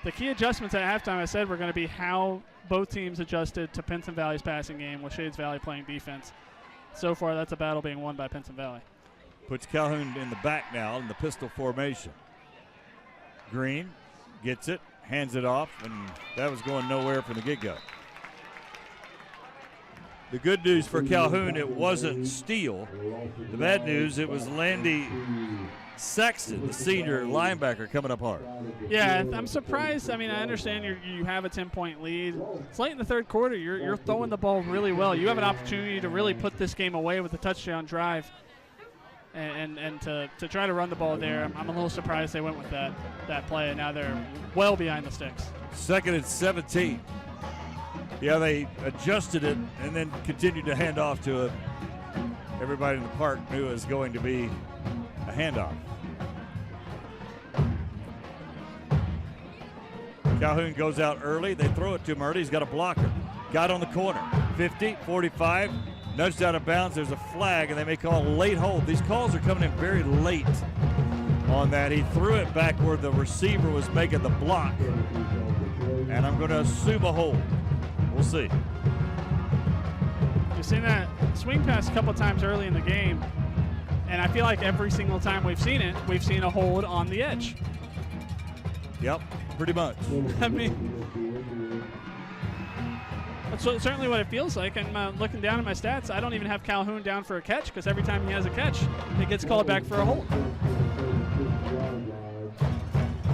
The key adjustments at halftime, I said, were going to be how both teams adjusted to Pinson Valley's passing game with Shades Valley playing defense. So far, that's a battle being won by Pinson Valley. Puts Calhoun in the back now in the pistol formation. Green gets it, hands it off, and that was going nowhere from the get-go. The good news for Calhoun, it wasn't Steele. The bad news, it was Landy Sexton, the senior linebacker, coming up hard. Yeah, I'm surprised. I mean, I understand you have a 10-point lead. It's late in the third quarter. You're throwing the ball really well. You have an opportunity to really put this game away with a touchdown drive. And to try to run the ball there, I'm a little surprised they went with that play, and now they're well behind the sticks. 2nd and 17. Yeah, they adjusted it and then continued to hand off to it. Everybody in the park knew it was going to be a handoff. Calhoun goes out early. They throw it to him early. He's got a blocker. Got on the corner. 50, 45. Nudged out of bounds. There's a flag, and they may call a late hold. These calls are coming in very late on that. He threw it back where the receiver was making the block, and I'm going to assume a hold. We'll see. You've seen that swing pass a couple times early in the game, and I feel like every single time we've seen it, we've seen a hold on the edge. Yep, pretty much. I mean, that's certainly what it feels like. And looking down at my stats, I don't even have Calhoun down for a catch because every time he has a catch, it gets called back for a hold.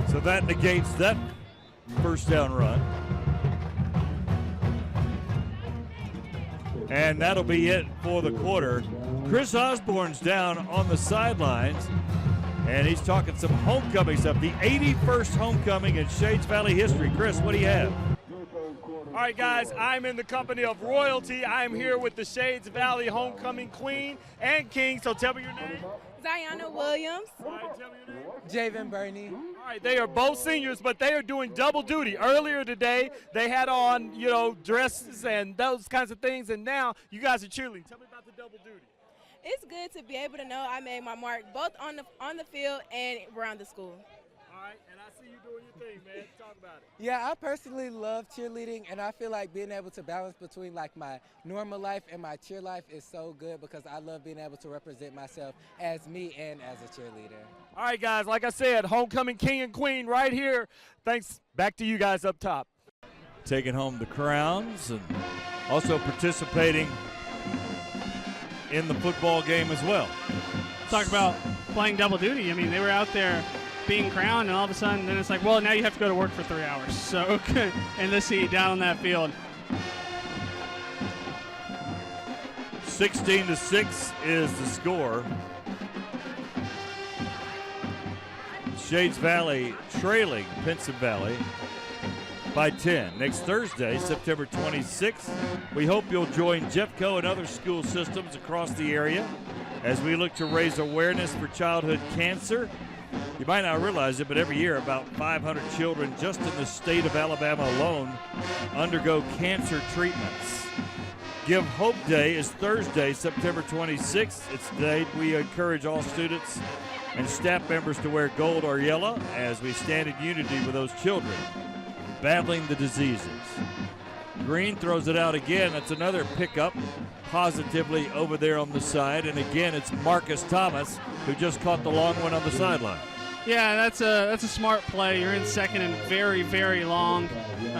So that negates that first down run. And that'll be it for the quarter. Chris Osborne's down on the sidelines, and he's talking some homecoming stuff. The 81st homecoming in Shades Valley history. Chris, what do you have? All right, guys, I'm in the company of royalty. I'm here with the Shades Valley homecoming queen and king. So tell me your name. Ziana Williams. All right, tell me your name. Javen Burney. All right, they are both seniors, but they are doing double duty. Earlier today, they had on, dresses and those kinds of things, and now you guys are cheerleading. Tell me about the double duty. It's good to be able to know I made my mark both on the field and around the school. All right, and I see you doing your thing, man. Talk about it. Yeah, I personally love cheerleading, and I feel like being able to balance between like my normal life and my cheer life is so good because I love being able to represent myself as me and as a cheerleader. All right, guys, like I said, homecoming king and queen right here. Thanks. Back to you guys up top. Taking home the crowns and also participating in the football game as well. Talk about playing double duty. I mean, they were out there being crowned, and all of a sudden, then it's like, well, now you have to go to work for 3 hours. So, okay, in this seat down on that field. 16-6 is the score. Shades Valley trailing Pinson Valley by 10. Next Thursday, September 26th, we hope you'll join Jeffco and other school systems across the area as we look to raise awareness for childhood cancer. You might not realize it, but every year about 500 children just in the state of Alabama alone undergo cancer treatments. Give Hope Day is Thursday, September 26th. It's the day we encourage all students and staff members to wear gold or yellow as we stand in unity with those children battling the diseases. Green throws it out again. That's another pickup positively over there on the side. And again, it's Marcus Thomas who just caught the long one on the sideline. Yeah, that's a smart play. You're in second and very, very long.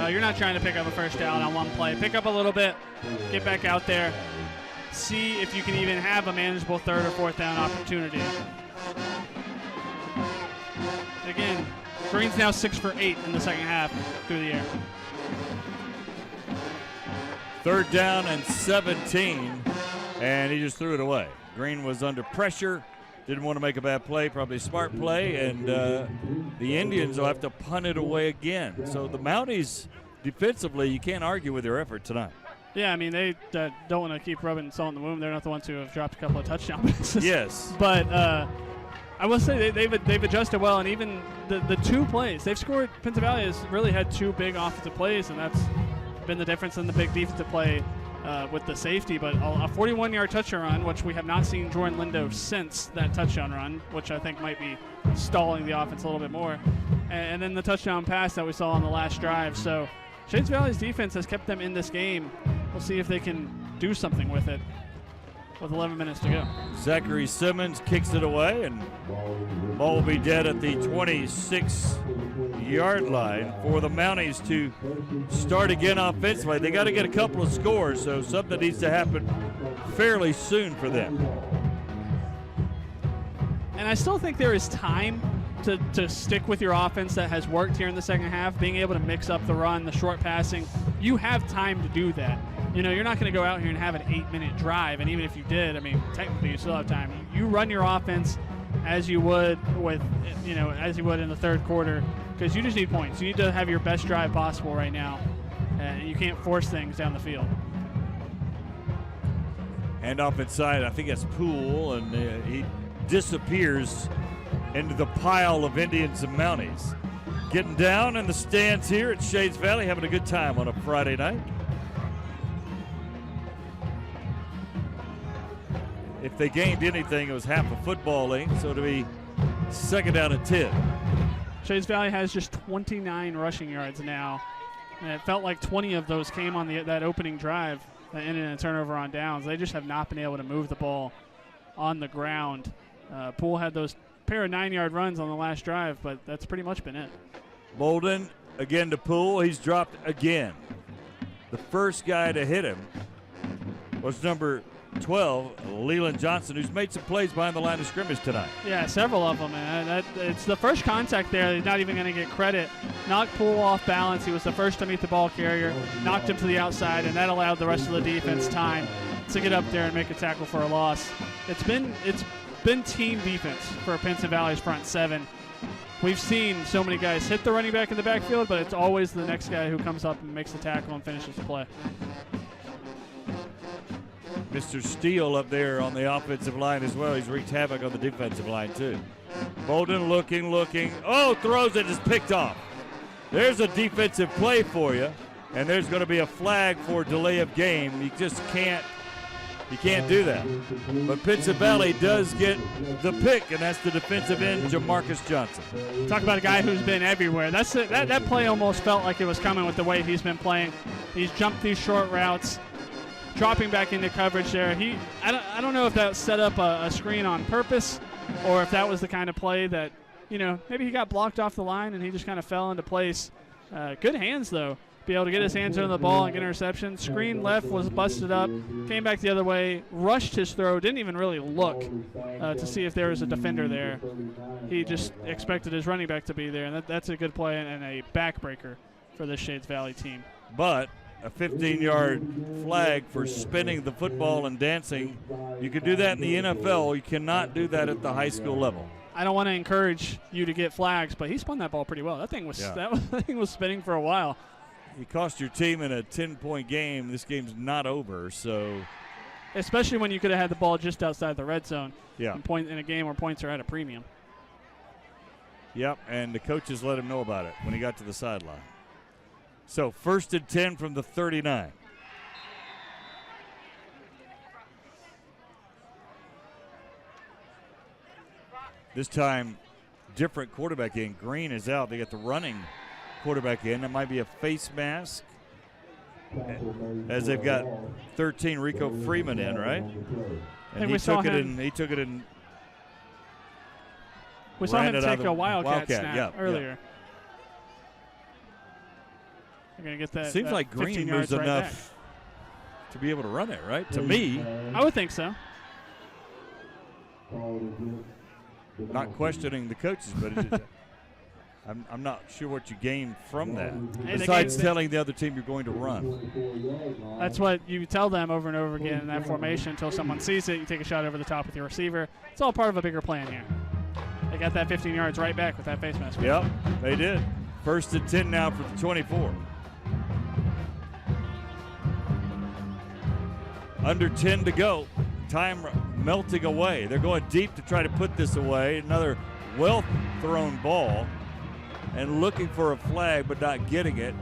You're not trying to pick up a first down on one play. Pick up a little bit, get back out there, see if you can even have a manageable third or fourth down opportunity. Again, Green's now 6 for 8 in the second half through the air. 3rd down and 17, and he just threw it away. Green was under pressure, didn't want to make a bad play, probably a smart play, and the Indians will have to punt it away again. So the Mounties, defensively, you can't argue with their effort tonight. Yeah, I mean, they don't want to keep rubbing salt in the wound. They're not the ones who have dropped a couple of touchdown passes. Yes. But I will say they've adjusted well, and even the 2 plays. They've scored. Pinson Valley has really had 2 big offensive plays, and that's been the difference in the big defensive play with the safety, but a 41-yard touchdown run, which we have not seen Jordan Lindo since that touchdown run, which I think might be stalling the offense a little bit more. And then the touchdown pass that we saw on the last drive. So Shades Valley's defense has kept them in this game. We'll see if they can do something with it with 11 minutes to go. Zachary Simmons kicks it away, and ball will be dead at the 26-yard line for the Mounties to start again offensively. They got to get a couple of scores, so something needs to happen fairly soon for them. And I still think there is time to stick with your offense that has worked here in the second half, being able to mix up the run, the short passing. You have time to do that. You know, you're not going to go out here and have an 8-minute drive, and even if you did, I mean, technically you still have time. You run your offense as you would as you would in the third quarter, because you just need points. You need to have your best drive possible right now. You can't force things down the field. And off inside, I think that's Poole, and he disappears into the pile of Indians and Mounties. Getting down in the stands here at Shades Valley, having a good time on a Friday night. If they gained anything, it was half a football length, so it'll be second down and 10. Shades Valley has just 29 rushing yards now. And it felt like 20 of those came on that opening drive that ended in a turnover on downs. They just have not been able to move the ball on the ground. Poole had those pair of 9-yard runs on the last drive, but that's pretty much been it. Bolden again to Poole. He's dropped again. The first guy to hit him was number 12, Leland Johnson, who's made some plays behind the line of scrimmage tonight. Yeah, several of them, and it's the first contact there. He's not even going to get credit. Knocked Poole off balance. He was the first to meet the ball carrier, knocked him to the outside, and that allowed the rest of the defense time to get up there and make a tackle for a loss. It's been team defense for Pinson Valley's front seven. We've seen so many guys hit the running back in the backfield, but it's always the next guy who comes up and makes the tackle and finishes the play. Mr. Steele up there on the offensive line as well. He's wreaked havoc on the defensive line too. Bolden looking. Oh, throws it, just picked off. There's a defensive play for you, and there's going to be a flag for delay of game. You just can't do that. But Pinson Valley does get the pick, and that's the defensive end, Jamarcus Johnson. Talk about a guy who's been everywhere. That play almost felt like it was coming with the way he's been playing. He's jumped these short routes, dropping back into coverage there. I don't know if that set up a screen on purpose or if that was the kind of play that, maybe he got blocked off the line and he just kind of fell into place. Good hands, though. Be able to get his hands on the ball and get an interception. Screen left was busted up, came back the other way, rushed his throw, didn't even really look to see if there was a defender there. He just expected his running back to be there, and that's a good play and a backbreaker for this Shades Valley team. But a 15-yard flag for spinning the football and dancing. You can do that in the NFL. You cannot do that at the high school level. I don't want to encourage you to get flags, but he spun that ball pretty well. That thing was spinning for a while. He cost your team in a 10-point game. This game's not over, so. Especially when you could have had the ball just outside the red zone. Yeah. In a game where points are at a premium. Yep, and the coaches let him know about it when he got to the sideline. So 1st and 10 from the 39. This time, different quarterback in. Green is out. They got the running quarterback in. That might be a face mask, as they've got 13 Rico Freeman in, right? And he took it in. We saw him take a Wildcat snap earlier. Yeah. They're going to get that. Seems like Green knows enough to be able to run it, right? To me. I would think so. Not questioning the coaches, but I'm not sure what you gain from that. Besides telling the other team you're going to run. That's what you tell them over and over again in that formation until someone sees it. You take a shot over the top with your receiver. It's all part of a bigger plan here. They got that 15 yards right back with that face mask. Yep, they did. 1st and 10 now for the 24. Under 10 to go. Time melting away. They're going deep to try to put this away. Another well-thrown ball. And looking for a flag, but not getting it.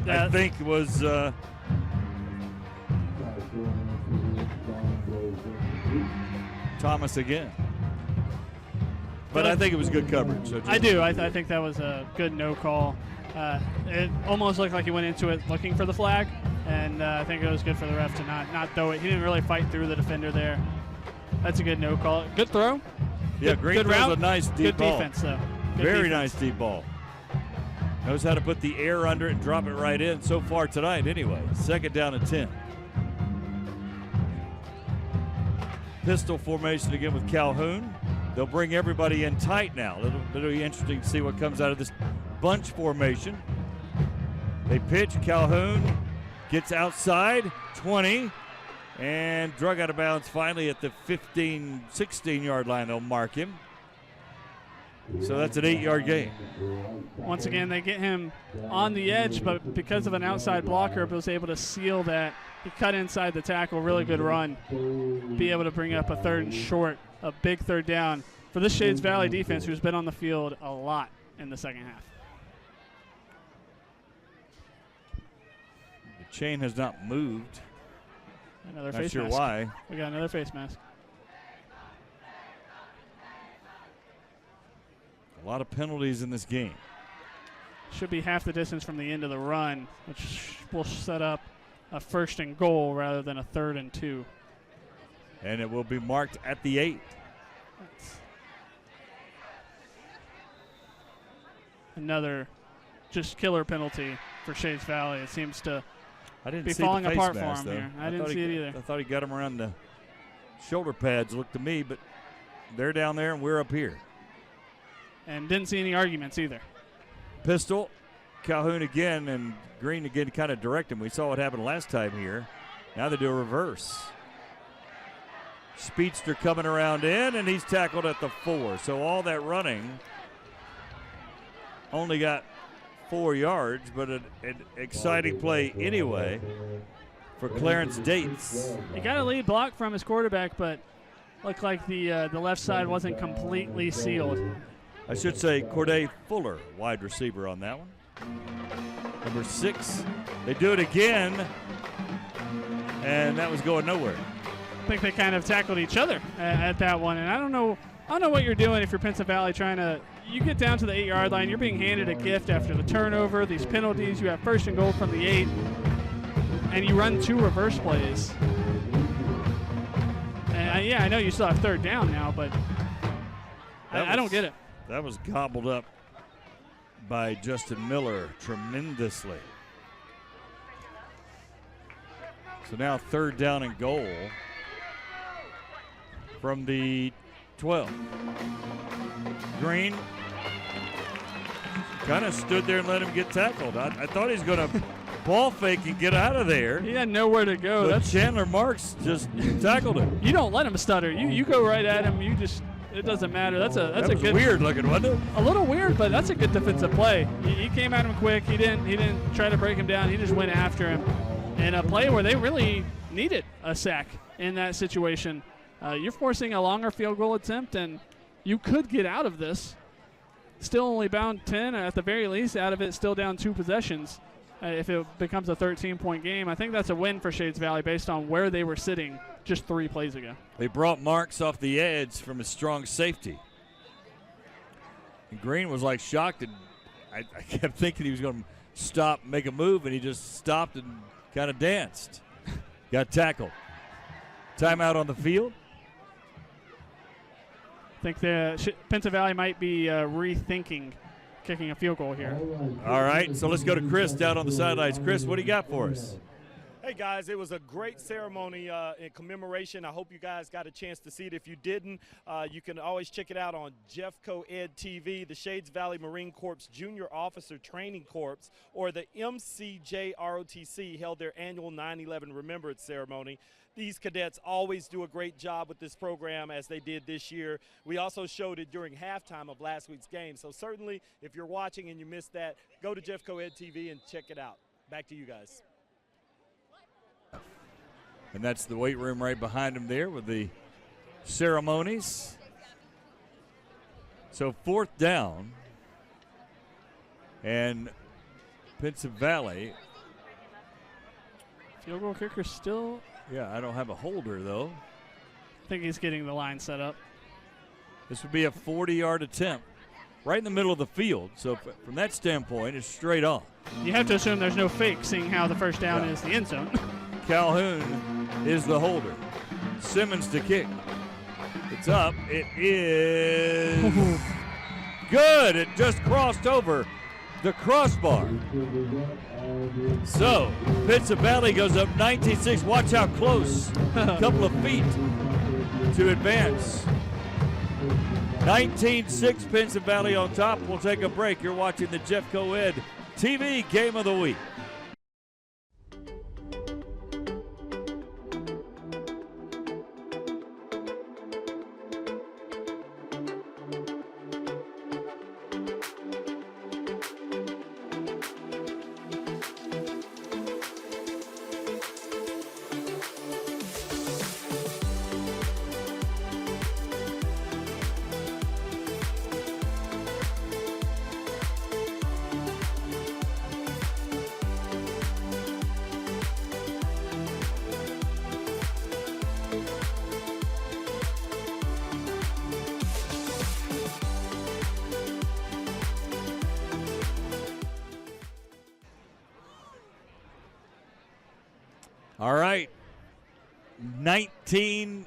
Yeah. I think it was Thomas again. But I think it was good coverage. So I do. I think that was a good no call. It almost looked like he went into it looking for the flag, and I think it was good for the ref to not throw it. He didn't really fight through the defender there. That's a good no call. Good throw. Yeah, Green good throws route. a nice deep good ball. Defense, though. Good Very defense. nice deep ball. Knows how to put the air under it and drop it right in so far tonight anyway. Second down and 10. Pistol formation again with Calhoun. They'll bring everybody in tight now. It'll be interesting to see what comes out of this bunch formation. They pitch. Calhoun gets outside, 20, and drug out of bounds finally at the 15, 16-yard line. They'll mark him. So that's an 8-yard gain. Once again, they get him on the edge, but because of an outside blocker, was able to seal that. He cut inside the tackle, really good run. Be able to bring up a 3rd and short, a big 3rd down for this Shades Valley defense, who's been on the field a lot in the second half. The chain has not moved. Another Not face sure mask. why. We got another face mask. A lot of penalties in this game. Should be half the distance from the end of the run, which will set up a 1st and goal rather than a 3rd and 2. And it will be marked at the 8. That's another just killer penalty for Shades Valley. It seems to be see falling the face apart mask, for him though. here. I didn't see it either. I thought he got him around the shoulder pads, looked to me, but they're down there and we're up here. And didn't see any arguments either. Pistol, Calhoun again, and Green again kind of direct him. We saw what happened last time here. Now they do a reverse. Speedster coming around in, and he's tackled at the 4. So all that running only got 4 yards, but an exciting play anyway for Clarence Dates. He got a lead block from his quarterback, but looked like the left side wasn't completely sealed. I should say Corday Fuller, wide receiver on that one. Number 6. They do it again, and that was going nowhere. I think they kind of tackled each other at that one, and I don't know what you're doing if you're Pinson Valley trying to. You get down to the 8-yard line, you're being handed a gift after the turnover, these penalties. You have 1st and goal from the 8, and you run 2 reverse plays. And yeah, I know you still have 3rd down now, but I don't get it. That was gobbled up by Justin Miller tremendously. So now 3rd down and goal from the 12. Green kind of stood there and let him get tackled. I thought he was going to ball fake and get out of there. He had nowhere to go. But Chandler Marks just tackled him. You don't let him stutter. You go right at him. It doesn't matter. That's a good weird looking, wasn't it? A little weird, but that's a good defensive play. He came at him quick. He didn't try to break him down. He just went after him. And a play where they really needed a sack in that situation. You're forcing a longer field goal attempt, and you could get out of this. Still only bound 10, at the very least, out of it, still down 2 possessions. If it becomes a 13-point game, I think that's a win for Shades Valley based on where they were sitting just 3 plays ago. They brought Marks off the edge from a strong safety. And Green was like shocked, and I kept thinking he was going to stop, make a move, and he just stopped and kind of danced. Got tackled. Timeout on the field. I think the Pinson Valley might be rethinking kicking a field goal here. All right, so let's go to Chris down on the sidelines. Chris, what do you got for us? Hey, guys, it was a great ceremony in commemoration. I hope you guys got a chance to see it. If you didn't, you can always check it out on Jeffco Ed TV, the Shades Valley Marine Corps Junior Officer Training Corps, or the MCJROTC held their annual 9/11 Remembrance Ceremony. These cadets always do a great job with this program, as they did this year. We also showed it during halftime of last week's game. So certainly, if you're watching and you missed that, go to Jeffco Ed TV and check it out. Back to you guys. And that's the weight room right behind him there with the ceremonies. So 4th down. And Pinson Valley. Field goal kicker still. Yeah, I don't have a holder, though. I think he's getting the line set up. This would be a 40-yard attempt right in the middle of the field. So from that standpoint, it's straight on. You have to assume there's no fake, seeing how the first down is the end zone. Calhoun is the holder. Simmons to kick. It's up. It is good. It just crossed over the crossbar. So Pinson Valley goes up 19-6. Watch how close. A couple of feet to advance. 19-6 Pinson Valley on top. We'll take a break. You're watching the Jeff Coed TV Game of the Week. All right, 19-6.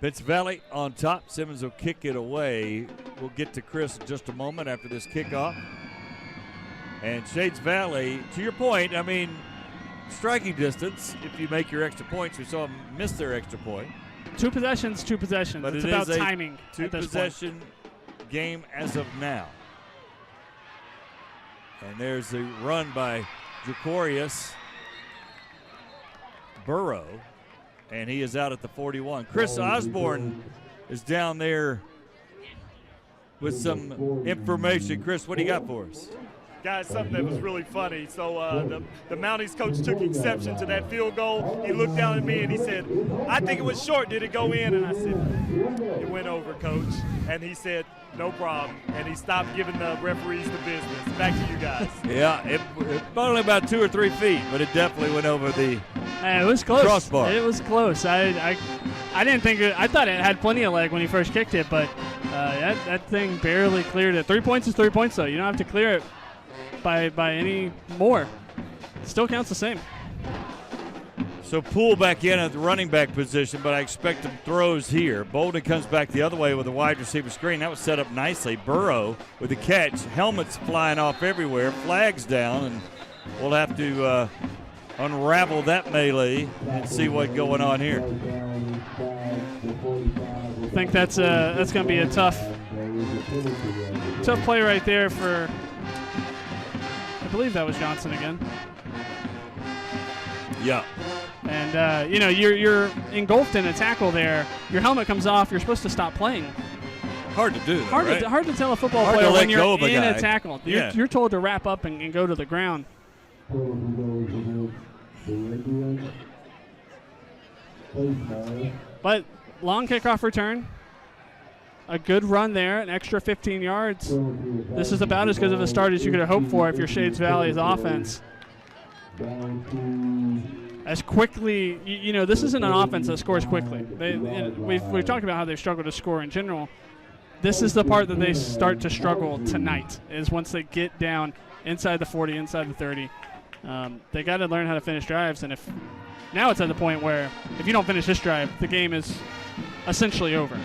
Pinson Valley on top. Simmons will kick it away. We'll get to Chris in just a moment after this kickoff. And Shades Valley, to your point, I mean, striking distance, if you make your extra points. We saw them miss their extra point. Two possessions. But it's it about is a timing. two-possession game as of now. And there's a run by Jacorius Burrow, and he is out at the 41. Chris Osborne is down there with some information. Chris, what do you got for us? Guys, something that was really funny. So the Mounties coach took exception to that field goal. He looked down at me and he said, "I think it was short. Did it go in?" And I said, "It went over, coach." And he said, "No problem." And he stopped giving the referees the business. Back to you guys. Yeah, it only about 2 or 3 feet, but it definitely went over the it was close. Crossbar. It was close. I didn't think I thought it had plenty of leg when he first kicked it, but that thing barely cleared it. 3 points is 3 points, though. You don't have to clear it by any more. It still counts the same. So Poole back in at the running back position, but I expect him throws here. Bolden comes back the other way with a wide receiver screen. That was set up nicely. Burrow with the catch. Helmets flying off everywhere. Flags down, and we'll have to unravel that melee and see what's going on here. I think that's going to be a tough play right there for, I believe that was Johnson again. Yeah. And, you're engulfed in a tackle there. Your helmet comes off. You're supposed to stop playing. Hard to do, Hard to tell a football hard player to when you're go of a in guy. a tackle. You're told to wrap up and go to the ground. But long kickoff return. A good run there, an extra 15 yards. This is about as good of a start as you could have hoped for if you're Shades Valley's offense. As quickly, this isn't an offense that scores quickly. We've talked about how they struggle to score in general. This is the part that they start to struggle tonight, is once they get down inside the 40, inside the 30. They got to learn how to finish drives, and now it's at the point where if you don't finish this drive, the game is essentially over.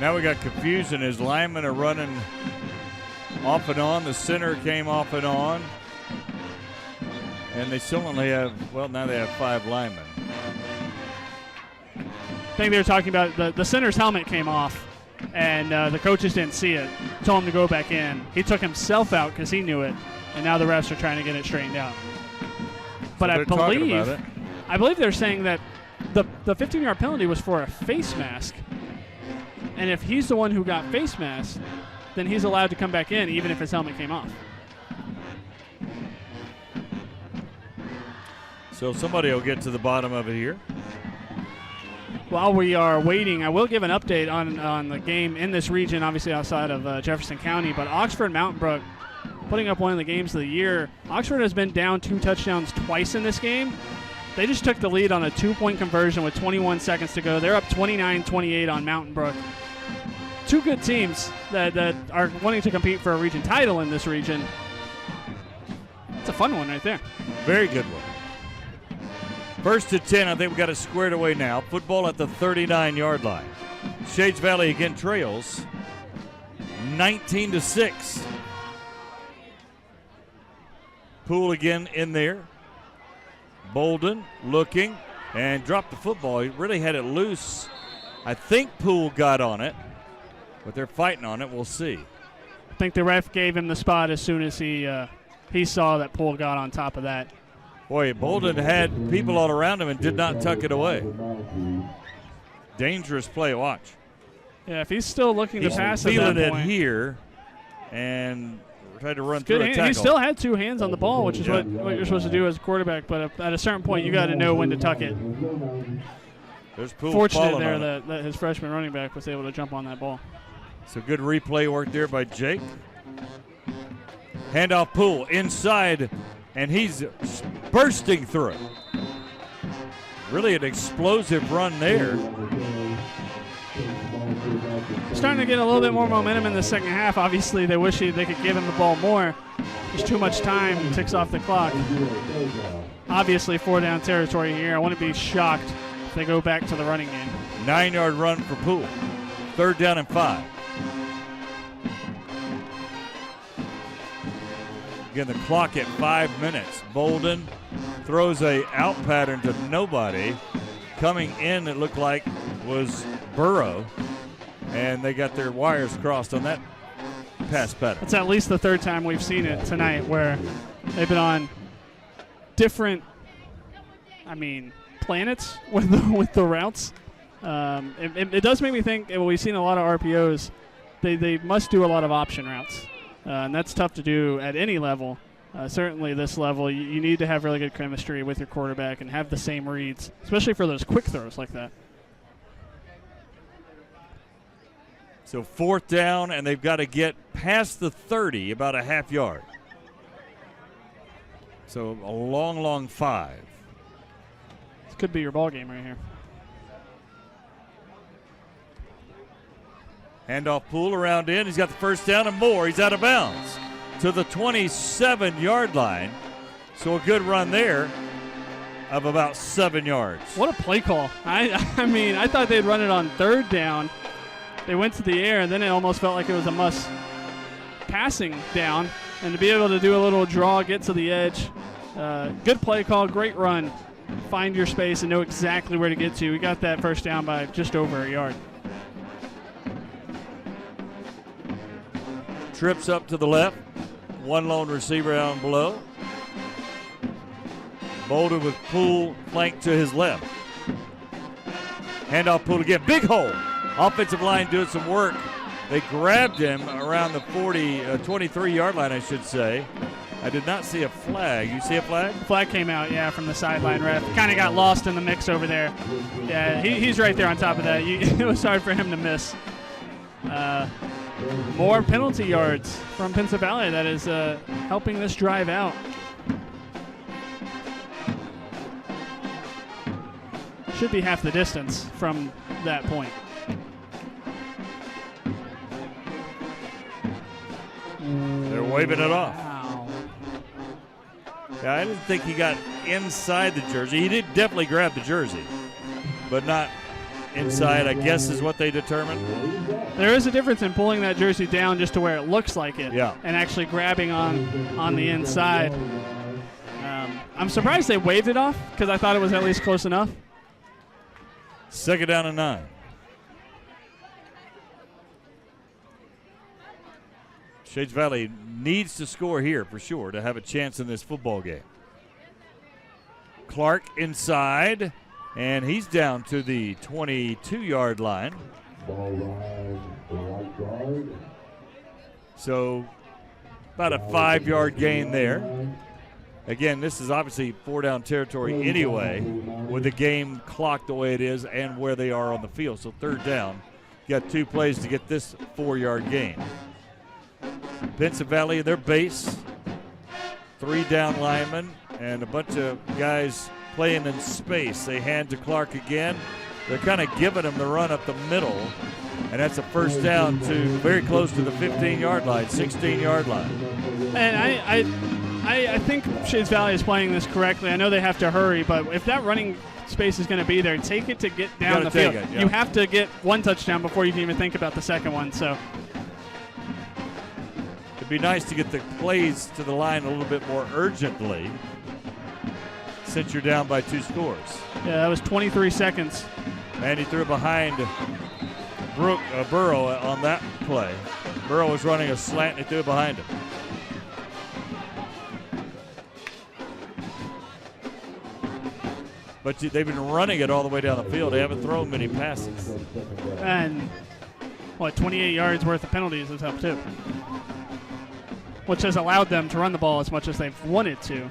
Now we got confusion as linemen are running off and on. The center came off and on. And they still only have, now they have 5 linemen. I think they were talking about the center's helmet came off, and the coaches didn't see it. Told him to go back in. He took himself out because he knew it, and now the refs are trying to get it straightened out. But So I believe they're saying that the 15-yard penalty was for a face mask. And if he's the one who got face masked, then he's allowed to come back in even if his helmet came off. So somebody will get to the bottom of it here. While we are waiting, I will give an update on the game in this region, obviously outside of Jefferson County. But Oxford Mountain Brook putting up one of the games of the year. Oxford has been down 2 touchdowns twice in this game, They just took the lead on a 2-point conversion with 21 seconds to go. They're up 29-28 on Mountain Brook. Two good teams that are wanting to compete for a region title in this region. It's a fun one right there. Very good one. First to 10, I think we got it squared away now. Football at the 39-yard line. Shades Valley again trails 19-6. Poole again in there. Bolden looking and dropped the football. He really had it loose. I think Poole got on it, but they're fighting on it. We'll see. I think the ref gave him the spot as soon as he saw that Poole got on top of that. Boy, Bolden had people all around him and did not tuck it away. Dangerous play. Watch. Yeah, if he's still looking to pass at that feeling it point. here and tried to run through a tackle. He still had two hands on the ball, which is what you're supposed to do as a quarterback. But at a certain point, you got to know when to tuck it. There's Poole Fortunate there that his freshman running back was able to jump on that ball. So good replay work there by Jake. Handoff Poole inside, and he's bursting through it. Really an explosive run there. Starting to get a little bit more momentum in the second half. Obviously, they wish they could give him the ball more. There's too much time, ticks off the clock. Obviously, 4-down territory here. I wouldn't be shocked if they go back to the running game. 9-yard run for Poole. 3rd down and 5. Again, the clock at 5 minutes. Bolden throws a out pattern to nobody. Coming in, it looked like was Burrow, and they got their wires crossed on that pass pattern. It's at least the third time we've seen it tonight where they've been on different, planets with the routes. It does make me think, we've seen a lot of RPOs, they must do a lot of option routes. And that's tough to do at any level. Certainly this level, you need to have really good chemistry with your quarterback and have the same reads, especially for those quick throws like that. So 4th down, and they've got to get past the 30, about a half yard. So a long, long 5. This could be your ball game right here. Handoff Poole around in. He's got the first down and more. He's out of bounds to the 27-yard line. So a good run there of about 7 yards. What a play call. I thought they'd run it on 3rd down. They went to the air, and then it almost felt like it was a must passing down. And to be able to do a little draw, get to the edge. Good play call, great run. Find your space and know exactly where to get to. We got that first down by just over a yard. Trips up to the left. One lone receiver down below. Bolden with Poole flanked to his left. Handoff Poole again. Big hole. Offensive line doing some work. They grabbed him around the 23-yard line, I should say. I did not see a flag. You see a flag? Flag came out, yeah, from the sideline ref. Kind of got lost in the mix over there. Yeah, he's right there on top of that. It was hard for him to miss. More penalty yards from Pinson Valley. That is helping this drive out. Should be half the distance from that point. They're waving it off. Wow. Yeah, I didn't think he got inside the jersey. He did definitely grab the jersey, but not inside, I guess, is what they determined. There is a difference in pulling that jersey down just to where it looks like it, yeah, and actually grabbing on the inside. I'm surprised they waved it off because I thought it was at least close enough. 2nd down and 9. Shades Valley needs to score here for sure to have a chance in this football game. Clark inside, and he's down to the 22-yard line. So about a 5-yard gain there. Again, this is obviously 4-down territory anyway, with the game clocked the way it is and where they are on the field. So 3rd down, you got 2 plays to get this 4-yard gain. Pinson Valley, their base, 3 down linemen, and a bunch of guys playing in space. They hand to Clark again. They're kind of giving him the run up the middle, and that's a first down to very close to the 15-yard line, 16-yard line. And I think Shades Valley is playing this correctly. I know they have to hurry, but if that running space is going to be there, take it to get down the field. Yeah. You have to get one touchdown before you can even think about the second one. So it'd be nice to get the plays to the line a little bit more urgently since you're down by 2 scores. Yeah, that was 23 seconds. And he threw it behind Burrow on that play. Burrow was running a slant and he threw it behind him. But they've been running it all the way down the field. They haven't thrown many passes. And, 28 yards worth of penalties has helped too, which has allowed them to run the ball as much as they've wanted to.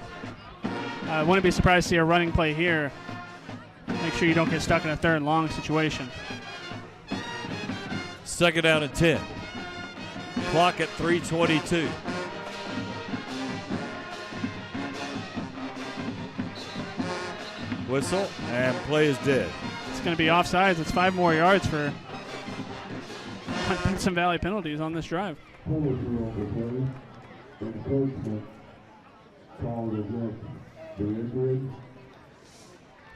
I wouldn't be surprised to see a running play here. Make sure you don't get stuck in a 3rd and long situation. 2nd down and 10. Clock at 3:22. Whistle, and play is dead. It's going to be offsides. It's 5 more yards for Pinson Valley penalties on this drive.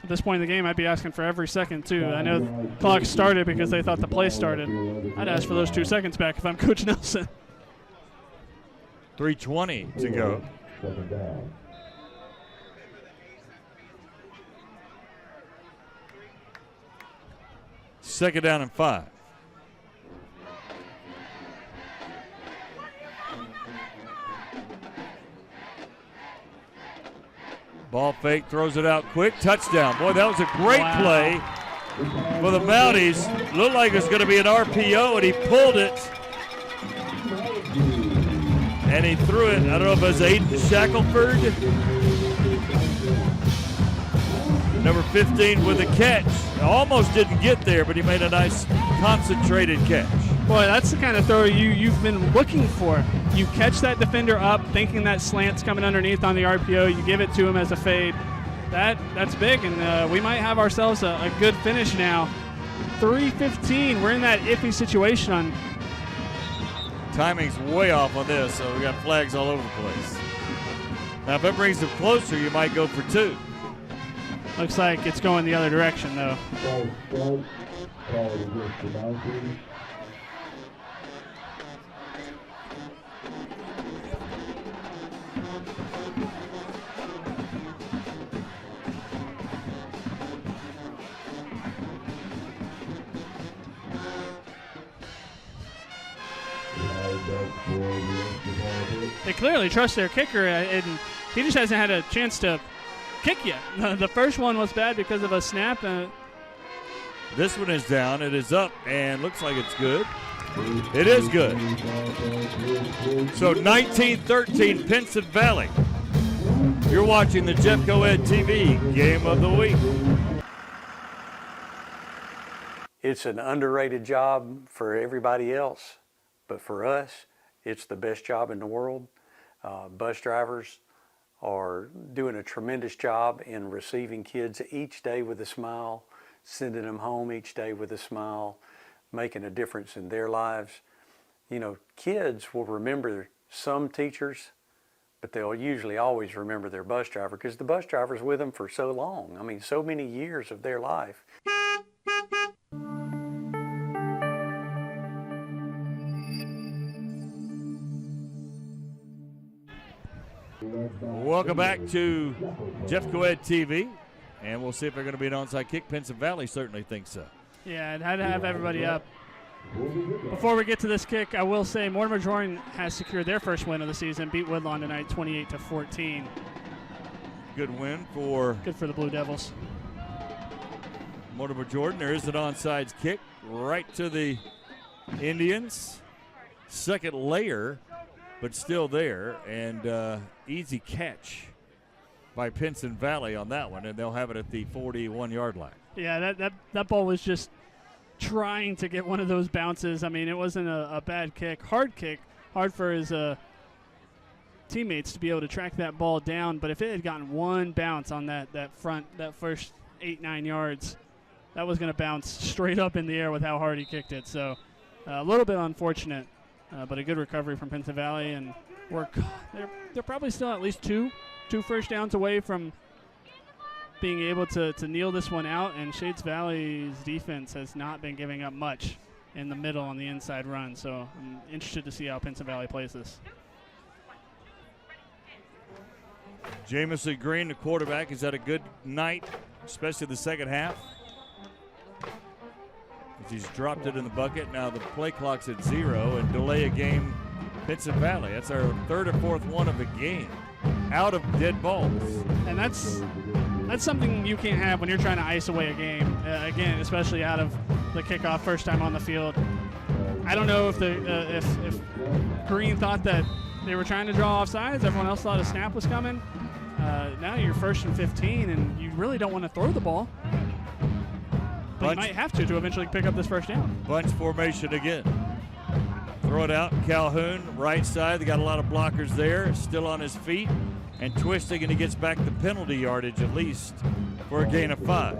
At this point in the game, I'd be asking for every second, too. I know the clock started because they thought the play started. I'd ask for those 2 seconds back if I'm Coach Nelson. 3:20 to go. Second down and 5. Ball fake, throws it out quick, touchdown. Boy, that was a great play for the Mounties. Looked like it was going to be an RPO, and he pulled it. And he threw it, I don't know if it was Aiden Shackelford. Number 15 with a catch. Almost didn't get there, but he made a nice concentrated catch. Boy, that's the kind of throw you've been looking for. You catch that defender up, thinking that slant's coming underneath on the RPO. You give it to him as a fade. That's big, and we might have ourselves a good finish now. 3:15. We're in that iffy situation on. Timing's way off on this, so we got flags all over the place. Now, if it brings them closer, you might go for 2. Looks like it's going the other direction, though. They clearly trust their kicker, and he just hasn't had a chance to kick yet. The first one was bad because of a snap. This one is down. It is up, and looks like it's good. It is good. So 19-13, Pinson Valley. You're watching the Jeff Coed TV Game of the Week. It's an underrated job for everybody else, but for us, it's the best job in the world. Bus drivers are doing a tremendous job in receiving kids each day with a smile, sending them home each day with a smile, making a difference in their lives. You know, kids will remember some teachers, but they'll usually always remember their bus driver because the bus driver's with them for so long. I mean, so many years of their life. Welcome back to Jeff Coed TV, and we'll see if they're going to be an onside kick. Pinson Valley certainly thinks so. Yeah, I'd had to have everybody up. Before we get to this kick, I will say Mortimer Jordan has secured their first win of the season, beat Woodlawn tonight 28-14. Good win for... Good for the Blue Devils. Mortimer Jordan. There is an onside kick right to the Indians. Second layer, but still there, and easy catch by Pinson Valley on that one, and they'll have it at the 41-yard line. Yeah, that ball was just trying to get one of those bounces. I mean, it wasn't a bad kick. Hard kick. Hard for his teammates to be able to track that ball down. But if it had gotten one bounce on that first 8-9 yards, that was going to bounce straight up in the air with how hard he kicked it. So a little bit unfortunate, but a good recovery from Pinson Valley, and they're probably still at least two first downs away from being able to kneel this one out. And Shades Valley's defense has not been giving up much in the middle on the inside run. So I'm interested to see how Pinson Valley plays this. Jamison Green, the quarterback, has had a good night, especially the second half. He's dropped it in the bucket. Now the play clock's at 0 and delay a game. Pinson Valley. That's our third or fourth one of the game out of dead balls. And that's something you can't have when you're trying to ice away a game. Again, especially out of the kickoff, first time on the field. I don't know if if Green thought that they were trying to draw offsides. Everyone else thought a snap was coming. Now you're 1st and 15, and you really don't want to throw the ball. But you might have to eventually pick up this first down. Bunch formation again. Throw it out. Calhoun, right side. They got a lot of blockers there. Still on his feet and twisting, and he gets back the penalty yardage at least for a gain of 5.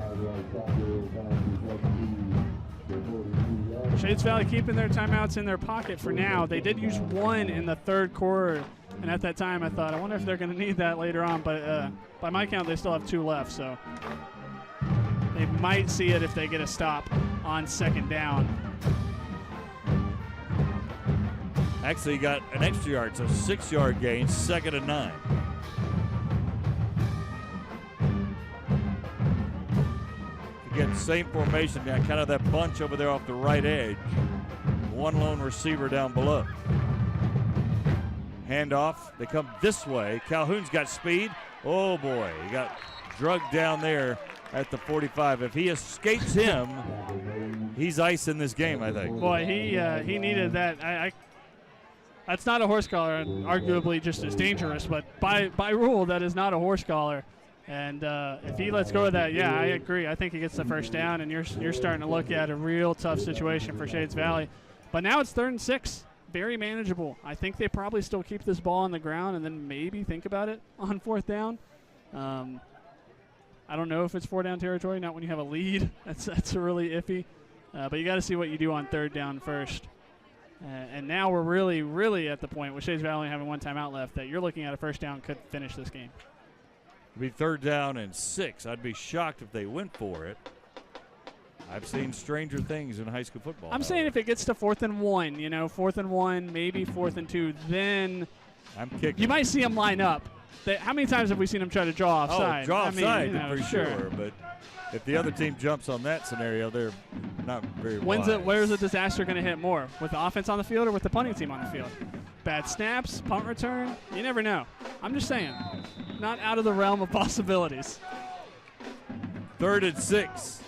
Shades Valley keeping their timeouts in their pocket for now. They did use one in the third quarter, and at that time I thought, I wonder if they're going to need that later on. But by my count, they still have 2 left, so they might see it if they get a stop on second down. Actually, he got an extra yard, so 6-yard gain, 2nd and 9. Again, same formation, kind of that bunch over there off the right edge. One lone receiver down below. Handoff, they come this way. Calhoun's got speed. Oh boy, he got drugged down there at the 45. If he escapes him, he's icing this game, I think. Boy, he needed that. That's not a horse collar, and arguably just as dangerous, but by rule, that is not a horse collar. And if he lets go of that, yeah, I agree. I think he gets the first down, and you're starting to look at a real tough situation for Shades Valley. But now it's 3rd and 6, very manageable. I think they probably still keep this ball on the ground and then maybe think about it on 4th down. I don't know if it's 4-down territory, not when you have a lead. That's really iffy. But you got to see what you do on 3rd down first. And now we're really, really at the point with Shades Valley having 1 timeout left that you're looking at a first down could finish this game. It'll be 3rd down and 6. I'd be shocked if they went for it. I've seen stranger things in high school football. I'm saying if it gets to 4th and 1, 4th and 1, maybe 4th and 2, then I'm kicking. You might see them line up. How many times have we seen them try to draw offside? Oh, draw offside for sure. But if the other team jumps on that scenario, they're not very wise. Where's the disaster going to hit more? With the offense on the field or with the punting team on the field? Bad snaps, punt return, you never know. I'm just saying, not out of the realm of possibilities. 3rd and 6.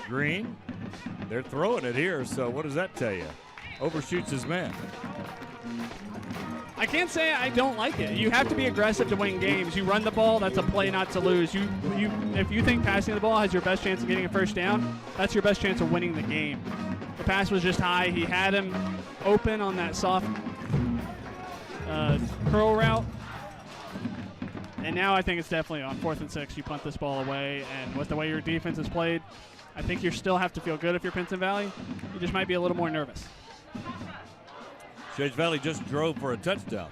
Green, they're throwing it here, so what does that tell you? Overshoots his man. I can't say I don't like it. You have to be aggressive to win games. You run the ball, that's a play not to lose. If you think passing the ball has your best chance of getting a first down, that's your best chance of winning the game. The pass was just high. He had him open on that soft curl route. And now I think it's definitely on 4th and 6. You punt this ball away, and with the way your defense is played, I think you still have to feel good if you're Pinson Valley. You just might be a little more nervous. Shades Valley just drove for a touchdown.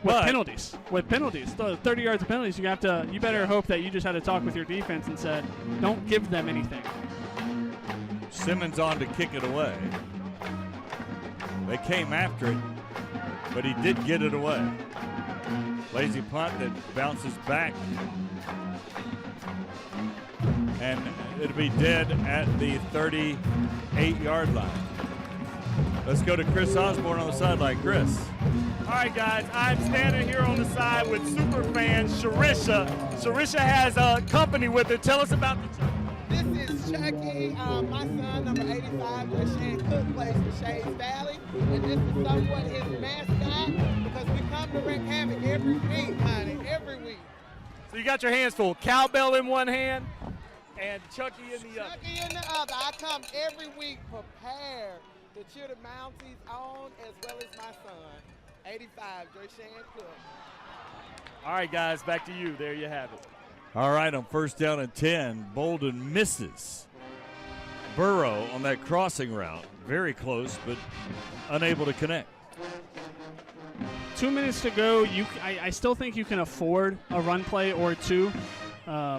With penalties, the 30 yards of penalties, you better hope that you just had a talk with your defense and said, don't give them anything. Simmons on to kick it away. They came after it, but he did get it away. Lazy punt that bounces back. And it'll be dead at the 38-yard line. Let's go to Chris Osborne on the sideline. Chris. All right, guys, I'm standing here on the side with super fan Sharisha. Sharisha has a company with her. Tell us about the This is Chucky, my son, number 85, where Shane Cook plays for Shades Valley. And this is somewhat his mascot because we come to wreak havoc every week, honey, every week. So you got your hands full. Cowbell in one hand and Chucky in the other. Chucky in the other. I come every week prepared to cheer the Mounties on, as well as my son, 85, Dershan Cook. All right, guys, back to you. There you have it. All right, on first down and 10, Bolden misses Burrow on that crossing route. Very close, but unable to connect. 2 minutes to go. I still think you can afford a run play or two. I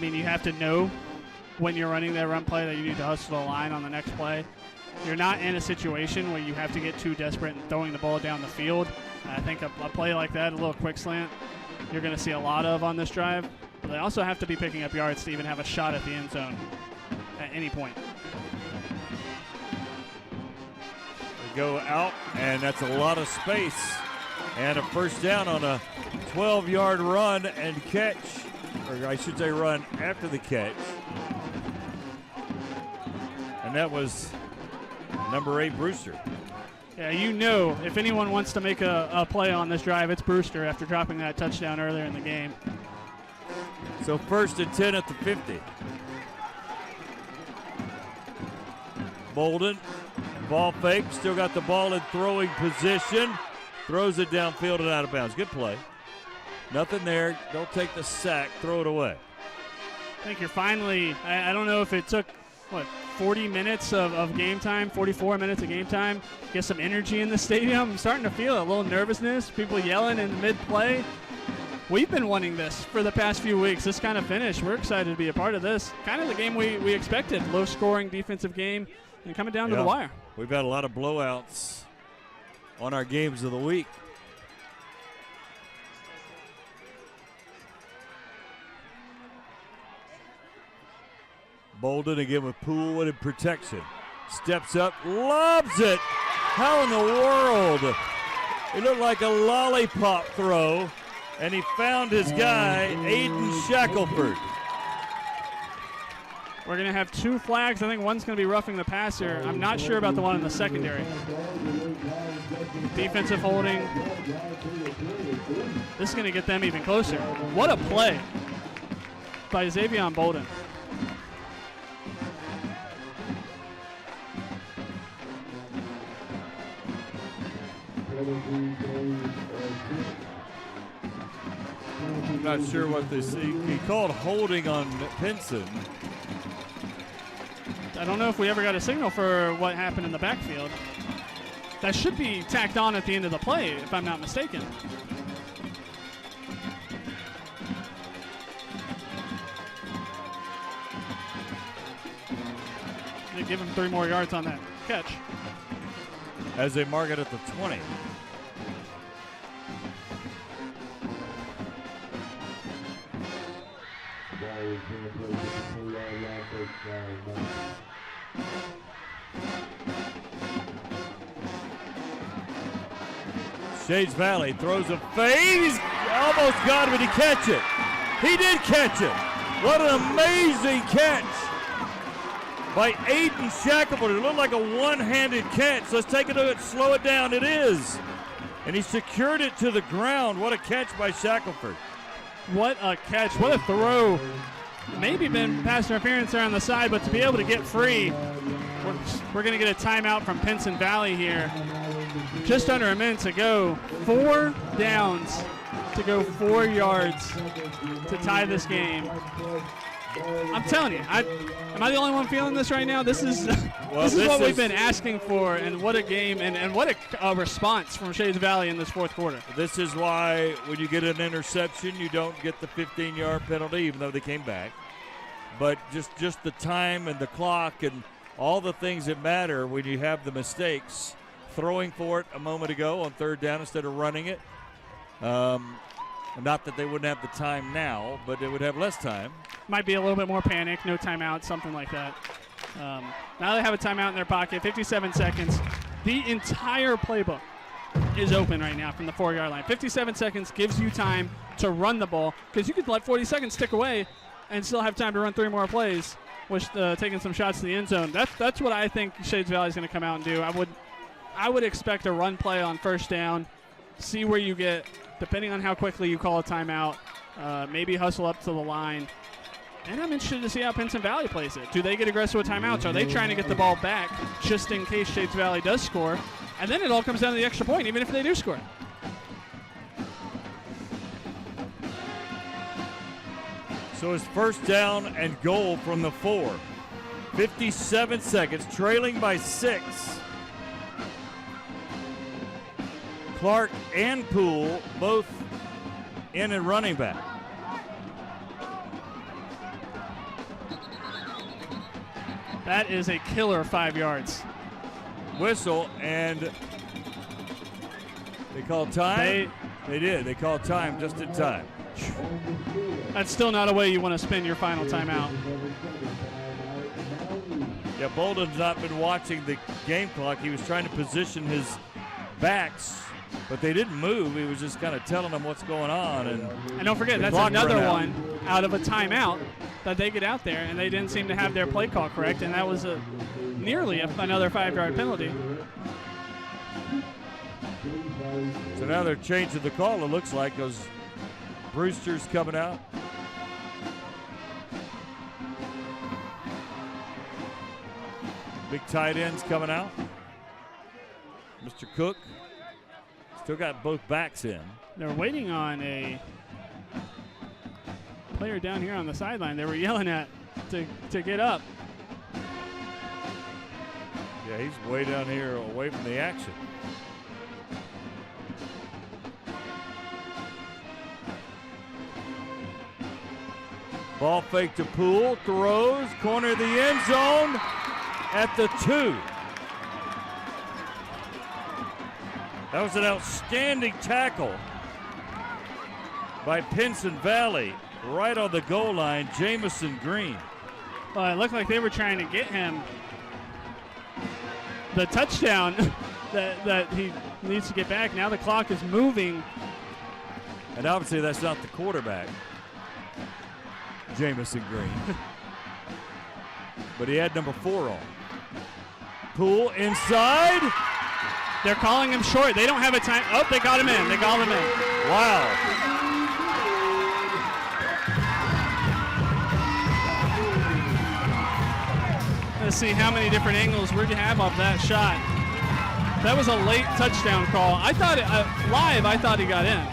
mean, you have to know when you're running that run play that you need to hustle the line on the next play. You're not in a situation where you have to get too desperate and throwing the ball down the field. I think a play like that, a little quick slant, you're going to see a lot of on this drive. But they also have to be picking up yards to even have a shot at the end zone at any point. They go out, and that's a lot of space. And a first down on a 12-yard run and catch, or I should say run after the catch. And that was number 8, Brewster. Yeah, you know, if anyone wants to make a play on this drive, it's Brewster after dropping that touchdown earlier in the game. So first and 10 at the 50. Bolden, ball fake, still got the ball in throwing position. Throws it downfield and out of bounds. Good play. Nothing there. Don't take the sack. Throw it away. I think you're finally, I don't know if it took, 40 minutes of game time, 44 minutes of game time, get some energy in the stadium. I'm starting to feel a little nervousness, people yelling in mid-play. We've been wanting this for the past few weeks, this kind of finish. We're excited to be a part of this. Kind of the game we expected, low-scoring defensive game and coming down to the wire. We've had a lot of blowouts on our games of the week. Bolden again with Poolwood in protection. Steps up, lobs it. How in the world? It looked like a lollipop throw, and he found his guy, Aiden Shackelford. We're going to have 2 flags. I think one's going to be roughing the passer. I'm not sure about the one in the secondary. Defensive holding. This is going to get them even closer. What a play by Xavier Bolden. I'm not sure what this. He called holding on Pinson. I don't know if we ever got a signal for what happened in the backfield. That should be tacked on at the end of the play, if I'm not mistaken. They give him 3 more yards on that catch. As they mark it at the 20. Shades Valley throws a fade. He's almost got him, and he catch it. He did catch it. What an amazing catch by Aiden Shackelford. It looked like a one-handed catch. Let's take it a slow it down. It is. And he secured it to the ground. What a catch by Shackelford. What a catch. What a throw. Maybe been pass interference there on the side, but to be able to get free, we're going to get a timeout from Pinson Valley here. Just under a minute to go. 4 downs to go 4 yards to tie this game. I'm telling you, am I the only one feeling this right now? This is this is what we've been asking for, and what a game, and what a response from Shades Valley in this 4th quarter. This is why when you get an interception, you don't get the 15-yard penalty, even though they came back. But just the time and the clock and all the things that matter when you have the mistakes. Throwing for it a moment ago on 3rd down instead of running it. Not that they wouldn't have the time now, but they would have less time. Might be a little bit more panic, no timeout, something like that. Now they have a timeout in their pocket, 57 seconds. The entire playbook is open right now from the 4-yard line. 57 seconds gives you time to run the ball, because you could let 40 seconds tick away and still have time to run 3 more plays, which taking some shots to the end zone. That's what I think Shades Valley is going to come out and do. I would expect a run play on 1st down, see where you get, depending on how quickly you call a timeout, maybe hustle up to the line, And I'm interested to see how Pinson Valley plays it. Do they get aggressive with timeouts? Are they trying to get the ball back just in case Shades Valley does score? And then it all comes down to the extra point, even if they do score. So it's first down and goal from the 4. 57 seconds, trailing by 6. Clark and Poole both in and running back. That is a killer 5 yards. Whistle, and they called time? They did. They called time just in time. That's still not a way you want to spend your final timeout. Yeah, Bolden's not been watching the game clock. He was trying to position his backs, but they didn't move. He was just kind of telling them what's going on. And don't forget, that's another one out of a timeout that they get out there, and they didn't seem to have their play call correct, and that was nearly another 5-yard penalty. So now they're changing the call, it looks like, because Brewster's coming out. Big tight ends coming out. Mr. Cook still got both backs in. They're waiting on a player down here on the sideline they were yelling at to get up. Yeah, he's way down here away from the action. Ball fake to Poole, throws, corner of the end zone at the 2. That was an outstanding tackle by Pinson Valley right on the goal line, Jamison Green. Well, it looked like they were trying to get him the touchdown that he needs to get back. Now the clock is moving. And obviously that's not the quarterback, Jamison Green. But he had number 4 on. Poole inside. They're calling him short. They don't have a time. Oh, they got him in. They got him in. Wow. Let's see how many different angles we have of that shot. That was a late touchdown call. I thought live, I thought he got in.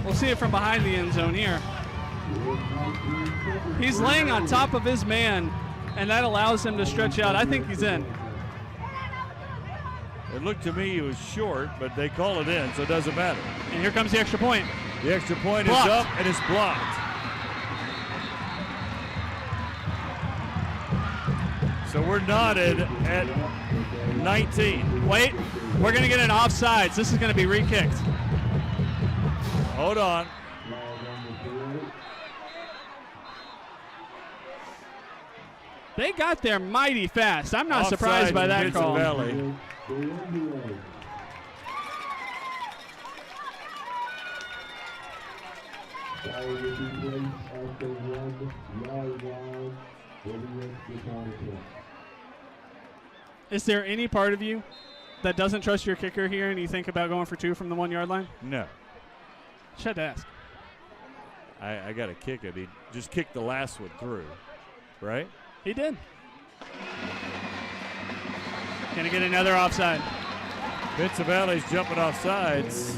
We'll see it from behind the end zone here. He's laying on top of his man, and that allows him to stretch out. I think he's in. It looked to me he was short, but they call it in, so it doesn't matter. And here comes the extra point. The extra point Blocked. is up, and it's blocked. So we're knotted at 19. Wait, we're going to get an offsides. This is going to be re-kicked. Hold on. They got there mighty fast. I'm not Offside surprised by that Pinson call. Valley. Is there any part of you that doesn't trust your kicker here and you think about going for 2 from the 1-yard line? No. Should ask. I got to kick it. He just kicked the last one through, right? He did. Gonna get another offside. Pinson Valley's jumping off sides.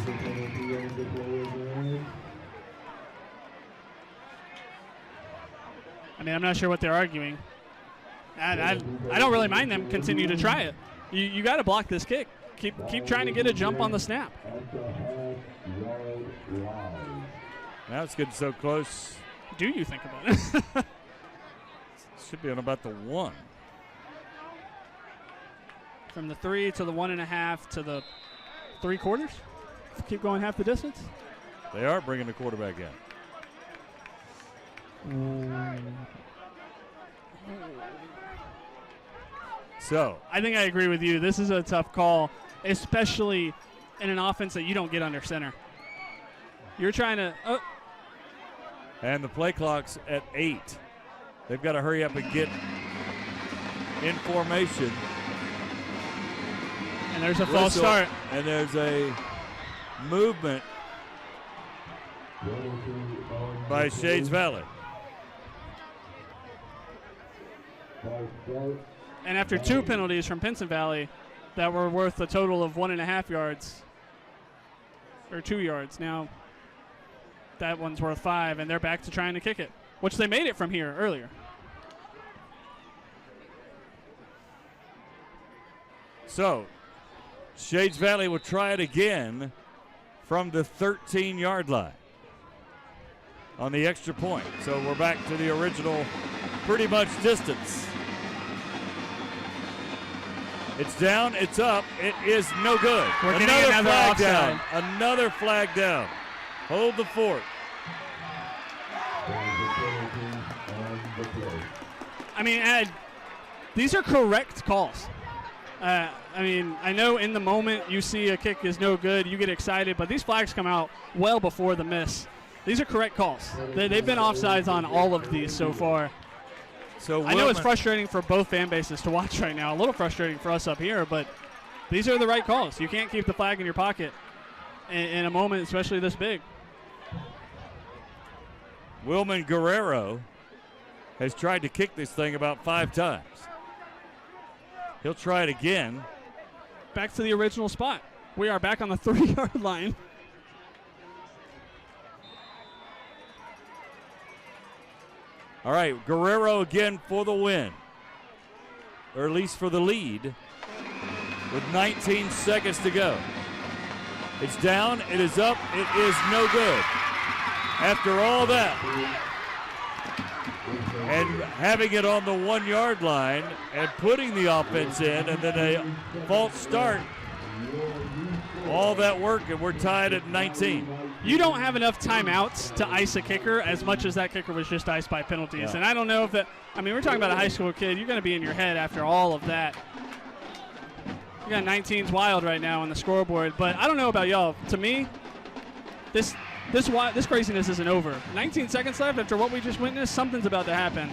I mean, I'm not sure what they're arguing. I don't really mind them continue to try it. You got to block this kick. Keep trying to get a jump on the snap. Now it's getting so close. Do you think about it? Should be on about the 1. From the 3 to the 1.5 to the 3/4. Keep going half the distance. They are bringing the quarterback in. So I think I agree with you. This is a tough call, especially in an offense that you don't get under center. You're trying to. And the play clock's at 8. They've got to hurry up and get in formation. And there's a false start. And there's a movement by Shades Valley. And after 2 penalties from Pinson Valley that were worth a total of 1.5 yards, or 2 yards, now that one's worth 5, and they're back to trying to kick it, which they made it from here earlier. So, Shades Valley will try it again from the 13-yard line on the extra point. So we're back to the original pretty much distance. It's down, it's up, it is no good. We're getting Another flag offside. down. Another flag down. Hold the fort. I mean, Ed, these are correct calls. I mean, I know in the moment you see a kick is no good, you get excited, but these flags come out well before the miss. These are correct calls. They've been offsides on all of these so far. So I know it's frustrating for both fan bases to watch right now. A little frustrating for us up here, but these are the right calls. You can't keep the flag in your pocket in a moment, especially this big. Wilman Guerrero has tried to kick this thing about 5 times. He'll try it again. Back to the original spot. We are back on the 3-yard line. All right, Guerrero again for the win, or at least for the lead, with 19 seconds to go. It's down, it is up, it is no good. After all that, and having it on the 1-yard line and putting the offense in, and then a false start, all that work, and we're tied at 19. You don't have enough timeouts to ice a kicker as much as that kicker was just iced by penalties. Yeah. And I don't know if that, I mean, we're talking about a high school kid. You're going to be in your head after all of that. You got 19's wild right now on the scoreboard, but I don't know about y'all. To me, this craziness isn't over. 19 seconds left after what we just witnessed. Something's about to happen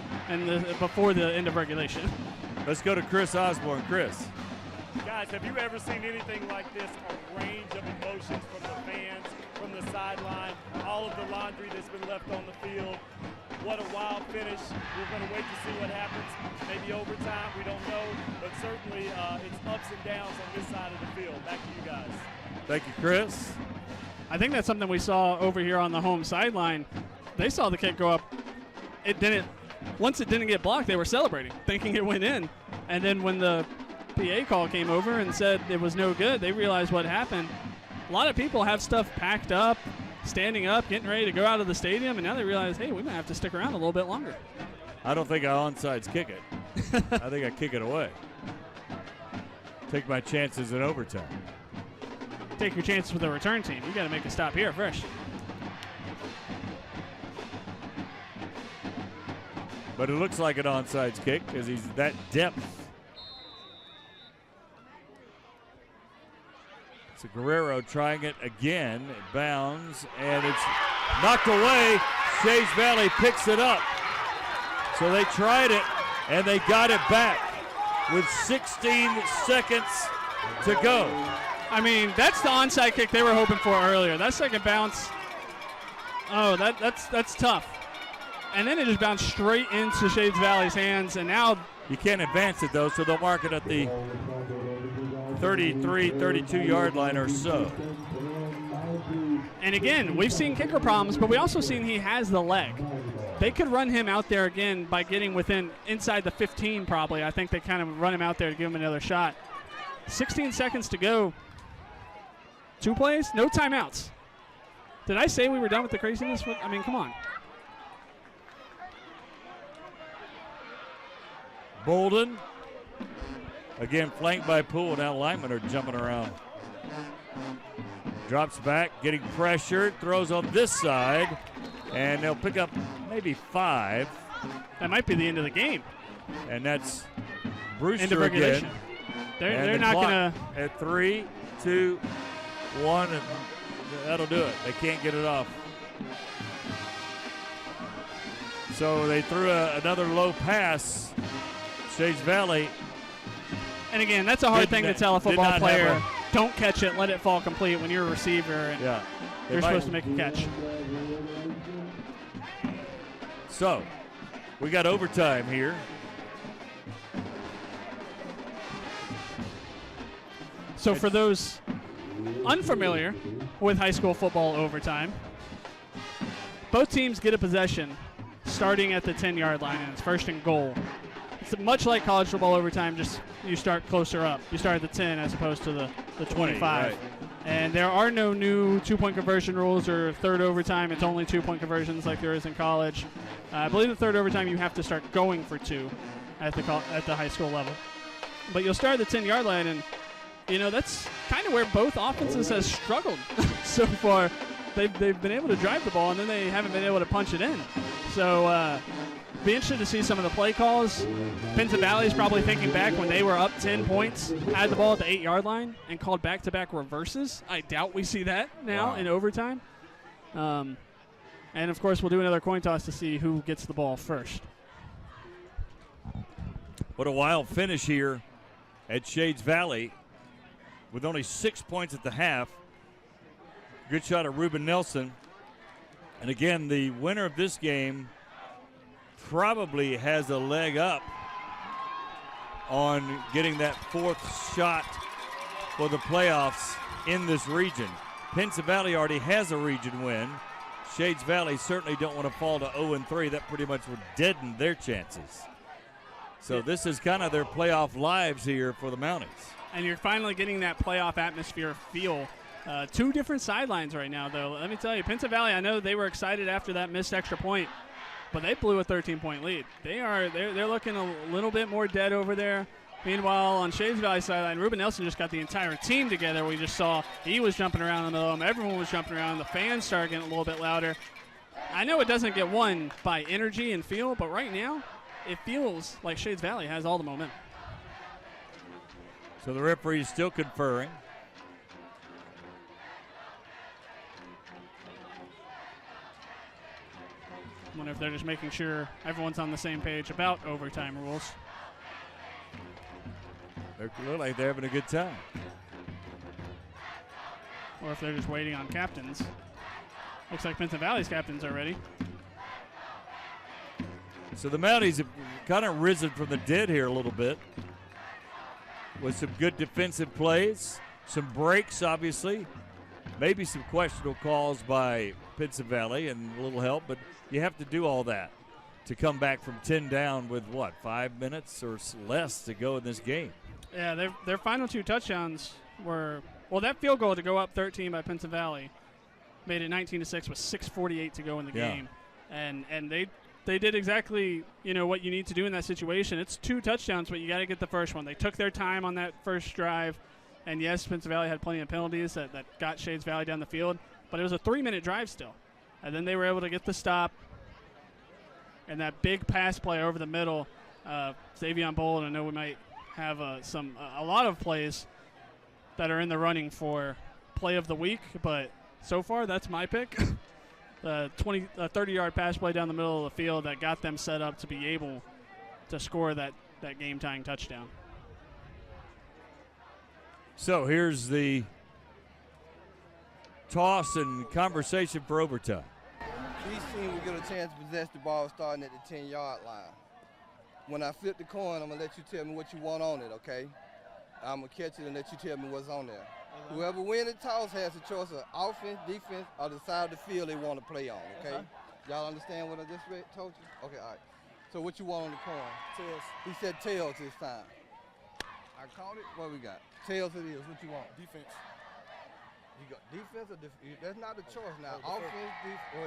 before the end of regulation. Let's go to Chris Osborne. Chris. Guys, have you ever seen anything like this? A range of emotions from the fans, from the sideline, all of the laundry that's been left on the field. What a wild finish. We're going to wait to see what happens. Maybe overtime, we don't know. But certainly it's ups and downs on this side of the field. Back to you guys. Thank you, Chris. I think that's something we saw over here on the home sideline. They saw the kick go up. Once it didn't get blocked, they were celebrating, thinking it went in. And then when the PA call came over and said it was no good, they realized what happened. A lot of people have stuff packed up, standing up, getting ready to go out of the stadium, and now they realize, hey, we might have to stick around a little bit longer. I don't think I onside kick it. I think I kick it away. Take my chances in overtime. Take your chances with the return team. You got to make a stop here first. But it looks like an onside kick because he's that depth. So Guerrero trying it again. It bounds, and it's knocked away. Shades Valley picks it up. So they tried it, and they got it back with 16 seconds to go. I mean, that's the onside kick they were hoping for earlier. That second bounce, that's tough. And then it just bounced straight into Shades Valley's hands, and now you can't advance it, though, so they'll mark it at the 33, 32-yard line or so. And again, we've seen kicker problems, but we also seen he has the leg. They could run him out there again by getting inside the 15 probably. I think they kind of run him out there to give him another shot. 16 seconds to go. 2 plays, no timeouts. Did I say we were done with the craziness? I mean, come on. Bolden, again flanked by Poole. Now linemen are jumping around. Drops back, getting pressured, throws on this side, and they'll pick up maybe 5. That might be the end of the game. And that's Brewster end of regulation. Again. They're not going to. At 3, 2, 1, and that'll do it. They can't get it off. So they threw another low pass. Shades Valley. And again, that's a hard thing to tell a football player. Don't catch it, let it fall complete when you're a receiver and you're supposed to make a catch. So, we got overtime here. So for those unfamiliar with high school football overtime, both teams get a possession starting at the 10-yard line, and it's first and goal. It's much like college football overtime, just you start closer up. You start at the 10 as opposed to the 25. Right. And there are no new two-point conversion rules or third overtime. It's only two-point conversions like there is in college. I believe the third overtime you have to start going for two at the high school level. But you'll start at the 10-yard line, and that's kind of where both offenses have struggled so far. They've been able to drive the ball, and then they haven't been able to punch it in. So be interested to see some of the play calls. Pinson Valley is probably thinking back when they were up 10 points, had the ball at the 8-yard line, and called back-to-back reverses. I doubt we see that now in overtime. And, of course, we'll do another coin toss to see who gets the ball first. What a wild finish here at Shades Valley with only 6 points at the half. Good shot of Ruben Nelson. And again, the winner of this game probably has a leg up on getting that fourth shot for the playoffs in this region. Pinson Valley already has a region win. Shades Valley certainly don't want to fall to 0-3. That pretty much would deaden their chances. So this is kind of their playoff lives here for the Mounties. And you're finally getting that playoff atmosphere feel. Two different sidelines right now, though. Let me tell you, Pinson Valley, I know they were excited after that missed extra point, but they blew a 13-point lead. They're looking a little bit more dead over there. Meanwhile, on Shades Valley sideline, Ruben Nelson just got the entire team together. We just saw he was jumping around in the middle of them. Everyone was jumping around. The fans started getting a little bit louder. I know it doesn't get won by energy and feel, but right now it feels like Shades Valley has all the momentum. So the referee is still conferring. I wonder if they're just making sure everyone's on the same page about overtime rules. They look like they're having a good time. Or if they're just waiting on captains. Looks like Pinson Valley's captains are ready. So the Mounties have kind of risen from the dead here a little bit with some good defensive plays, some breaks, obviously, maybe some questionable calls by Pinson Valley and a little help, but you have to do all that to come back from 10 down with, 5 minutes or less to go in this game. Yeah, their final two touchdowns were, that field goal to go up 13 by Pinson Valley made it 19-6 with 6:48 to go in the game. And they did exactly, what you need to do in that situation. It's 2 touchdowns, but you got to get the first one. They took their time on that first drive. And, yes, Pinson Valley had plenty of penalties that got Shades Valley down the field. But it was a 3-minute drive still. And then they were able to get the stop. And that big pass play over the middle, Xavion Bold, I know we might have a lot of plays that are in the running for play of the week. But so far, that's my pick. The 30-yard pass play down the middle of the field that got them set up to be able to score that game-tying touchdown. So here's the toss and conversation for overtime. Each team will get a chance to possess the ball starting at the 10-yard line. When I flip the coin, I'm going to let you tell me what you want on it, okay? I'm going to catch it and let you tell me what's on there. Whoever wins the toss has a choice of offense, defense, or the side of the field they want to play on, okay? Y'all understand what I just told you? Okay, all right. So what you want on the coin? Tails. He said tails this time. I called it. What we got? Tails it is. What you want? Defense. You got defense or that's not a choice now. Offense,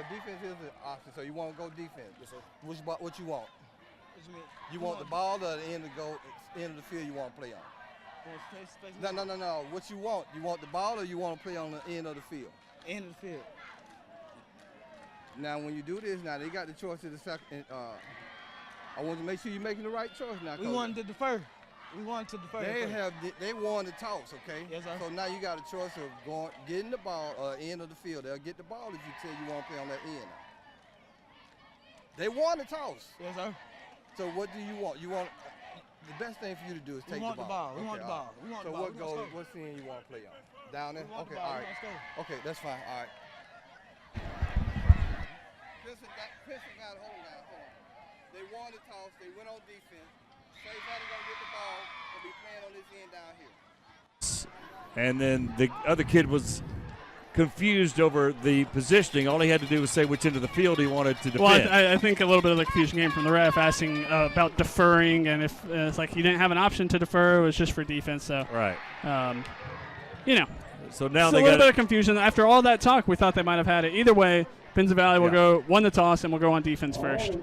defense is an option. So you want to go defense. Yes, sir. What you want? What you mean? You want the ball or the end of the field you want to play on? No. What you want? You want the ball or you want to play on the end of the field? End of the field. Now, when you do this, now they got the choice of the second. I want to make sure you're making the right choice now. We wanted to defer. We wanted to defer. They won the toss, okay? Yes, sir. So now you got a choice of getting the ball end of the field. They'll get the ball if you tell you want to play on that end. They won the toss. Yes, sir. So what do you want? You want the best thing for you to do is take the ball. We want the ball. We want the ball. So what end you want to play on? Down there? Okay, all right. Okay, that's fine. All right. Pinson got hold on. They won the toss. They went on defense. Shades Valley gonna get the ball and be playing on this end down here. yards, and then the other kid was confused over the positioning. All he had to do was say which end of the field he wanted to defend. Well, I think a little bit of the confusion came from the ref asking about deferring, and if it's like he didn't have an option to defer, it was just for defense. So right, So now they got a little bit of confusion. After all that talk, we thought they might have had it. Either way, Pinson Valley will won the toss and will go on defense first.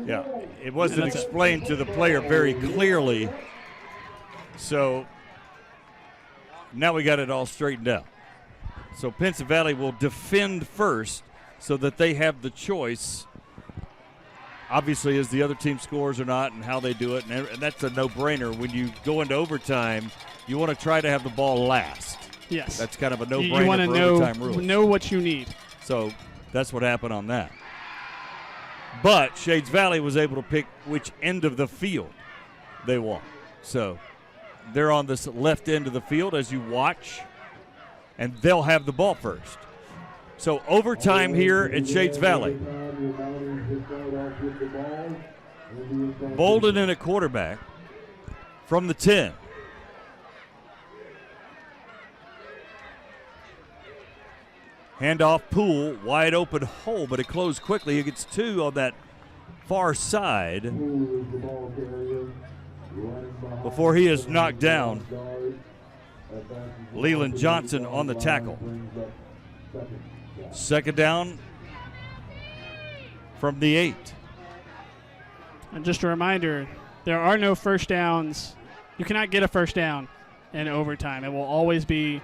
Yeah, it wasn't explained to the player very clearly. So now we got it all straightened out. So Pinson Valley will defend first so that they have the choice, obviously, as the other team scores or not and how they do it. And that's a no-brainer. When you go into overtime, you want to try to have the ball last. Yes. That's kind of a no-brainer you want to for overtime rules. Know what you need. So that's what happened on that. But Shades Valley was able to pick which end of the field they want. So they're on this left end of the field as you watch, and they'll have the ball first. So overtime here at Shades Valley. Bolden in at quarterback from the 10. Handoff Poole, wide open hole, but it closed quickly. He gets 2 on that far side before he is knocked down. Leland Johnson on the tackle. Second down from the 8. And just a reminder, there are no first downs. You cannot get a first down in overtime. It will always be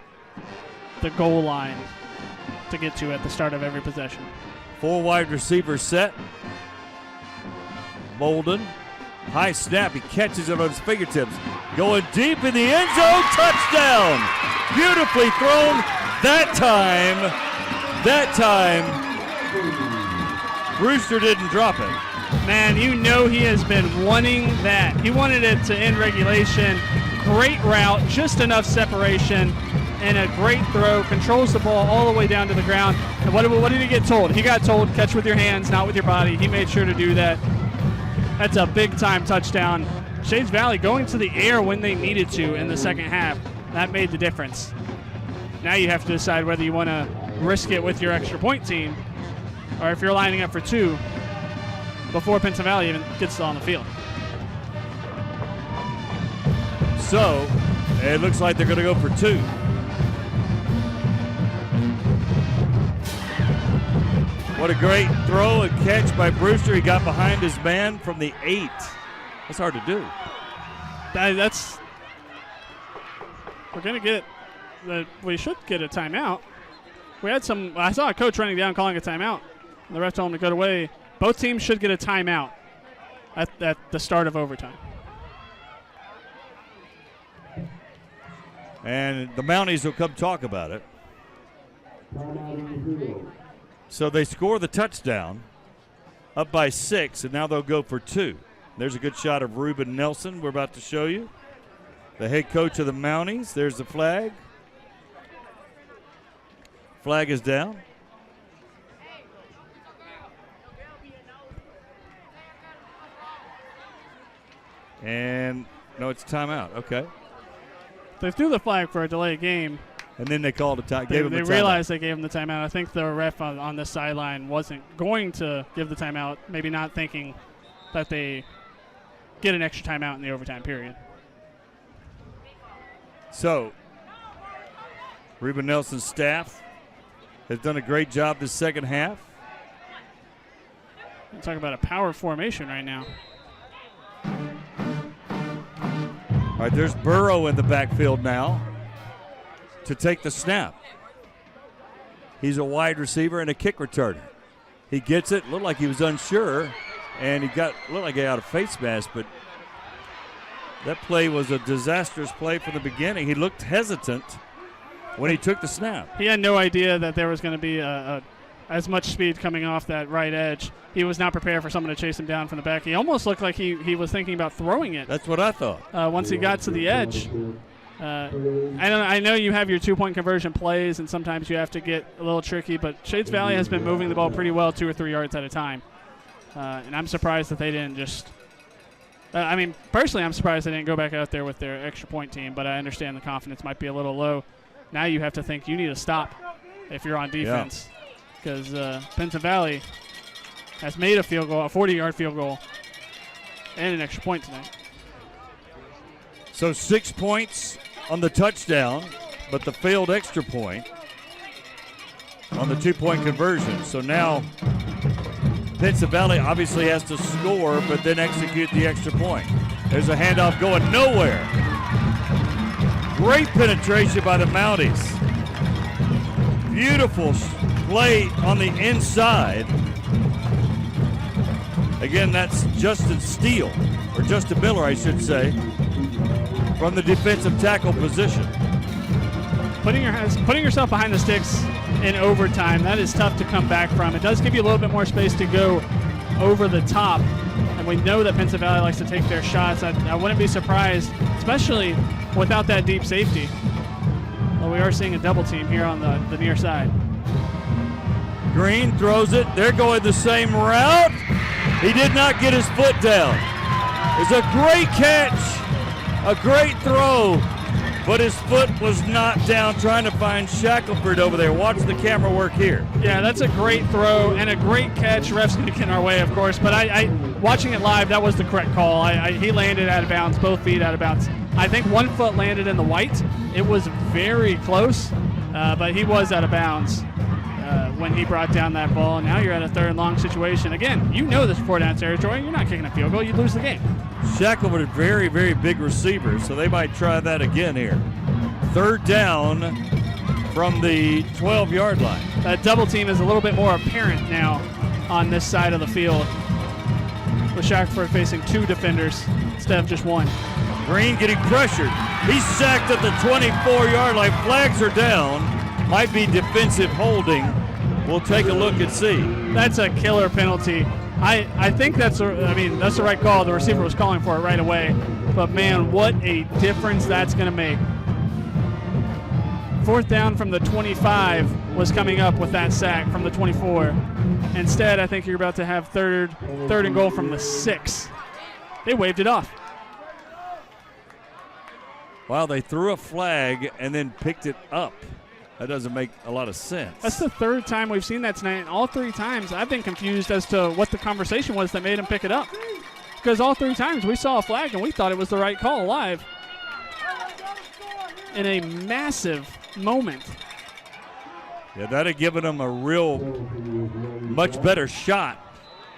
the goal line to get to at the start of every possession. 4 wide receivers set. Bolden, high snap, he catches it on his fingertips. Going deep in the end zone, touchdown! Beautifully thrown that time, Brewster didn't drop it. Man, you know he has been wanting that. He wanted it to end regulation. Great route, just enough separation, and a great throw. Controls the ball all the way down to the ground. And what did he get told? He got told, catch with your hands, not with your body. He made sure to do that. That's a big-time touchdown. Shades Valley going to the air when they needed to in the second half. That made the difference. Now you have to decide whether you want to risk it with your extra point team or if you're lining up for 2 before Pinson Valley even gets on the field. So it looks like they're going to go for 2. What a great throw and catch by Brewster. He got behind his man from the 8. That's hard to do. We're going to get, we should get a timeout. I saw a coach running down calling a timeout. The ref told him to go away. Both teams should get a timeout at the start of overtime. And the Mounties will come talk about it. So they score the touchdown, up by 6, and now they'll go for 2. There's a good shot of Reuben Nelson we're about to show you. The head coach of the Mounties. There's the flag. Flag is down. And no, it's timeout. Okay. They threw the flag for a delayed game. And then they called a time. They realized they gave him the timeout. I think the ref on the sideline wasn't going to give the timeout, maybe not thinking that they get an extra timeout in the overtime period. So, Reuben Nelson's staff has done a great job this second half. I'm talking about a power formation right now. All right, there's Burrow in the backfield now to take the snap. He's a wide receiver and a kick returner. He gets it, looked like he was unsure, and looked like he got a face mask, but that play was a disastrous play from the beginning. He looked hesitant when he took the snap. He had no idea that there was going to be as much speed coming off that right edge. He was not prepared for someone to chase him down from the back. He almost looked like he was thinking about throwing it. That's what I thought. Once he got to the edge. I know you have your 2-point conversion plays, and sometimes you have to get a little tricky, but Shades Valley has been moving the ball pretty well 2 or 3 yards at a time. And I'm surprised that they didn't just I mean, personally, I'm surprised they didn't go back out there with their extra point team, but I understand the confidence might be a little low. Now you have to think you need to stop if you're on defense, because Pinson Valley has made a field goal, a 40-yard field goal, and an extra point tonight. So 6 points on the touchdown, but the failed extra point on the 2-point conversion. So now Pinson Valley obviously has to score, but then execute the extra point. There's a handoff going nowhere. Great penetration by the Mounties. Beautiful play on the inside. Again, that's Justin Steele, or Justin Miller, I should say, from the defensive tackle position. Putting yourself behind the sticks in overtime, that is tough to come back from. It does give you a little bit more space to go over the top, and we know that Pinson Valley likes to take their shots. I wouldn't be surprised, especially without that deep safety. Well, we are seeing a double team here on the near side. Green throws it. They're going the same route. He did not get his foot down. It's a great catch, a great throw, but his foot was not down, trying to find Shackelford over there. Watch the camera work here. Yeah, that's a great throw and a great catch. Ref's going to get in our way, of course, but watching it live, that was the correct call. He landed out of bounds, both feet out of bounds. I think one foot landed in the white. It was very close, but he was out of bounds when he brought down that ball. Now you're at a 3rd and long situation. Again, you know this 4-down territory. You're not kicking a field goal. You lose the game. Shackelford is very, very big receivers, so they might try that again here. 3rd down from the 12-yard line. That double team is a little bit more apparent now on this side of the field, with Shackelford facing 2 defenders instead of just 1. Green getting pressured. He's sacked at the 24-yard line. Flags are down. Might be defensive holding. We'll take a look and see. That's a killer penalty. I think that's the right call. The receiver was calling for it right away. But man, what a difference that's going to make. 4th down from the 25 was coming up with that sack from the 24. Instead, I think you're about to have third and goal from the 6. They waved it off. Wow, they threw a flag and then picked it up. That doesn't make a lot of sense. That's the 3rd time we've seen that tonight, and all 3 times I've been confused as to what the conversation was that made him pick it up. Because all 3 times we saw a flag and we thought it was the right call live. In a massive moment. Yeah, that had given them a real much better shot.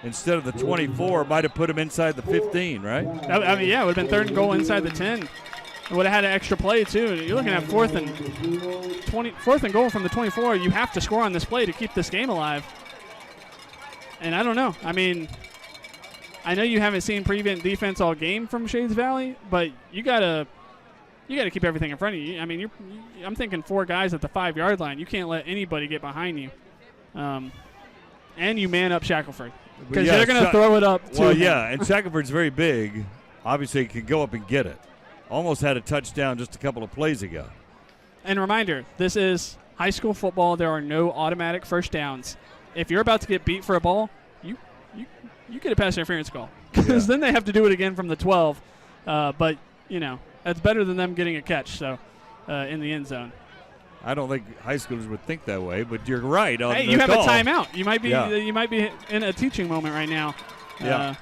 Instead of the 24, might have put him inside the 15, right? I mean, yeah, it would have been 3rd and goal inside the 10. It would have had an extra play, too. You're looking at 4th and goal from the 24. You have to score on this play to keep this game alive. And I don't know. I mean, I know you haven't seen prevent defense all game from Shades Valley, but you gotta keep everything in front of you. I mean, I'm thinking 4 guys at the 5-yard line. You can't let anybody get behind you. And you man up Shackelford, because they're going to throw it up to him. And Shackelford's very big. Obviously, he could go up and get it. Almost had a touchdown just a couple of plays ago. And reminder, this is high school football. There are no automatic first downs. If you're about to get beat for a ball, you get a pass interference call, because then they have to do it again from the 12. But, that's better than them getting a catch in the end zone. I don't think high schoolers would think that way, but you're right. Hey, you have a timeout. You might be in a teaching moment right now. Yeah.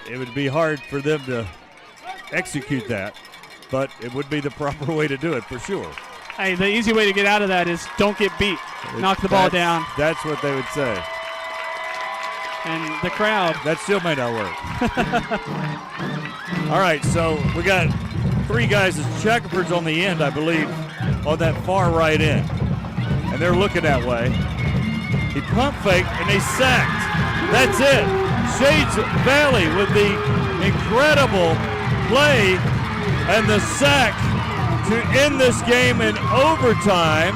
It would be hard for them to execute that, but it would be the proper way to do it for sure. Hey, the easy way to get out of that is don't get beat. Knock the ball down. That's what they would say. And the crowd. That still may not work. All right, so we got 3 guys. Shackelford's on the end, I believe, on that far right end. And they're looking that way. He pump faked, and they sacked. That's it. Shades Valley with the incredible play and the sack to end this game in overtime.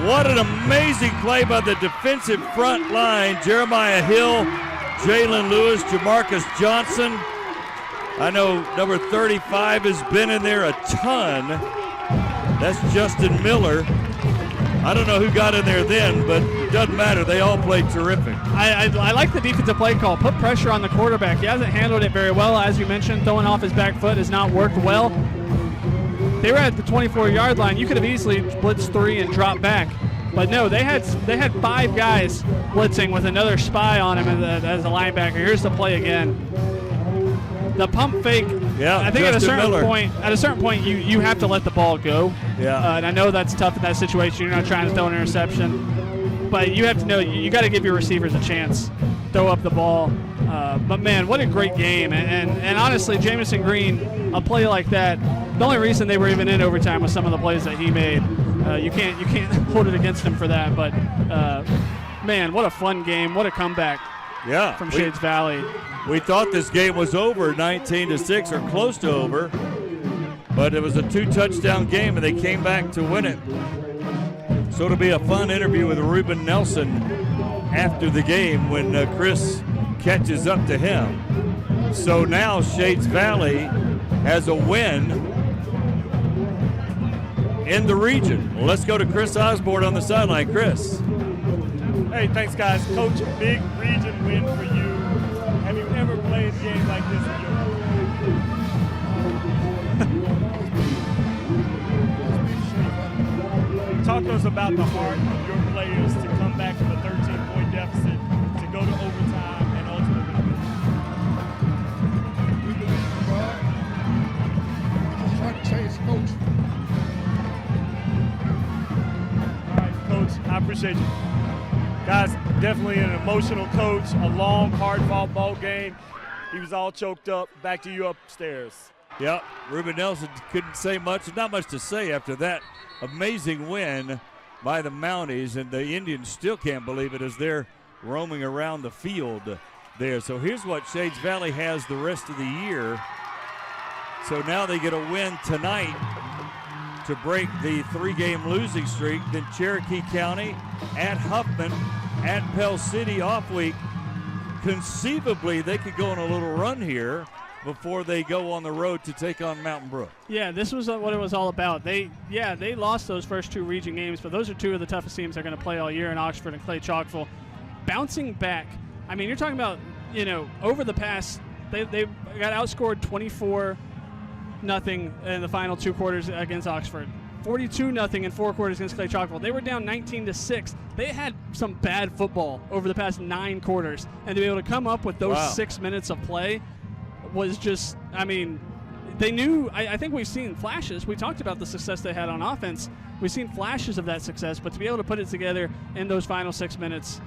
What an amazing play by the defensive front line. Jeremiah Hill, Jalen Lewis, Jamarcus Johnson. I know number 35 has been in there a ton. That's Justin Miller. I don't know who got in there then, but it doesn't matter. They all played terrific. I like the defensive play call. Put pressure on the quarterback. He hasn't handled it very well. As you mentioned, throwing off his back foot has not worked well. They were at the 24-yard line. You could have easily blitzed 3 and dropped back. But no, they had 5 guys blitzing with another spy on him as a linebacker. Here's the play again. The pump fake. Yeah, I think at a certain point, you have to let the ball go. Yeah. And I know that's tough in that situation. You're not trying to throw an interception, but you have to know you got to give your receivers a chance. Throw up the ball. But man, what a great game! And honestly, Jamison Green, a play like that, the only reason they were even in overtime was some of the plays that he made. You can't hold it against him for that. But man, what a fun game! What a comeback! Yeah, from Shades Valley. We thought this game was over, 19-6 or close to over, but it was a 2-touchdown game, and they came back to win it. So it'll be a fun interview with Ruben Nelson after the game when Chris catches up to him. So now Shades Valley has a win in the region. Well, let's go to Chris Osborne on the sideline. Chris. Hey, thanks, guys. Coach, big region win for you. Have you ever played a game like this in your life? Talk to us about the heart of your players to come back from a 13-point deficit, to go to overtime, and ultimately win. We believe in God. I'm trying to change coach. All right, Coach, I appreciate you. Guys, definitely an emotional coach, a long, hard-fought ball game. He was all choked up. Back to you upstairs. Yep, Ruben Nelson couldn't say much. Not much to say after that amazing win by the Mounties, and the Indians still can't believe it as they're roaming around the field there. So here's what Shades Valley has the rest of the year. So now they get a win tonight to break the 3-game losing streak. Then Cherokee County at Huffman, at Pell City off week. Conceivably, they could go on a little run here before they go on the road to take on Mountain Brook. Yeah, this was what it was all about. They lost those first 2 region games, but those are 2 of the toughest teams they're going to play all year in Oxford and Clay Chalkville. Bouncing back, I mean, you're talking about, over the past, they got outscored 24-0 in the final 2 quarters against Oxford. 42-0 in 4 quarters against Clay Chalkville. They were down 19-6. They had some bad football over the past 9 quarters, and to be able to come up with those 6 minutes of play was just, I mean, they knew. I think we've seen flashes. We talked about the success they had on offense. We've seen flashes of that success, but to be able to put it together in those final 6 minutes,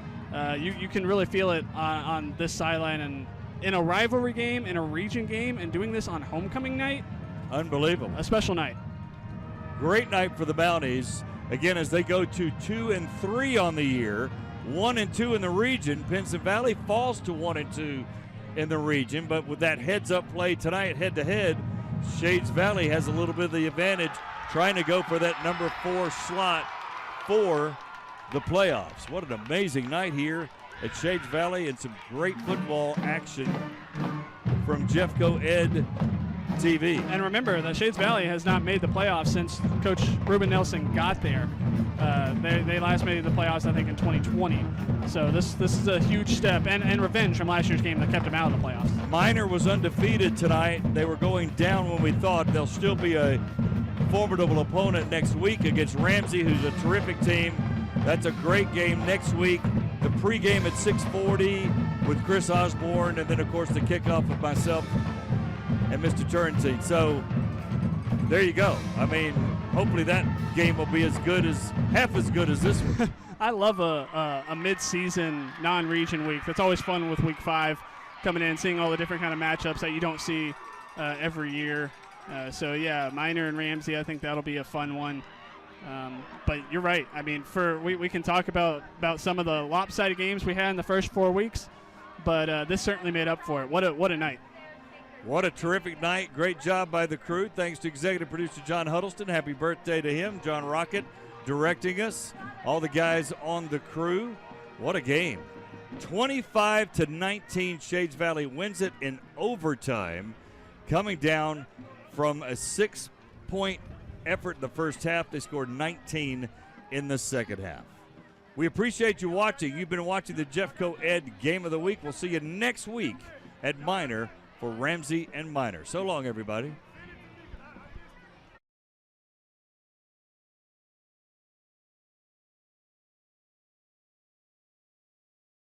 you can really feel it on this sideline. And in a rivalry game, in a region game, and doing this on homecoming night, unbelievable. A special night. Great night for the Mounties. Again, as they go to 2-3 on the year, 1-2 in the region. Pinson Valley falls to 1-2 in the region, but with that heads-up play tonight, head-to-head, Shades Valley has a little bit of the advantage, trying to go for that number 4 slot for the playoffs. What an amazing night here at Shades Valley, and some great football action from Jeffco Ed TV. And remember that Shades Valley has not made the playoffs since Coach Ruben Nelson got there. They last made the playoffs, I think, in 2020. So this is a huge step and revenge from last year's game that kept them out of the playoffs. Minor was undefeated tonight. They were going down when we thought. They'll still be a formidable opponent next week against Ramsey, who's a terrific team. That's a great game next week. The pregame at 6:40 with Chris Osborne, and then, of course, the kickoff with myself and Mr. Turrentine. So there you go. I mean, hopefully that game will be half as good as this one. I love a mid-season non-region week. That's always fun with week 5, coming in, seeing all the different kind of matchups that you don't see every year. So yeah, Minor and Ramsey, I think that'll be a fun one. But you're right. I mean, we can talk about some of the lopsided games we had in the first 4 weeks, but this certainly made up for it. What a night. What a terrific night. Great job by the crew. Thanks to executive producer John Huddleston. Happy birthday to him. John Rocket directing us. All the guys on the crew. What a game. 25-19, Shades Valley wins it in overtime. Coming down from a 6-point effort in the first half. They scored 19 in the second half. We appreciate you watching. You've been watching the Jeffco Ed Game of the Week. We'll see you next week at Minor for Ramsey and Minor. So long, everybody.